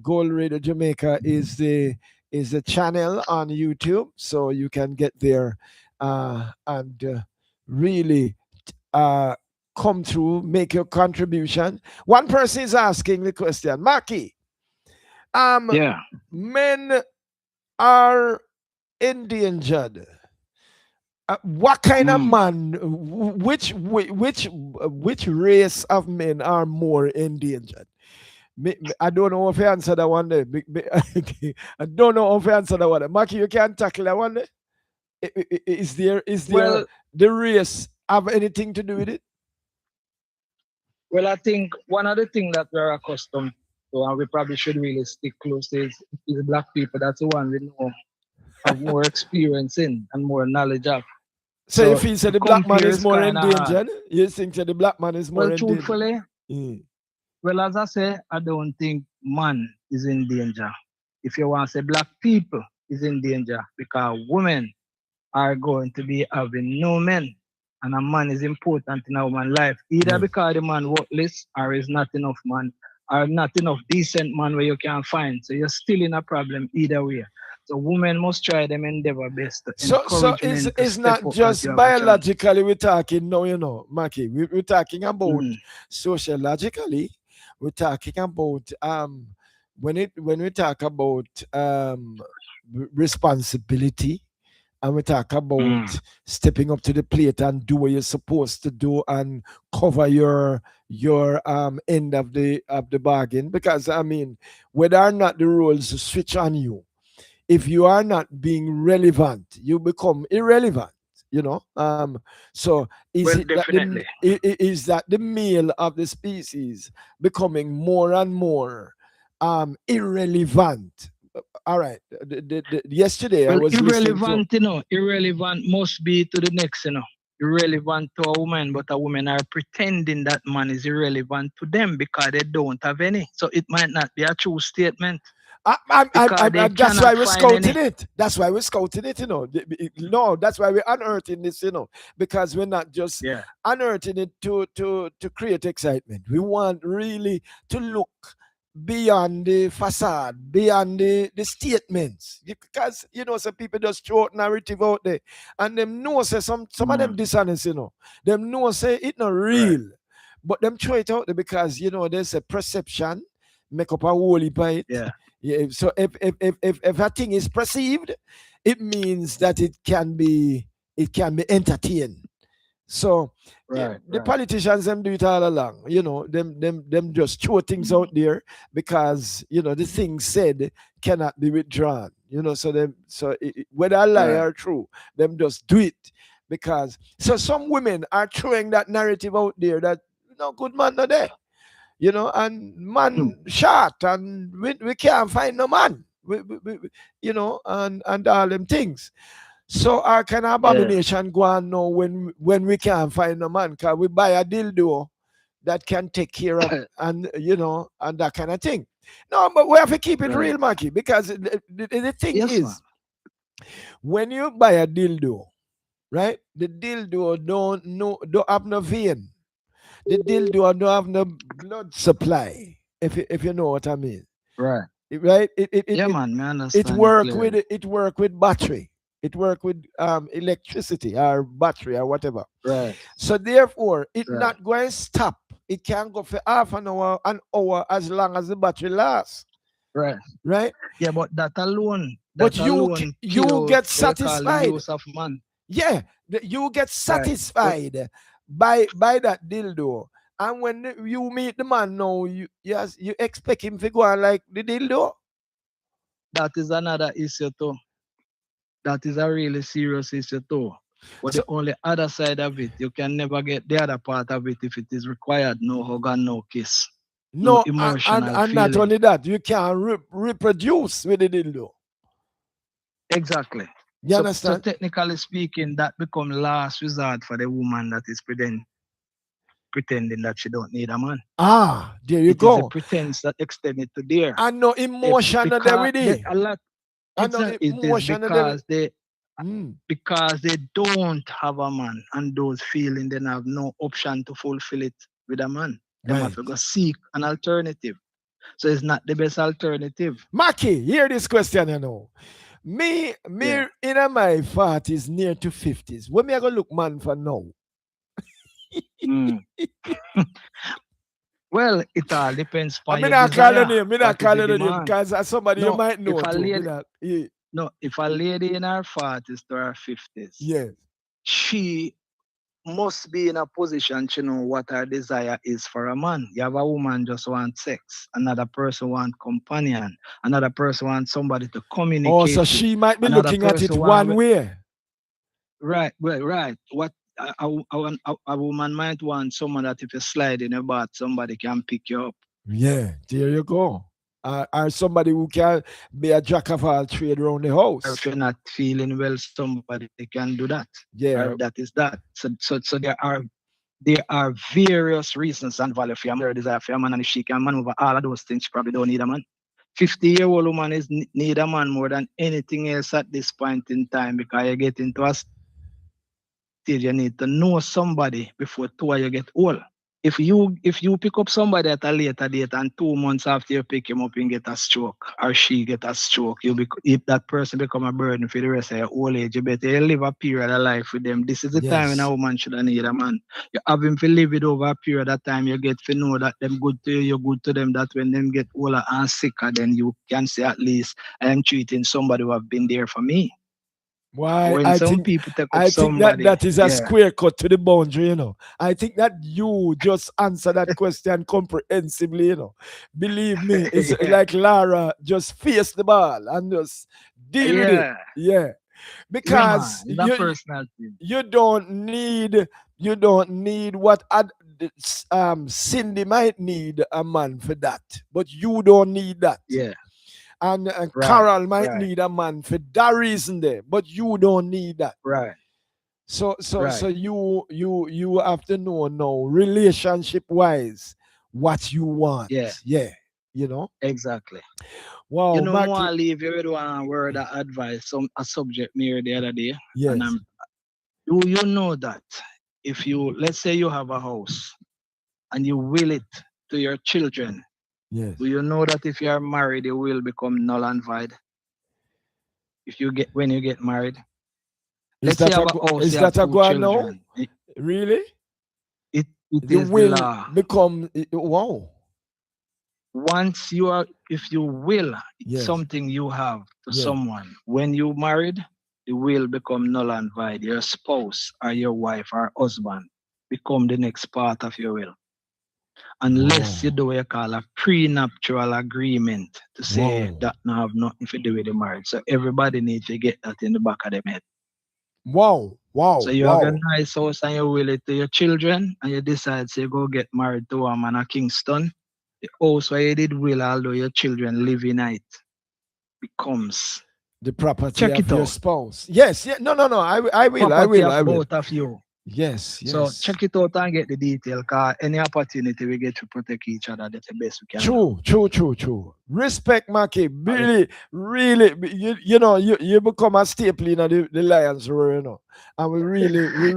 Speaker 2: Gold Radio Jamaica is the channel on YouTube, so you can get there and really uh, come through, make your contribution. One person is asking the question, Maki. Um,
Speaker 4: Yeah.
Speaker 2: Men are endangered. What kind of
Speaker 4: Mm.
Speaker 2: man? Which race of men are more endangered? I don't know if you answer that one there. I don't know if you answer that one. Maki, you can tackle that one there. Is there
Speaker 4: Well,
Speaker 2: the race have anything to do with it?
Speaker 4: well, I think one of the things that we're accustomed to, and we probably should really stick close to, is black people. That's the one we know have more experience in and more knowledge of.
Speaker 2: So you
Speaker 4: So
Speaker 2: feel that
Speaker 4: to
Speaker 2: the black man
Speaker 4: compare
Speaker 2: is
Speaker 4: is
Speaker 2: more
Speaker 4: kind of hard.
Speaker 2: endangered? You think that the black man is more
Speaker 4: Well,
Speaker 2: endangered?
Speaker 4: truthfully,
Speaker 2: Mm.
Speaker 4: well, as I say, I don't think man is in danger. If you want to say black people is in danger because women are going to be having no men. And a man is important in a woman's life, either
Speaker 2: Right.
Speaker 4: because the man worthless or is not enough man, or not enough decent man where you can find. So you're still in a problem either way. So women must try them endeavor best to
Speaker 2: So
Speaker 4: encourage
Speaker 2: is
Speaker 4: men to
Speaker 2: is
Speaker 4: step
Speaker 2: not
Speaker 4: up that you
Speaker 2: just
Speaker 4: have a chance.
Speaker 2: biologically we're talking now, Maki. We're talking about
Speaker 4: Mm,
Speaker 2: sociologically. We're talking about when we talk about responsibility, and we talk about
Speaker 4: mm.
Speaker 2: stepping up to the plate and do what you're supposed to do and cover your end of the bargain. Because I mean, whether or not the roles switch on you, if you are not being relevant, you become irrelevant. So is
Speaker 4: Well,
Speaker 2: it that
Speaker 4: definitely.
Speaker 2: is that the male of the species becoming more and more irrelevant? all right. Yesterday I
Speaker 4: Well,
Speaker 2: was listening to.
Speaker 4: irrelevant, irrelevant must be to the next, irrelevant to a woman, but a woman are pretending that man is irrelevant to them because they don't have any. So it might not be a true statement because they
Speaker 2: That's why
Speaker 4: cannot
Speaker 2: we're
Speaker 4: find
Speaker 2: scouting
Speaker 4: any.
Speaker 2: it. That's why we're scouting it, No, that's why we're unearthing this, because we're not just
Speaker 4: Yeah,
Speaker 2: unearthing it to create excitement. We want really to look beyond the facade, beyond the statements. Because some people just throw out narrative out there. And them know say some of them dishonest, Them know say it not
Speaker 4: right.
Speaker 2: real. But them throw it out there because there's a perception, make up a whole heap of it.
Speaker 4: Yeah,
Speaker 2: Yeah, so if a thing is perceived, it means that it can be entertained. So
Speaker 4: right,
Speaker 2: the
Speaker 4: right.
Speaker 2: politicians them do it all along. Them just throw things out there because the things said cannot be withdrawn. Whether a lie
Speaker 4: Right.
Speaker 2: or true, them just do it because some women are throwing that narrative out there that no good man not there. And
Speaker 4: Hmm.
Speaker 2: man shot, and we can't find no man. And all them things. So our kind of
Speaker 4: Yeah.
Speaker 2: abomination go on now when we can't find no man, cause we buy a dildo that can take care of and that kind of thing. No, but we have to keep it
Speaker 4: Right.
Speaker 2: real, Maki, because the thing
Speaker 4: Yes, man.
Speaker 2: is, when you buy a dildo, right? The dildo don't have no vein. The dildo don't have no blood supply. If you know what I mean,
Speaker 4: Right.
Speaker 2: right?
Speaker 4: Yeah, man. I
Speaker 2: It
Speaker 4: understand you
Speaker 2: work with
Speaker 4: clearly.
Speaker 2: battery. It work with electricity or battery or whatever.
Speaker 4: Right.
Speaker 2: So therefore, it
Speaker 4: Right.
Speaker 2: not going to stop. It can go for half an hour as long as the battery lasts,
Speaker 4: Right.
Speaker 2: right?
Speaker 4: Yeah, but
Speaker 2: But
Speaker 4: that alone
Speaker 2: you
Speaker 4: kill out
Speaker 2: get
Speaker 4: what you call the
Speaker 2: satisfied.
Speaker 4: use of man.
Speaker 2: Yeah, you get
Speaker 4: Right. But
Speaker 2: satisfied by that dildo. And when you meet the man now, you expect him to go on like the dildo.
Speaker 4: that is another issue too. That is a really serious issue too. But
Speaker 2: So
Speaker 4: the only other side of it, you can never get the other part of it if it is required. No hug and no kiss. No
Speaker 2: no,
Speaker 4: emotional
Speaker 2: and not
Speaker 4: feeling.
Speaker 2: only that, you can reproduce with the dildo.
Speaker 4: Exactly.
Speaker 2: You
Speaker 4: So
Speaker 2: understand?
Speaker 4: technically speaking, that become last resort for the woman that is pretending that she don't need a man.
Speaker 2: There you
Speaker 4: It is a
Speaker 2: go.
Speaker 4: pretense that extended to there.
Speaker 2: And no
Speaker 4: If
Speaker 2: emotion there
Speaker 4: because
Speaker 2: with
Speaker 4: they,
Speaker 2: it.
Speaker 4: a lot
Speaker 2: And no
Speaker 4: exactly it is
Speaker 2: emotion there with mm.
Speaker 4: because they don't have a man and those feeling they have no option to fulfill it with a man. They have
Speaker 2: Right.
Speaker 4: to go seek an alternative. So it's not the best alternative.
Speaker 2: Maki, hear this question, Me
Speaker 4: Yeah.
Speaker 2: in my 40s, near to 50s. When me I go look man for now?
Speaker 4: Mm. Well, it all depends
Speaker 2: I
Speaker 4: on
Speaker 2: mean
Speaker 4: your
Speaker 2: I call your
Speaker 4: desire.
Speaker 2: name, me not
Speaker 4: What is
Speaker 2: call
Speaker 4: the
Speaker 2: your name
Speaker 4: demand?
Speaker 2: because somebody you
Speaker 4: No,
Speaker 2: might
Speaker 4: if
Speaker 2: know
Speaker 4: a
Speaker 2: too.
Speaker 4: lady if a lady in her 40s to her 50s,
Speaker 2: Yeah.
Speaker 4: she must be in a position to know what her desire is for a man. You have a woman just want sex, another person want companion, another person want somebody to
Speaker 2: Oh, so
Speaker 4: communicate with,
Speaker 2: she might be
Speaker 4: another
Speaker 2: looking at it
Speaker 4: person want
Speaker 2: one way.
Speaker 4: right. What a woman might want someone that if you slide in a bath, somebody can pick you up.
Speaker 2: Yeah, there you go. Or somebody who can be a jack of all trade around the
Speaker 4: Or
Speaker 2: house.
Speaker 4: if you're not feeling well, somebody can do that.
Speaker 2: Yeah.
Speaker 4: Or that is that. So there are various reasons and value for your mother desire for a man, and if she can maneuver all of those things, she probably don't need a man. 50-year-old woman need a man more than anything else at this point in time because you get into a stage you need to know somebody before two of you get old. If you pick up somebody at a later date and 2 months after you pick him up and get a stroke or she get a stroke, if that person become a burden for the rest of your old age, you better live a period of life with them. This is the time when
Speaker 2: Yes.
Speaker 4: a woman should need a man. You have him to live it over a period of time. You get to know that them good to you, you're good to them. That when them get older and sicker, then you can say at least I am treating somebody who have been there for me.
Speaker 2: Why?
Speaker 4: When
Speaker 2: I
Speaker 4: some
Speaker 2: think
Speaker 4: people take up
Speaker 2: I think that
Speaker 4: somebody,
Speaker 2: that is a
Speaker 4: yeah,
Speaker 2: square cut to the boundary. I think that you just answer that question comprehensively. Believe me, it's
Speaker 4: yeah,
Speaker 2: like Lara just face the ball and just deal with it.
Speaker 4: yeah,
Speaker 2: Yeah.
Speaker 4: yeah, man.
Speaker 2: Because
Speaker 4: It's a personal thing.
Speaker 2: you don't need what Cindy might need a man for that, but you don't need that.
Speaker 4: Yeah.
Speaker 2: And
Speaker 4: Right,
Speaker 2: Carol might
Speaker 4: right,
Speaker 2: need a man for that reason there, but you don't need that.
Speaker 4: right,
Speaker 2: So
Speaker 4: right.
Speaker 2: you have to know now, relationship wise, what you want.
Speaker 4: Yeah,
Speaker 2: Yeah, you know.
Speaker 4: exactly. You
Speaker 2: Wow,
Speaker 4: know,
Speaker 2: Mackie.
Speaker 4: more leave you with one word of advice, some a subject me the other day, and
Speaker 2: Yes,
Speaker 4: I'm you know that if you let's say you have a house and you will it to your children,
Speaker 2: yes.
Speaker 4: do you know that if you are married, it will become null and void if you get when you get married?
Speaker 2: Is
Speaker 4: Let's say
Speaker 2: that
Speaker 4: you have a house,
Speaker 2: is
Speaker 4: you have
Speaker 2: that a
Speaker 4: two
Speaker 2: go on now?
Speaker 4: children.
Speaker 2: Really?
Speaker 4: It
Speaker 2: The
Speaker 4: is the
Speaker 2: will
Speaker 4: law.
Speaker 2: become wow.
Speaker 4: Once you are if you will
Speaker 2: Yes,
Speaker 4: something you have to
Speaker 2: yes.
Speaker 4: someone, when you married, the will become null and void. Your spouse or your wife or husband become the next part of your will. Unless you
Speaker 2: Wow,
Speaker 4: do what you call a prenuptial agreement to say
Speaker 2: wow,
Speaker 4: that now have nothing to do with the marriage. So everybody needs to get that in the back of their head.
Speaker 2: wow,
Speaker 4: So
Speaker 2: wow,
Speaker 4: you have your
Speaker 2: wow.
Speaker 4: nice house and you will it to your children and you decide to go get married to a man at Kingston. The house where you did will, although your children live in it, becomes
Speaker 2: The property
Speaker 4: check
Speaker 2: of
Speaker 4: it
Speaker 2: your
Speaker 4: out.
Speaker 2: spouse. Yes, yeah. No, no, no. I will. I
Speaker 4: Property
Speaker 2: will.
Speaker 4: of
Speaker 2: I will.
Speaker 4: both of you.
Speaker 2: Yes,
Speaker 4: So
Speaker 2: yes.
Speaker 4: check it out and get the detail, cause any opportunity we get to protect each other, that's the best we can do.
Speaker 2: True, true, true, true. Respect, Mackie.
Speaker 4: All right.
Speaker 2: Really, really. You know, you become a staple in the Lions roar, you know. And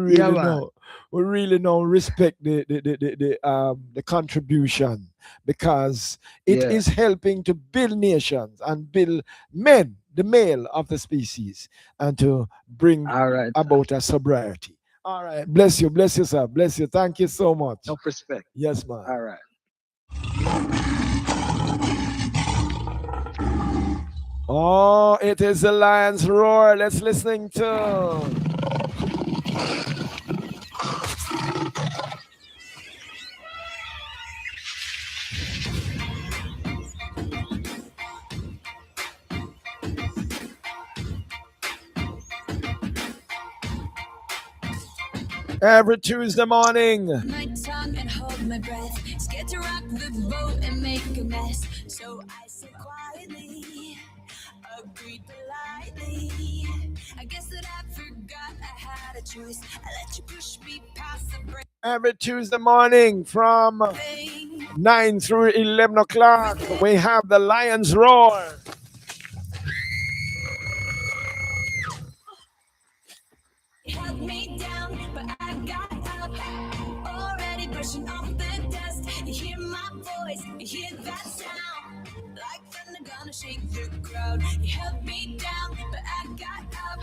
Speaker 4: Yeah, man.
Speaker 2: we really know respect the contribution because it
Speaker 4: Yeah.
Speaker 2: is helping to build nations and build men, the male of the species, and to bring
Speaker 4: All right.
Speaker 2: about a sobriety. All right. Bless you, sir. Bless you. Thank you so much.
Speaker 4: Enough respect.
Speaker 2: Yes, man.
Speaker 4: All right.
Speaker 2: Oh, it is the Lion's Roar. Let's listening to. Every Tuesday morning.
Speaker 1: My tongue and hold my breath. Scared to rock the boat and make a mess. So I said quietly, agreed politely. I guess that I forgot I had a choice. I let you push me past the break.
Speaker 2: Every Tuesday morning from 9 through 11 o'clock, we have the Lion's Roar.
Speaker 1: Held me down, but I got up. Already brushing off the dust. You hear my voice, you hear that sound. Like thunder gonna shake the crowd. You held me down, but I got up.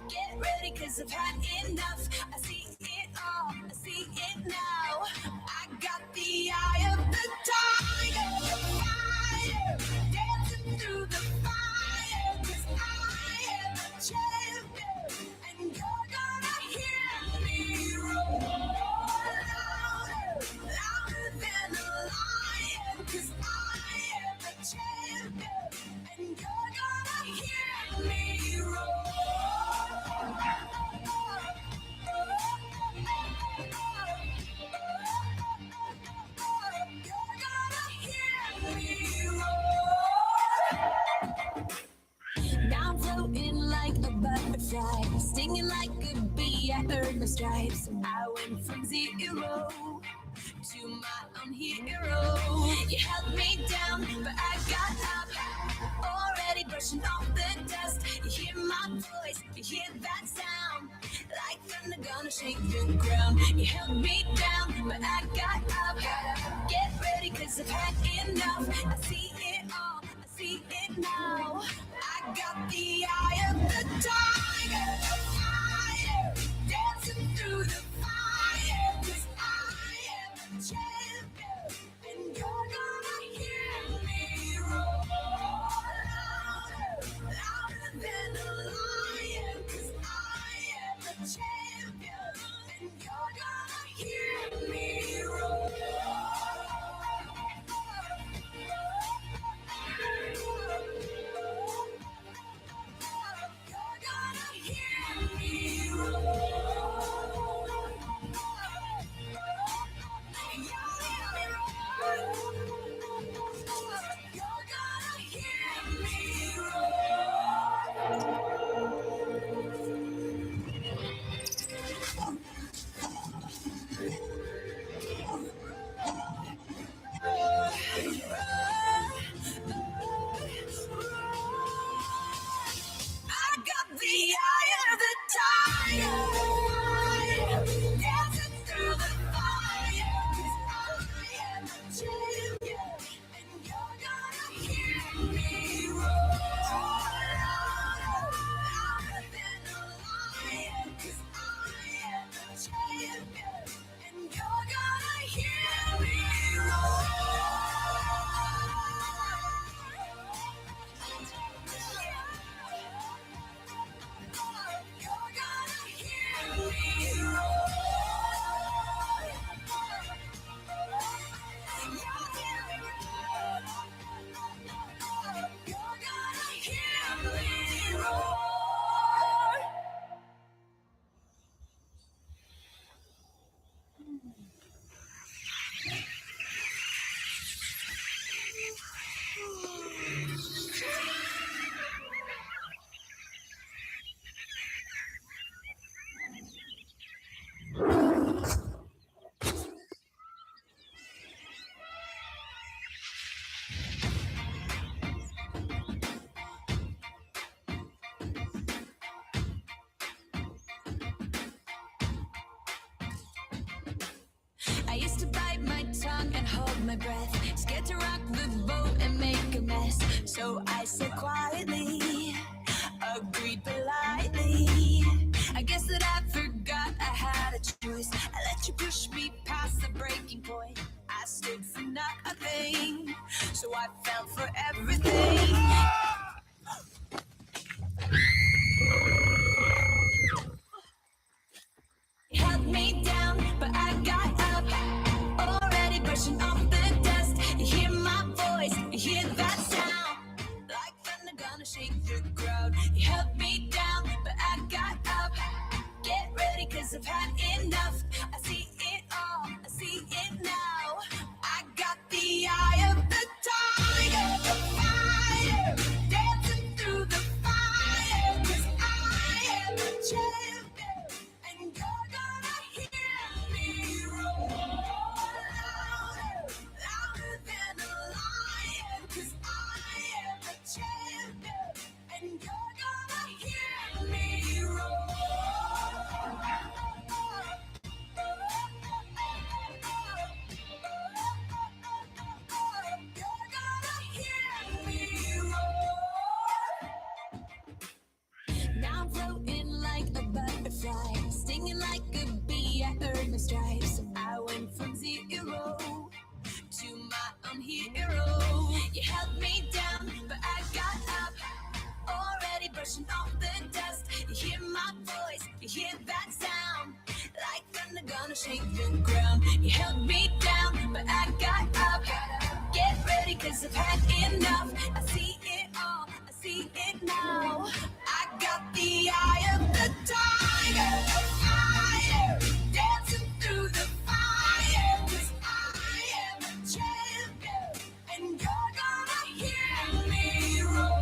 Speaker 1: Get ready, cause I've had enough. I see it all, I see it now. I got the eye of the tiger. Fire, dancing through the fire. Cause I am a champion. And you're gonna hear me roar louder, louder than a lion. Cause I am a champion. And you're gonna hear me roar. You're gonna hear me roar. Now I'm floating like a butterfly, stinging like a bee. I earned my stripes. I went from zero to my own hero. You held me down, but I got up. Already brushing off the dust. You hear my voice, you hear that sound. Like thunder gonna shake the ground. You held me down, but I got up. Get ready, cause I've had enough. I see it all, I see it now. I got the eye of the tiger. Fire, dancing through the fire. Cause I am a champion. And you're gonna hear me roar louder, louder than a lion. Cause I am a champion. And you're gonna hear me roar. long and hold my breath. Scared to rock the boat and make a mess. So I said quietly, agreed politely. I guess that I forgot I had a choice. I let you push me past the breaking point. I stood for nothing, so I fell for everything. You held me down, but I got up. Already brushing off the dust. You hear my voice, you hear that sound. Like thunder gonna shake the ground. You held me down, but I got up. Get ready, cause I've had enough. I see it all, I see it now. I got the eye of the tiger, the fire, dancing through the fire. Cause I am the champion, and you're gonna hear me roar louder, louder than a lion. Cause I am the champion, and you're gonna hear me roar. You're gonna hear me roar. Now I'm floating like a butterfly, stinging like a bee. I earned my stripes. I went from zero to my own hero. You held me down, but I got up. Already brushing off the dust. You hear my voice, you hear that sound. Like thunder gonna shake the ground. You held me down, but I got up. Get ready, cause I've had enough. I see it all, I see it now. I got the eye of the tiger, the fire, dancing through the fire. Cause I am a champion, and you're gonna hear me roar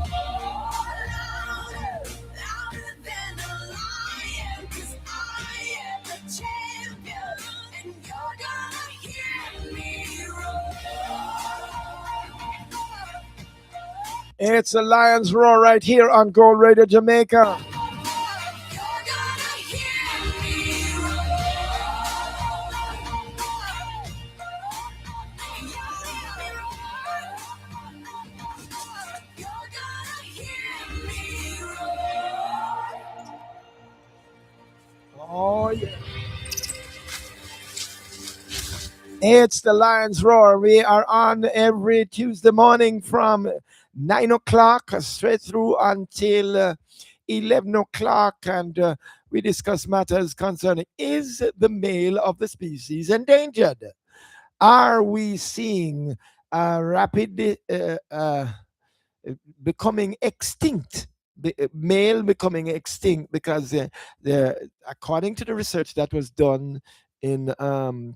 Speaker 1: louder, louder than a lion. Cause I am the champion, and you're gonna hear me roar.
Speaker 2: It's the Lions Roar right here on Gold Radio Jamaica.
Speaker 1: You're gonna hear me
Speaker 2: Oh, yeah. It's the Lions Roar. We are on every Tuesday morning from 9 o'clock straight through until 11 o'clock. And we discuss matters concerning, is the male of the species endangered? Are we seeing rapid becoming extinct? Male becoming extinct because according to the research that was done in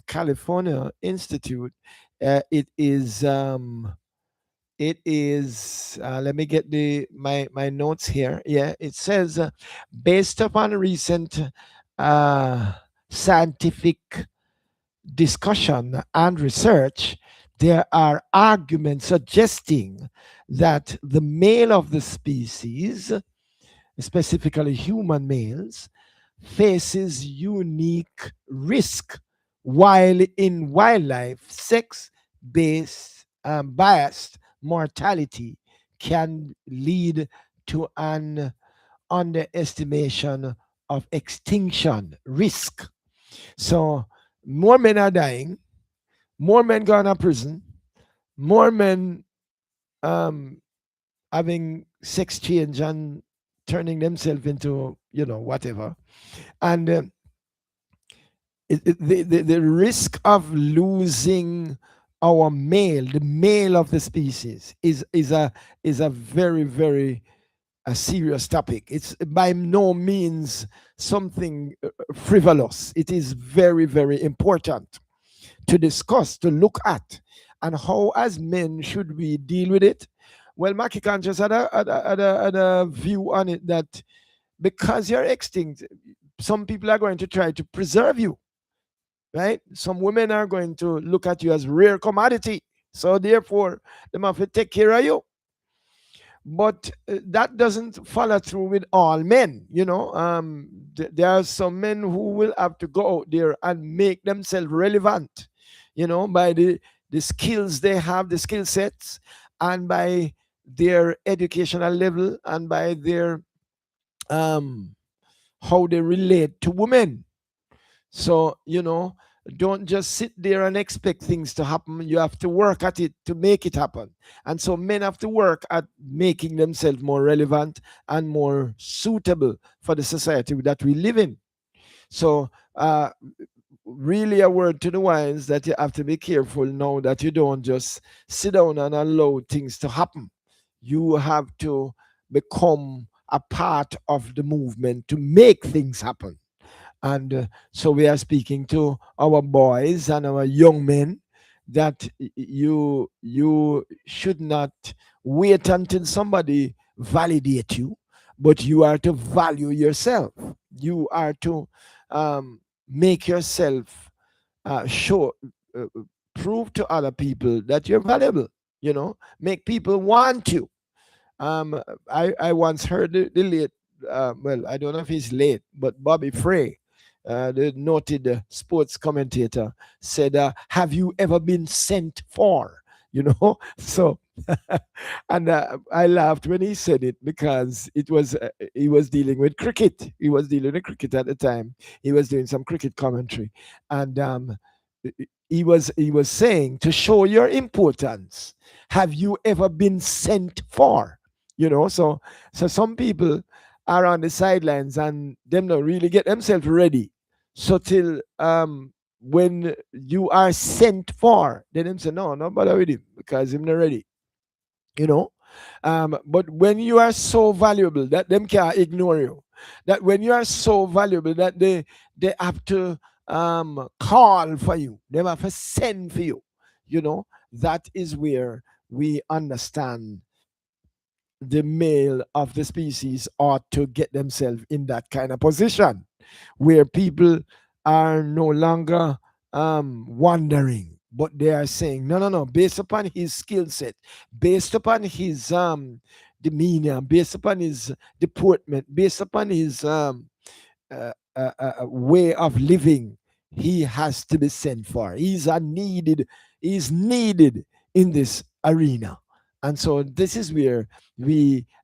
Speaker 2: California Institute, it is let me get my notes here. Yeah, it says based upon recent scientific discussion and research, there are arguments suggesting that the male of the species, specifically human males, faces unique risk, while in wildlife, sex-based biased mortality can lead to an underestimation of extinction risk. So more men are dying, more men going to prison, more men having sex change and turning themselves into, whatever. And the risk of losing our male, the male of the species, is a very, very a serious topic. It's by no means something frivolous. It is very, very important to discuss, to look at, and how as men should we deal with it. Well, Mackie Khan just had a view on it that because you're extinct, some people are going to try to preserve you, right? Some women are going to look at you as rare commodity, so therefore they have to take care of you. But that doesn't follow through with all men. There are some men who will have to go out there and make themselves relevant, by the the skills they have, the skill sets, and by their educational level, and by their um, how they relate to women. So, don't just sit there and expect things to happen. You have to work at it to make it happen. And so men have to work at making themselves more relevant and more suitable for the society that we live in. So, really, a word to the wise that you have to be careful now that you don't just sit down and allow things to happen. You have to become a part of the movement to make things happen. And so we are speaking to our boys and our young men that you should not wait until somebody validate you, but you are to value yourself. You are to make yourself show, uh, prove to other people that you're valuable. Make people want you. I once heard the late, well, I don't know if he's late, but Bobby Frey, the noted sports commentator, said, "Have you ever been sent for?" So, and I laughed when he said it because it was he was dealing with cricket. He was dealing with cricket at the time. He was doing some cricket commentary, and he was saying to show your importance. Have you ever been sent for? So some people are on the sidelines and them not really get themselves ready. So till when you are sent for, then them say no, not bother with him because him not ready. you know but when you are so valuable that them can't ignore you, that when you are so valuable that they have to call for you, they have to send for you, that is where we understand the male of the species ought to get themselves in that kind of position where people are no longer wondering, but they are saying, no, no, no, based upon his skill set, based upon his demeanor, based upon his deportment, based upon his way of living, he has to be sent for. He's needed in this arena. And so this is where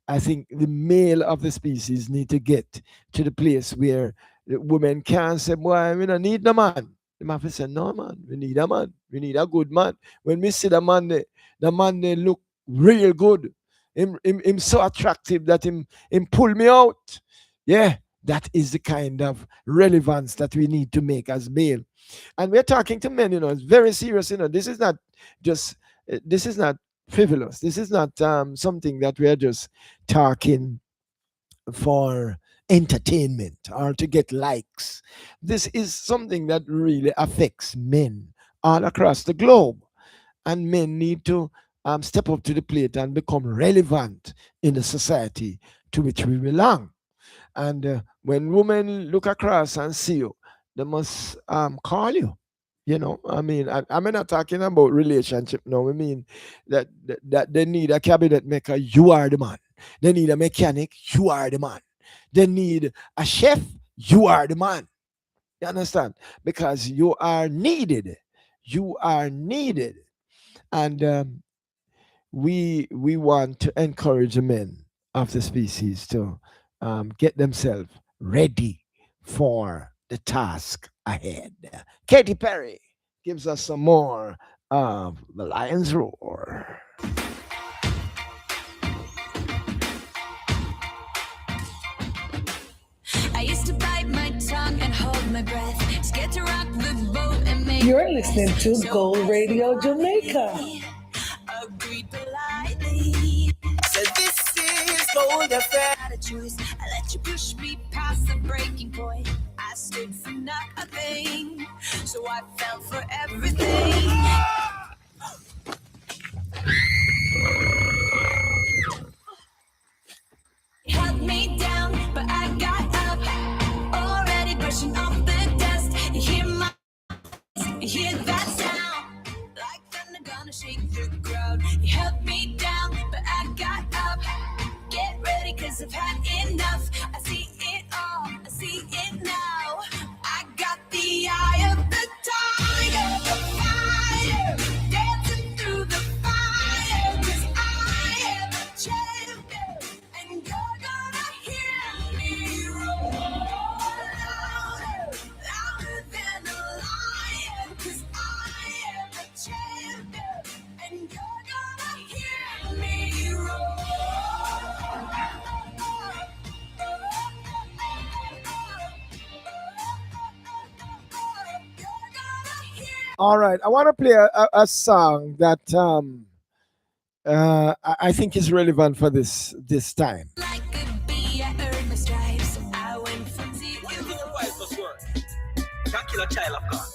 Speaker 2: I think the male of the species need to get to the place where the women can't say, boy, we don't need no man. The man say, no man, we need a man. We need a good man. When we see the man they look real good. Him so attractive that him pull me out. Yeah, that is the kind of relevance that we need to make as male. And we're talking to men, it's very serious, this is not just this is not frivolous. This is not something that we are just talking for entertainment or to get likes. This is something that really affects men all across the globe. And men need to step up to the plate and become relevant in the society to which we belong. And when women look across and see you, they must call you. I mean, I'm not talking about relationship now. I mean that they need a cabinet maker, you are the man. They need a mechanic, you are the man. They need a chef, you are the man. You understand? Because you are needed. You are needed. And we want to encourage the men of the species to get themselves ready for the task ahead. Katy Perry gives us some more of the Lion's Roar.
Speaker 1: I used to bite my tongue and hold my breath, scared to rock the boat and make.
Speaker 5: You're listening to Gold Radio Jamaica.
Speaker 1: Agreed politely.
Speaker 6: So this is Gold FM.
Speaker 1: Not a choice. I let you push me past the breaking point. I stood for nothing, so I fell for everything. Held me down, but I got up. Already brushing off the dust. You hear that sound? Like thunder gonna shake the crowd. You held me down, but I got up. Get ready, cause I've had enough. I see it all, I see it now. I got the eye of the tiger, the fire.
Speaker 2: All right, I want to play a song that I think is relevant for this time.
Speaker 1: Like a bee, I earned my stripes. I went from zero.
Speaker 6: What do you think your wife must work? Can't kill a child of God.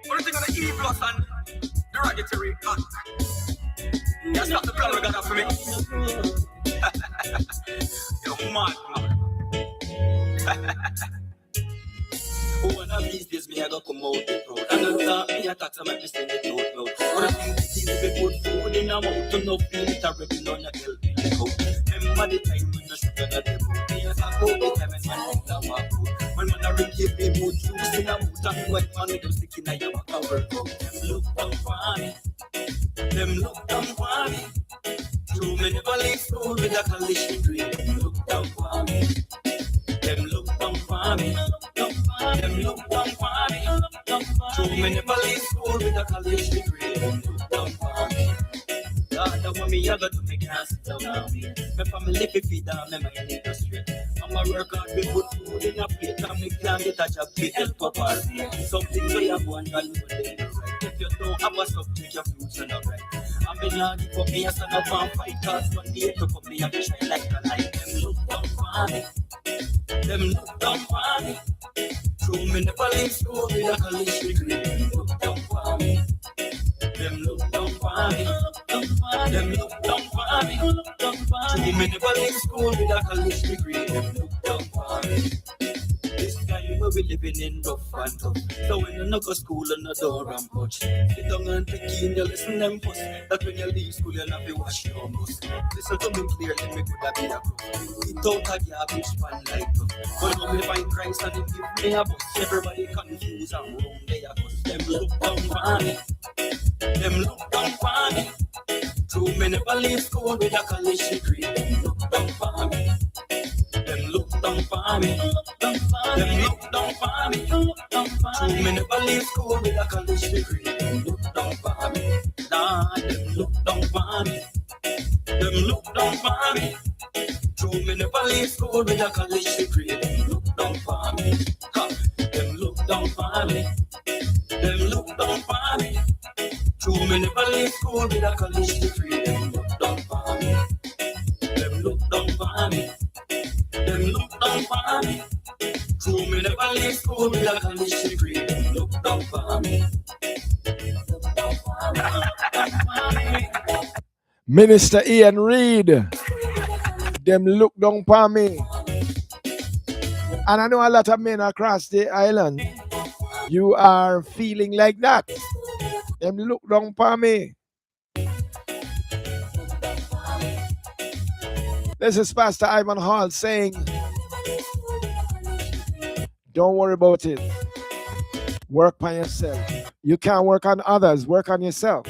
Speaker 6: What do you think of the E plus and derogatory cut? That's not the plan we got up for me. You're mad, man. One of these days, me I go come out the road. And I start me attack some of the send it out loud. What I think it is to put food in a mouth to no feel it a ripping on your help me like out. Remember the time when you should have the boat. Me as I go the time and man like that walk out. When man a ring give me mood juice in a mouth and white man with them sticking in your back and work out. Them look down for me. Them look down for me. Too many leave school with a college degree. Them look down for me. Them look down for me. Them look down for me. Too many leave school with a college degree. Them look down for me. God, the one me ever to make us sit down on me. My family fi feed down, my mind need to straight. I'ma work hard, we put food in a plate, and me can't get a job to help up our day. Something we have one value for them right. If you don't have a subject, your future not right. I'm in love for me, I stand up and fight, cause one day to come me and to shine like a light. Them look down for me. Them look down for me. True, me never leave school with a college degree. Them look down for me. Them look down for me. Them look down for me. True, me never leave school with a college degree. Them look down for me. This guy, you know, we living in rough and tough. So when you no go school and no door and punch, sit down and take in your lesson and fuss. That when you leave school, you have to wash your bus. Listen to me clearly, me could have been a crook. It out a garbage pan like tough. But now we find Christ and it give me a bus. Everybody confused and wrong, they are cause them look down for me. Them look down for me. Too many leave school with a college degree. Them look down for me. Them look down for me. Them look down for me. Too many leave school with a college degree. Them look down for me. Nah, them look down for me. Them look down for me. Too many leave school with a college degree. Them look down for me. Them look down for me. Them look down for me. Too many leave school with a college degree. Them look down for me. Them look down for me. Them look down for me. True, me never leave school with a college degree. Them look down for me.
Speaker 2: Minister Ian Reid. Them look down for me. And I know a lot of men across the island. You are feeling like that. Them look down for me. This is Pastor Ivan Hall saying, don't worry about it. Work on yourself. You can't work on others. Work on yourself.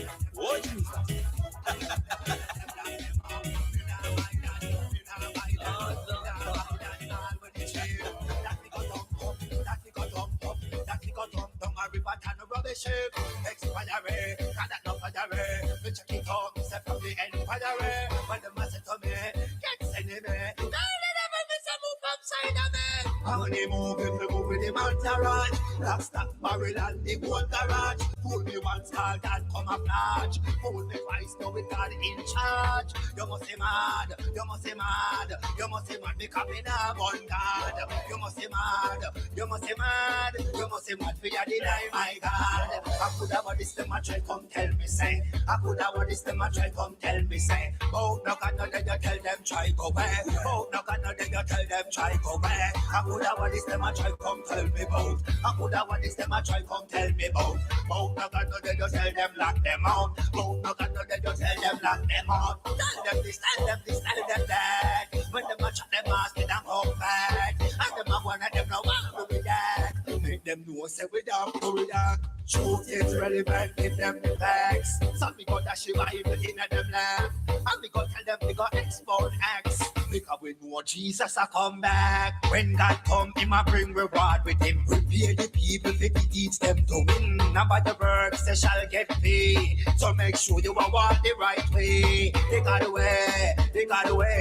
Speaker 6: Money move if you move with the entourage. Lock, stock, barrel and the gold garage. Fool me once, call that come up large. Fool me twice, now we got in charge. You must be mad, you must be mad. You must be mad because me nah gun God. You must be mad, you must be mad. You must be mad for your deny my God. I could have what this them a try come tell me say. I could have what this them a try come tell me say. Oh, no God, no day you tell them try go back. Oh, no God, no day you tell them try go back. I could have what this them a try come tell me about. I could have what this them a try come tell me about. Oh, no God, no day you tell them lock them out. Oh, no God, no day you tell them lock them out. Tell them this, tell them this, tell them that. When them a shut them ass, get them come back. And them a one of them no want to be that. Make them know say we don't do that. Truth is relevant, give them the facts. Some we got that shiva even in them laugh. And we go tell them we got export X. because we know Jesus a come back. When God come, him a bring reward with him. Prepare the people to teach them to win. Number the verbs they shall get paid. So make sure you are walk the right way. They got away,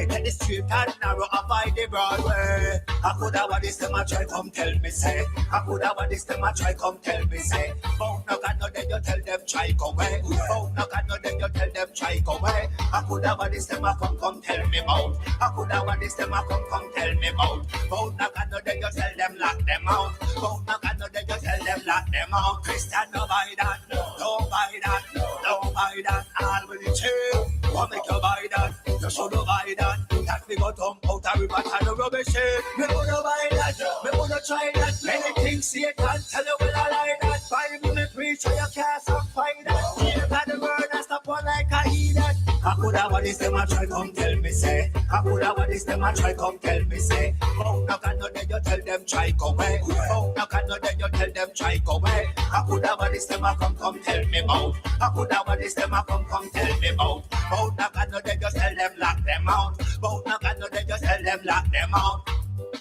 Speaker 6: take the straight and narrow, avoid the broad way. I could have what this them a try come tell me say. I could have what this them a try come tell me say. But no God no then you tell them try go away. But no God no then you tell them try go away. I could have what this them a come tell me about. I could have what this them a come tell me about. But no God no then you tell them lock them out. But no God no then you tell them lock them out. Christian no buy that, don't buy that, don't buy that. All will change. What make you buy that? You should buy that. That we got dump out a river and the rubbish shit. Me wanna buy that, me wanna try that. Many things Satan tell you will I lie that. Bible me preach so you can't stop fight that. Here got the word and stop one like I hear that. I could have what this them a try come tell me say. I could have what this them a try come tell me say. Oh no can no then you tell them try go away. Oh no can no then you tell them try go away. I could have what this them a come tell me about. I could have what this them a come tell me about. Oh no can no then just tell them lock them out. Oh no can no then just tell them lock them out.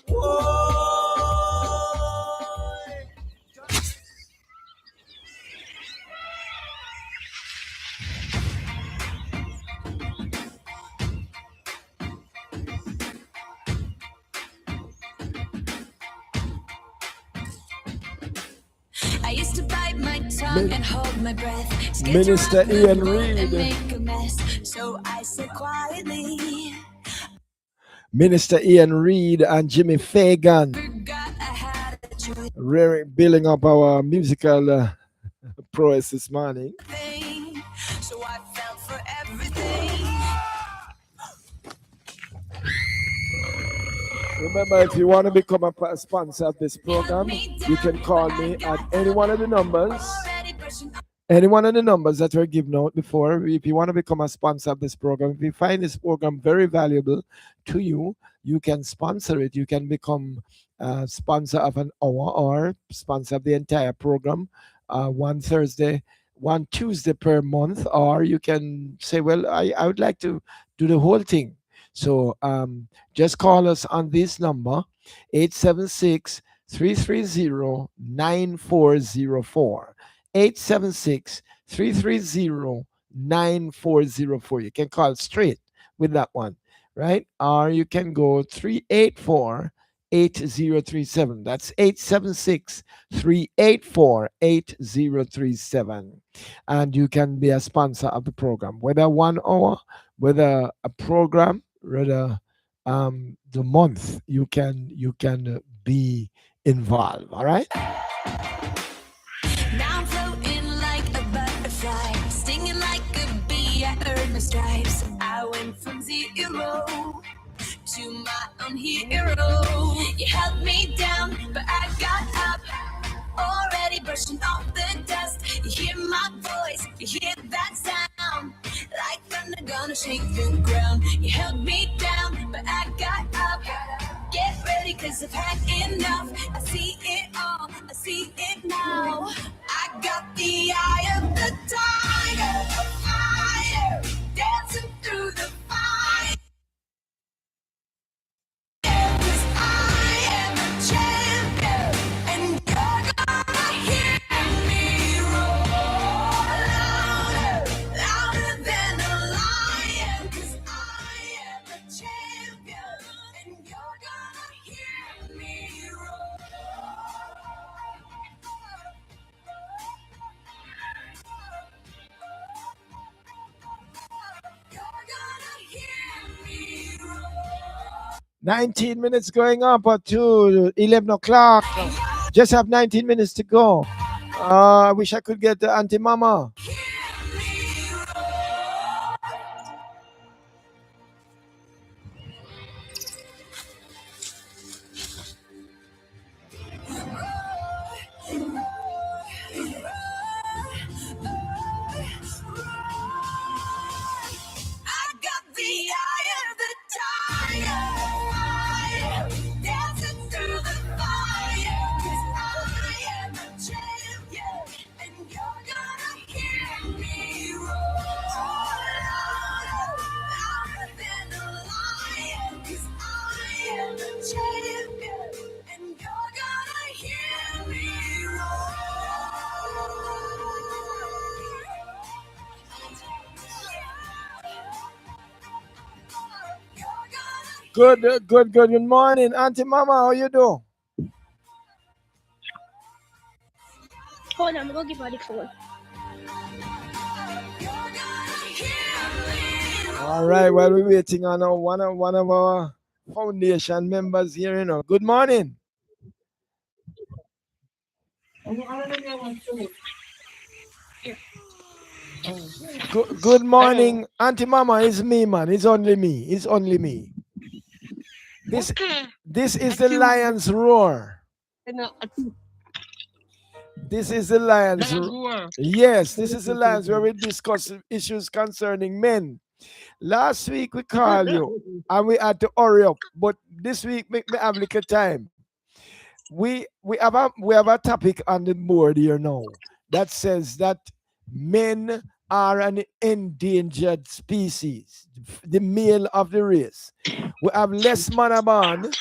Speaker 6: Whoa.
Speaker 1: I used to bite my tongue and hold my breath. Scared
Speaker 2: Minister
Speaker 1: to rock the
Speaker 2: Ian
Speaker 1: boat
Speaker 2: Reid.
Speaker 1: and make a mess. So I said quietly,
Speaker 2: Minister Ian Reid and Jimmy Fagan
Speaker 1: forgot I had a choice.
Speaker 2: building up our musical prowess this morning.
Speaker 1: Thing. So I fell for everything.
Speaker 2: Remember, if you want to become a sponsor of this program, you can call me at any one of the numbers.
Speaker 1: Already brushing off
Speaker 2: Any one of the numbers that were given out before. If you want to become a sponsor of this program, if you find this program very valuable to you, you can sponsor it. You can become a sponsor of an hour or sponsor of the entire program, one Tuesday per month, or you can say, well, I would like to do the whole thing. So just call us on this number, 876-330-9404. 876-330-9404. You can call straight with that one, right? Or you can go 384-8037. That's 876-384-8037. And you can be a sponsor of the program, whether 1 hour, whether a program, whether the month, you can be involved. All right.
Speaker 1: Now I'm floating like a butterfly, stinging like a bee. I earned my stripes. I went from zero to my own hero. You held me down, but I got up. Already brushing off the dust. You hear my voice, you hear that sound. Like thunder gonna shake the ground. You held me down, but I got up. Get ready, cause I've had enough. I see it all, I see it now. I got the eye of the tiger, fire, dancing through the fire. 'Cause I am a champion, and you're gonna hear me roar louder, louder than a lion. 'Cause I am a champion, and you're gonna hear me roar. You're gonna hear me roar.
Speaker 2: 19 minutes going up to 11 o'clock. Just have 19 minutes to go. I wish I could get the Auntie Mama.
Speaker 1: I got the eye of the tiger, fire, dancing through the fire. 'Cause I am a champion, and you're gonna hear
Speaker 2: Good morning, Auntie Mama. How you do?
Speaker 7: Hold on, I'm gonna give her the phone.
Speaker 2: All right. While we're waiting on one of our foundation members here, Good morning. Good morning, Auntie Mama. It's me, man. It's only me. It's only me. This is the Lion's Roar. This is the Lions. Yes, this is the Lions where we discuss issues concerning men. Last week we called you and we had to hurry up, but this week make me have little time. We have a topic on the board here now that says that men are an endangered species, the male of the race. We have less man born.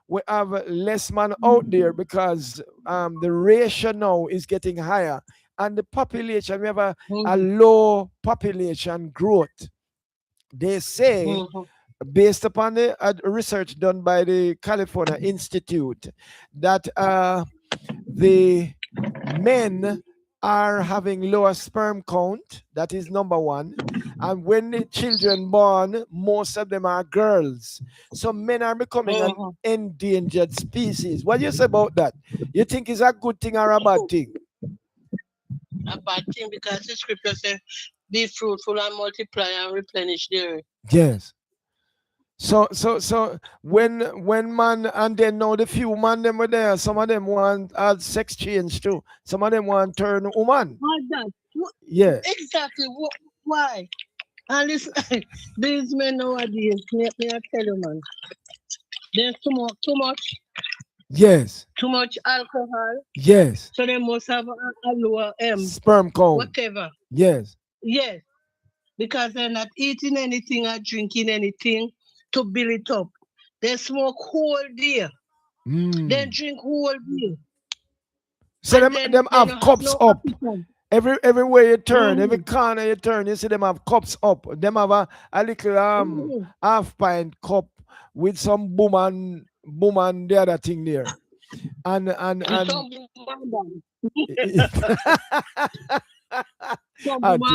Speaker 2: We have less man out there because the ratio now is getting higher, and the population, we have a low population growth. They say, based upon the research done by the California Institute, that the men are having lower sperm count. That is number one. And when the children born, most of them are girls. So men are becoming an endangered species. What do you say about that? You think it's a good thing or a bad thing?
Speaker 8: A bad thing, because the scripture says, be fruitful and multiply and replenish the earth.
Speaker 2: Yes. So when man, and then now the few man them were there, some of them want sex change too. Some of them want turn woman. Yeah.
Speaker 8: Exactly. Why? And listen, these men nowadays, me I tell you, man, there's too much.
Speaker 2: Yes.
Speaker 8: Too much alcohol.
Speaker 2: Yes.
Speaker 8: So they must have a lower
Speaker 2: sperm count.
Speaker 8: whatever.
Speaker 2: Yes.
Speaker 8: Yes. Because they're not eating anything or drinking anything to build it up. They smoke whole day. They drink whole day.
Speaker 2: So them have cups up. Everywhere you turn, every corner you turn, you see them have cups up. Them have a little half pint cup with some boom and the other thing there. And Auntie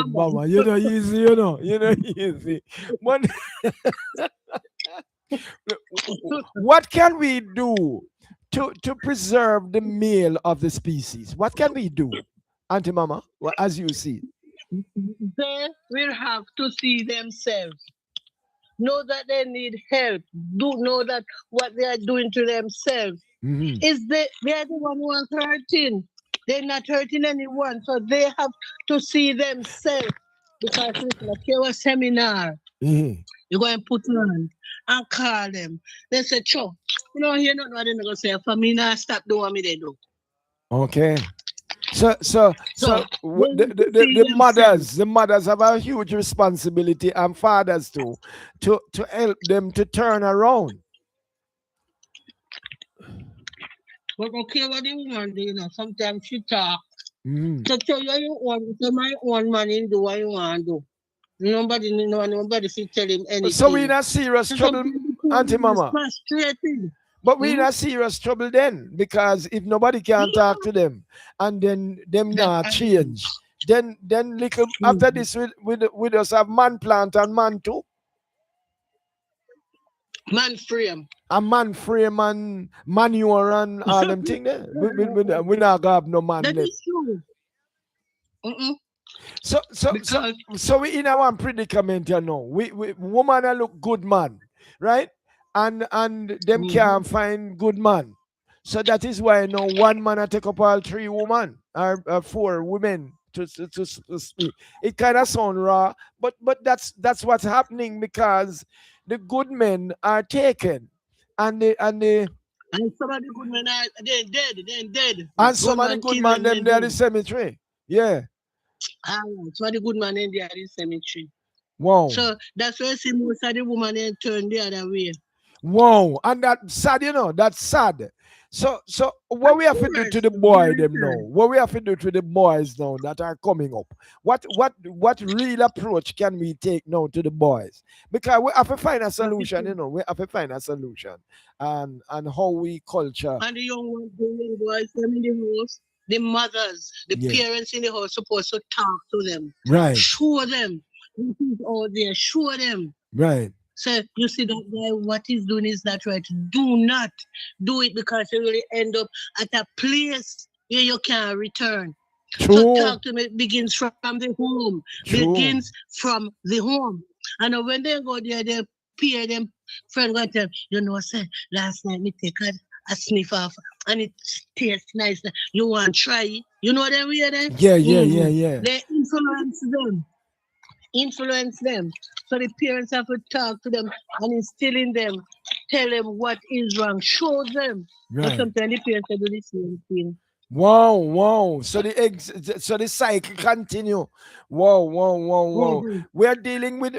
Speaker 2: Mama, easy, easy. What can we do to preserve the male of the species? What can we do, Auntie Mama, as you see?
Speaker 8: They will have to see themselves. Know that they need help. Do know that what they are doing to themselves is they are the one who are hurting. They're not hurting anyone, so they have to see themselves. Because if you have a seminar, you're going to put on and call them. They say, "Cho, hear nothing what they're going to say. For me, now stop doing what they do."
Speaker 2: Okay. So the mothers have a huge responsibility, and fathers too, to help them to turn around.
Speaker 8: But okay, what the woman do, sometimes she talk. So tell you want to my own money do what you want to do. Nobody should tell him anything.
Speaker 2: So we're in a serious trouble, Auntie Mama. But we're in a serious trouble then, because if nobody can talk to them and then them not change, then little after this we just have man plant and man too.
Speaker 8: Man frame.
Speaker 2: A man frame and manure and all them things there. We not gonna have no man
Speaker 8: That
Speaker 2: left.
Speaker 8: is true.
Speaker 2: So we in our predicament here now. We woman a look good man, right? And them can't find good man. So that is why now one man I take up all three women or 4 women to speak. It kind of sound raw, but that's what's happening, because the good men are taken, and some of the
Speaker 8: good men are dead.
Speaker 2: And some of the good men them there in the cemetery. Yeah.
Speaker 8: So the good man in there in the cemetery.
Speaker 2: Wow.
Speaker 8: So that's why I see most of the women turn the other way.
Speaker 2: Wow. And that's sad, that's sad. So what
Speaker 8: Of
Speaker 2: we have to do to
Speaker 8: course,
Speaker 2: the boy
Speaker 8: very
Speaker 2: them now?
Speaker 8: true.
Speaker 2: What we have to do to the boys now that are coming up? What real approach can we take now to the boys? Because we have to find a
Speaker 8: Of the
Speaker 2: solution,
Speaker 8: two.
Speaker 2: We have to find a solution. And how we culture.
Speaker 8: And the young boys, them in the house, the mothers, the
Speaker 2: Yeah.
Speaker 8: parents in the house supposed to talk to them,
Speaker 2: Right.
Speaker 8: show them what is out there, show them.
Speaker 2: Right.
Speaker 8: So you see that guy, what he's doing is not right. Do not do it because you really end up at a place where you can't return. So
Speaker 2: True.
Speaker 8: talk to me. It begins from the home.
Speaker 2: True.
Speaker 8: Begins from the home. And when they go there, they peer them friend go tell, say, last night me take a sniff off and it tastes nice. You want to try it? You know them way there?
Speaker 2: Yeah, yeah.
Speaker 8: They influence them. Influence them. So the parents have to talk to them and instill in them, tell them what is wrong, show them. But
Speaker 2: Right.
Speaker 8: sometimes the parents do the same thing.
Speaker 2: Wow. So the cycle continue. Wow.
Speaker 8: Mhm.
Speaker 2: We're dealing with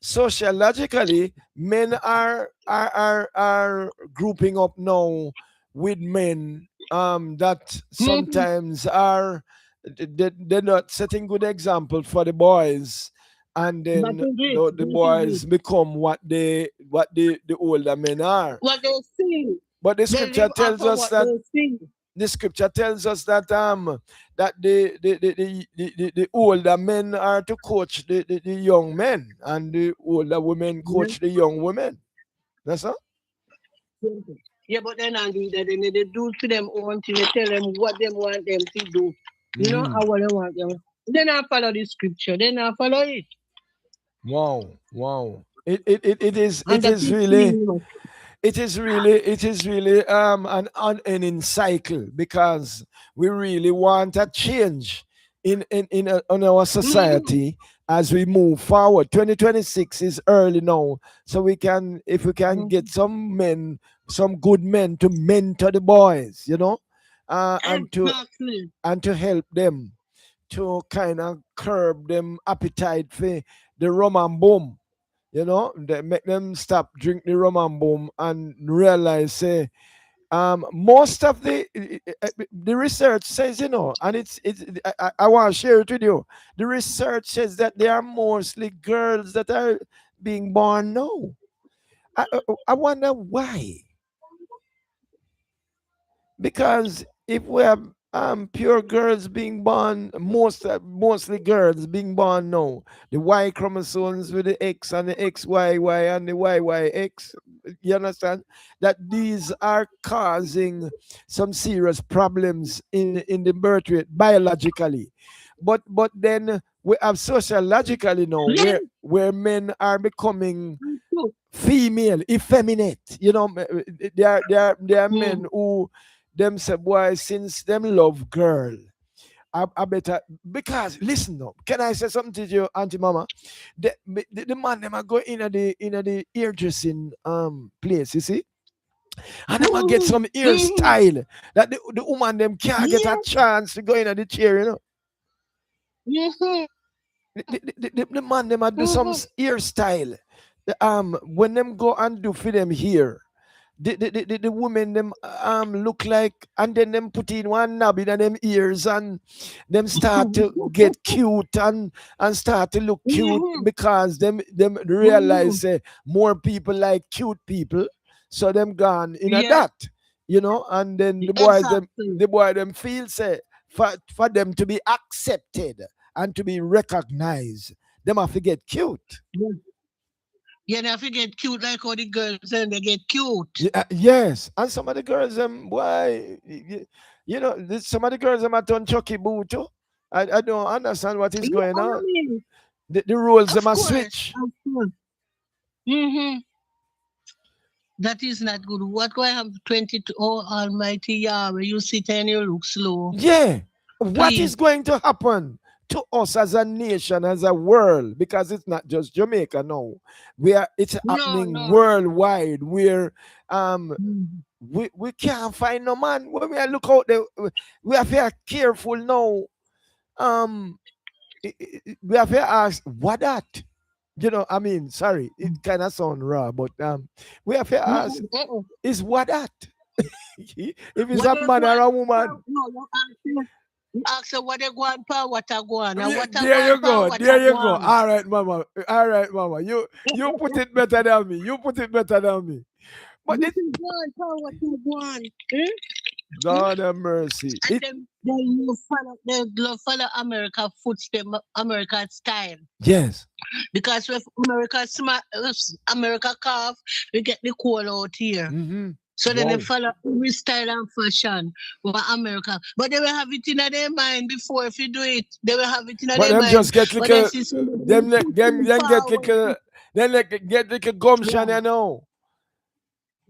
Speaker 2: sociologically, men are grouping up now with men that sometimes are they're not setting good example for the boys, and
Speaker 8: That
Speaker 2: then
Speaker 8: is it.
Speaker 2: the
Speaker 8: That is
Speaker 2: boys
Speaker 8: it.
Speaker 2: become what the older men are.
Speaker 8: What they see,
Speaker 2: But the
Speaker 8: they
Speaker 2: scripture
Speaker 8: live
Speaker 2: tells
Speaker 8: after
Speaker 2: us
Speaker 8: what
Speaker 2: that
Speaker 8: they see.
Speaker 2: the scripture tells us that the older men are to coach the young men, and the older women
Speaker 8: Yeah.
Speaker 2: coach the young women. That's all.
Speaker 8: Yeah, but then I do that. Then they do to them own thing. They tell them what they want them to do. You know,
Speaker 2: Mhm.
Speaker 8: how what they want them. Then I follow the scripture. Then I follow it.
Speaker 2: Wow. It is
Speaker 8: And
Speaker 2: it
Speaker 8: that
Speaker 2: is
Speaker 8: is
Speaker 2: really
Speaker 8: me.
Speaker 2: it is really an unending cycle, because we really want a change on our society as we move forward. 2026 is early now, so if we can get some good men to mentor the boys,
Speaker 8: Exactly.
Speaker 2: and to help them to kind of curb them appetite for the rum and boom. They make them stop drink the rum and boom and realize, say, most of the research says, and I want to share it with you. The research says that there are mostly girls that are being born now. I wonder why. Because if we have pure girls being born, mostly girls being born now, the Y chromosomes with the X and the XYY and the YYX, you understand that these are causing some serious problems in the birth rate biologically. But then we have sociologically now,
Speaker 8: Yeah.
Speaker 2: where men are becoming
Speaker 8: True.
Speaker 2: female, effeminate. There are men
Speaker 8: Mm.
Speaker 2: who them say, boy, since them love girl, I better, because listen now. Can I say something to you, Auntie Mama? The man them are go in the hairdressing place, you see, and them a get some
Speaker 8: Mhm.
Speaker 2: hairstyle that the woman them can't get
Speaker 8: Yeah.
Speaker 2: a chance to go in the chair.
Speaker 8: Mhm.
Speaker 2: The man them a do some
Speaker 8: Mhm.
Speaker 2: hairstyle. When them go and do for them here, the women them look like, and then them put in one knob in them ears, and them start to get cute, and start to look cute,
Speaker 8: Mhm.
Speaker 2: because them
Speaker 8: Mhm.
Speaker 2: realize more people like cute people, so them gone in a
Speaker 8: Yeah.
Speaker 2: that, and then
Speaker 8: Exactly.
Speaker 2: the boy them feel, say, for them to be accepted and to be recognized, them have to get cute.
Speaker 8: Yeah. Yeah, they have to get cute like all the girls and they get cute.
Speaker 2: Yeah, yes, and some of the girls, why, some of the girls, are turn Chucky Boo too. I don't understand what is
Speaker 8: Yeah,
Speaker 2: going
Speaker 8: I
Speaker 2: on.
Speaker 8: mean,
Speaker 2: The rules them
Speaker 8: of
Speaker 2: are
Speaker 8: course,
Speaker 2: switch.
Speaker 8: of course. Mm-hmm. That is not good. What do I have 22? Oh, Almighty Yahweh, you sit and you look slow.
Speaker 2: Yeah, what is
Speaker 8: Please.
Speaker 2: going to happen to us as a nation, as a world? Because it's not just Jamaica now. It's
Speaker 8: No,
Speaker 2: happening
Speaker 8: no, no.
Speaker 2: worldwide. Where
Speaker 8: Mhm.
Speaker 2: we can't find no man. When we look out there, we have to be careful now. Um, we have to ask what that. I mean, sorry, it kind of sound raw, but we have to ask,
Speaker 8: Mhm.
Speaker 2: is what that? If it's
Speaker 8: What
Speaker 2: a
Speaker 8: they
Speaker 2: man
Speaker 8: go
Speaker 2: or
Speaker 8: on?
Speaker 2: a woman.
Speaker 8: No, you ask her what they go on for, what I go on, and
Speaker 2: Yeah,
Speaker 8: what I
Speaker 2: there
Speaker 8: go
Speaker 2: you
Speaker 8: on for,
Speaker 2: go.
Speaker 8: what I
Speaker 2: There you
Speaker 8: go
Speaker 2: go.
Speaker 8: on.
Speaker 2: All right, mama. All right, mama. You put it better than me. You put it better than me. But
Speaker 8: What
Speaker 2: it,
Speaker 8: I go on for, what I go on. Hmm?
Speaker 2: God have mercy.
Speaker 8: And
Speaker 2: It
Speaker 8: they love follow America footstep, America style.
Speaker 2: yes.
Speaker 8: Because if America cough, we get the cold out here.
Speaker 2: Mm-hmm.
Speaker 8: So then they
Speaker 2: Wow.
Speaker 8: follow every style and fashion over America. But they will have it in their mind before if you do it. They will have it in
Speaker 2: But
Speaker 8: their
Speaker 2: them
Speaker 8: mind.
Speaker 2: just get
Speaker 8: But they
Speaker 2: little
Speaker 8: see somebody
Speaker 2: them
Speaker 8: pushing
Speaker 2: get
Speaker 8: forward.
Speaker 2: get little gumption,
Speaker 8: Yeah.
Speaker 2: you know.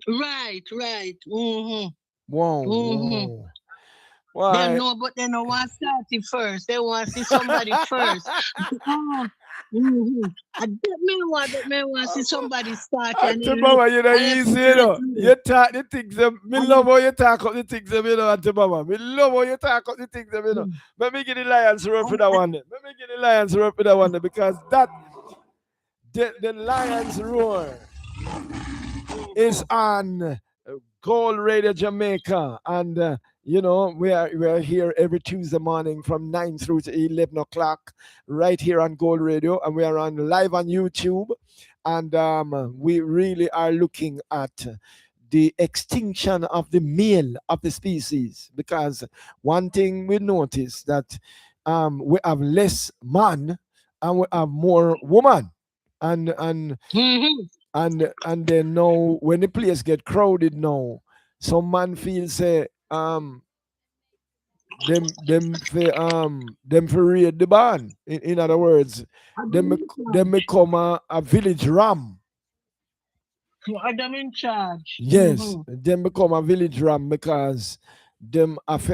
Speaker 8: Right. Mm-hmm.
Speaker 2: Wow,
Speaker 8: Mm-hmm.
Speaker 2: wow.
Speaker 8: They
Speaker 2: Why?
Speaker 8: know, but they don't want to start it first. They want to see somebody first. Oh, mm-hmm. I me want to see somebody start it and
Speaker 2: Auntie
Speaker 8: then look
Speaker 2: Mama, you know,
Speaker 8: and then
Speaker 2: easy,
Speaker 8: put
Speaker 2: you
Speaker 8: it
Speaker 2: know.
Speaker 8: through.
Speaker 2: You talk the things, me
Speaker 8: And
Speaker 2: love
Speaker 8: then,
Speaker 2: how you talk up the things, you know, Auntie Mama. Me love how you talk up the things, you know. Let me get the Lions rope for that one. Let me get the Lions rope for that one because the Lions roar is on Gold Radio Jamaica, and you know we are here every Tuesday morning from 9 through to 11 o'clock, right here on Gold Radio, and we are on live on YouTube, and we really are looking at the extinction of the male of the species, because one thing we notice that we have less man and we have more woman, and
Speaker 8: mm-hmm.
Speaker 2: and then now when the place get crowded now, some man feel say them for raid the band. In other words, them become a village ram.
Speaker 8: I'm in charge.
Speaker 2: Yes,
Speaker 8: Mm-hmm.
Speaker 2: them become a village ram because them have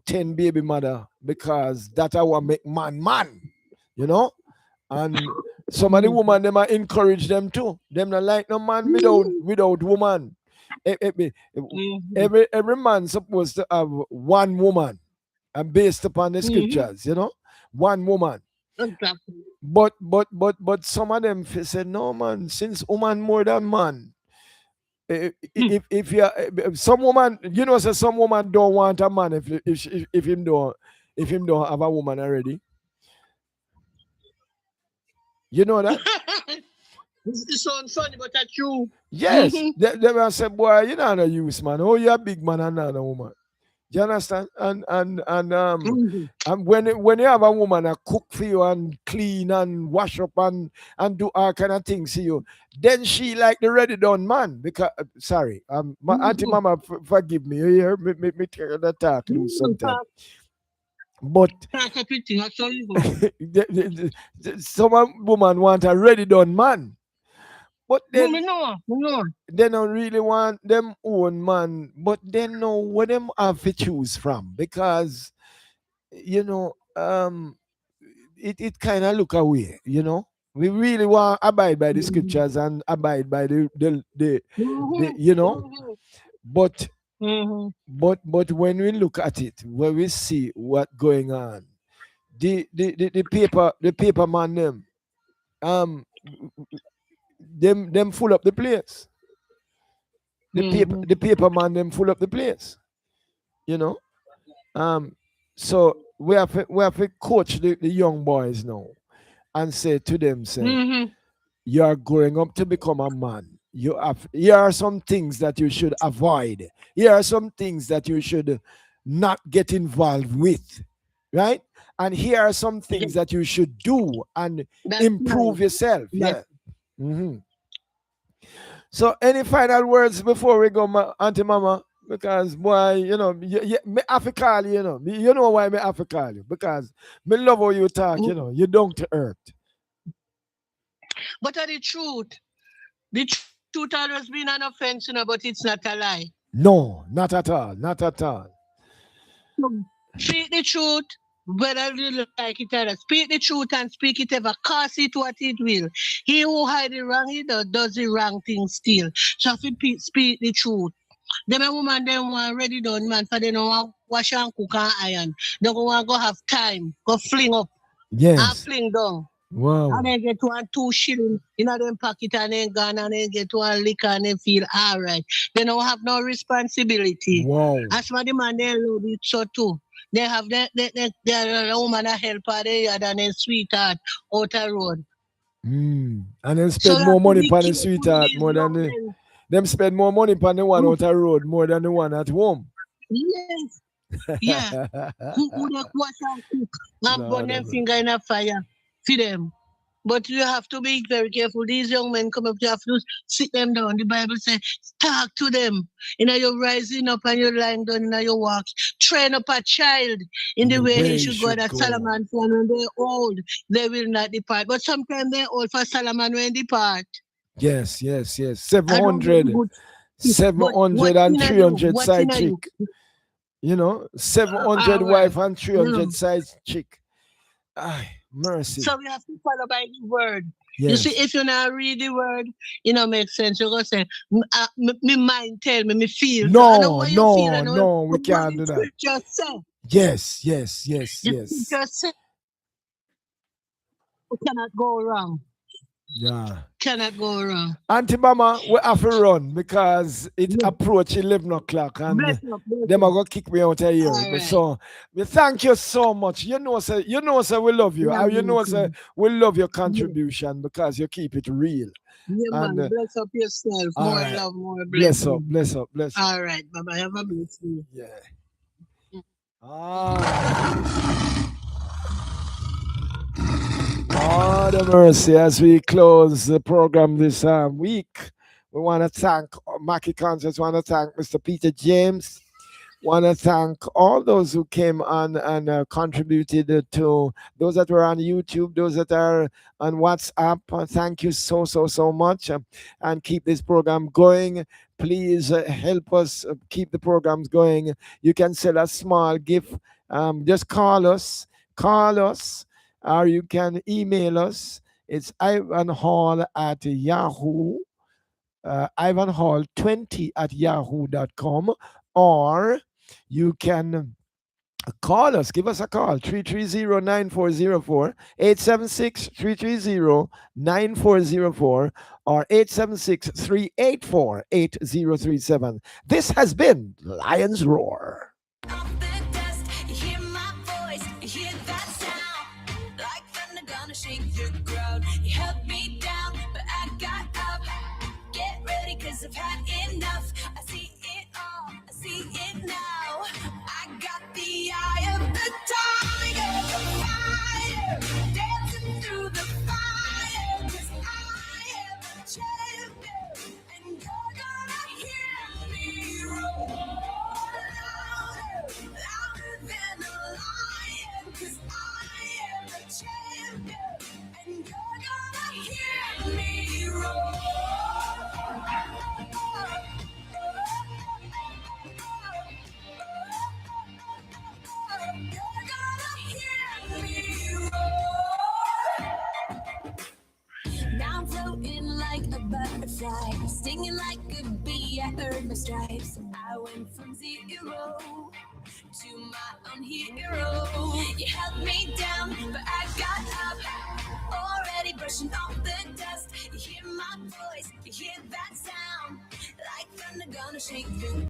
Speaker 2: 10 baby mother, because that I want make man, you know. And some of the woman them I encourage them too. Them not like no man without woman. Every man supposed to have one woman, and based upon the scriptures, you know, one woman.
Speaker 8: Exactly.
Speaker 2: But some of them said no man, since woman more than man. If you some woman, you know, say some woman don't want a man if him don't have a woman already. You know that?
Speaker 8: This sounds funny, but that's true.
Speaker 2: Yes.
Speaker 8: Mm-hmm.
Speaker 2: They will say, boy, you know no use, man. Oh, you're a big man and not a woman. Do you understand? And when you have a woman that cook for you and clean and wash up and do all kind of things for you, then she like the ready done man. Because sorry, my auntie mama forgive me. You hear me take the talk loose sometimes. But some woman want a ready done man. But then they don't really want them own man, but they know what them have to choose from, because you know it kind of look away, you know. We really want to abide by the scriptures and abide by the you know, but when we look at it, when we see what going on, the paper man them full up the place. The paper man them full up the place, you know. So we have to coach the young boys now and say to them, say, you are growing up to become a man. Here are some things that you should avoid. Here are some things that you should not get involved with, right? And here are some things that you should do and improve yourself. Yeah. Mm-hmm. So, any final words before we go, Auntie Mama? Because, boy, you know, me have to call you, you know. You know why me have to call you? Because me love how you talk, you know. You're down to earth.
Speaker 8: But the truth always been an offense, you know, but it's not a lie.
Speaker 2: No, not at all. Not at all.
Speaker 8: Speak the truth, whether you like it or not. Speak the truth and speak it ever. Cause it what it will. He who hide the wrong, he does the wrong thing still. So if you speak the truth. Them a woman them want ready done, man, for they don't want wash and cook and iron. They don't want go have time, go fling up.
Speaker 2: Yes.
Speaker 8: And fling down.
Speaker 2: Wow.
Speaker 8: And they get 2 shilling in them pocket and then gone and they get 1 liquor and they feel all right. They don't have no responsibility.
Speaker 2: Wow.
Speaker 8: As for the man, they love it so too. They have the woman a helper there than a sweetheart out the road.
Speaker 2: And then
Speaker 8: So
Speaker 2: spend
Speaker 8: you
Speaker 2: more
Speaker 8: have to
Speaker 2: money
Speaker 8: be
Speaker 2: upon the
Speaker 8: careful
Speaker 2: sweetheart
Speaker 8: these
Speaker 2: more than
Speaker 8: young
Speaker 2: the
Speaker 8: men.
Speaker 2: them spend more money upon the one out the road more than the one at home.
Speaker 8: Yes. Yeah. Who they wash and cook and
Speaker 2: No,
Speaker 8: burn
Speaker 2: no,
Speaker 8: them
Speaker 2: no.
Speaker 8: finger in a fire for them. But you have to be very careful. These young men come up, you have to sit them down. The Bible says, talk to them. You know, you're rising up and you're lying down, you know, you walk. Train up a child in the way he should go. That Solomon said, when they're old, they will not depart. But sometimes they're old for Solomon when depart.
Speaker 2: Yes.
Speaker 8: I don't
Speaker 2: 700,
Speaker 8: get good.
Speaker 2: 700 and 300
Speaker 8: What's
Speaker 2: side
Speaker 8: in
Speaker 2: chick.
Speaker 8: you?
Speaker 2: You know, 700
Speaker 8: All
Speaker 2: wife
Speaker 8: right.
Speaker 2: and 300 side chick. Ay, mercy.
Speaker 8: So we have to follow by the word.
Speaker 2: Yes.
Speaker 8: You see, if you not read the word, it don't make sense. You're going to say, me mind tell me, me feel. So I know what you feel. I know
Speaker 2: No, we
Speaker 8: what
Speaker 2: can't
Speaker 8: the
Speaker 2: do that.
Speaker 8: scripture say.
Speaker 2: Yes.
Speaker 8: The scripture say, you cannot go wrong.
Speaker 2: Yeah.
Speaker 8: Cannot go wrong.
Speaker 2: Auntie Mama, we have to run because it approach 11 o'clock and
Speaker 8: Bless up.
Speaker 2: them are going to kick me out of here.
Speaker 8: All right.
Speaker 2: So, we thank you so much. You know, sir, we love you.
Speaker 8: Yeah,
Speaker 2: You know,
Speaker 8: bless
Speaker 2: sir,
Speaker 8: you.
Speaker 2: we love your contribution because you keep it real.
Speaker 8: Yeah,
Speaker 2: And,
Speaker 8: man. Bless up yourself.
Speaker 2: all
Speaker 8: More
Speaker 2: right.
Speaker 8: love, more
Speaker 2: Bless
Speaker 8: blessing.
Speaker 2: up.
Speaker 8: All right. Bye-bye. Have a blessing.
Speaker 2: Yeah. God have mercy as we close the program this week. We want to thank Mackie Conscious, want to thank Mr. Peter James, want to thank all those who came on and contributed to those that were on YouTube, those that are on WhatsApp. Thank you so much and keep this program going. Please help us keep the programs going. You can sell a small gift. Just call us, or you can email us. It's Ivan Hall at Yahoo. Ivan Hall 20 at yahoo.com, or you can call us. Give us a call, 330-9404, 876-330-9404, or 876-384-8037. This has been Lions Roar.
Speaker 1: Off the dust, you hear my voice, you hear that sound. Like thunder gonna shake the ground. You held me down, but I got up. Get ready, cause I've had enough. I see it all, I see it now. I got the eye of the tiger, the fire, dancing through the fire. Cause I am a champion, and you're gonna hear me roar louder than a lion. Cause I am a champion, and you're gonna hear me roar. You're gonna hear me roar. Now I'm floating like a butterfly, stinging like a bee. I earned my stripes. I went from zero to my own hero. You held me down, but I got up. Already brushing off the dust. You hear my voice, you hear that sound. Like thunder gonna shake the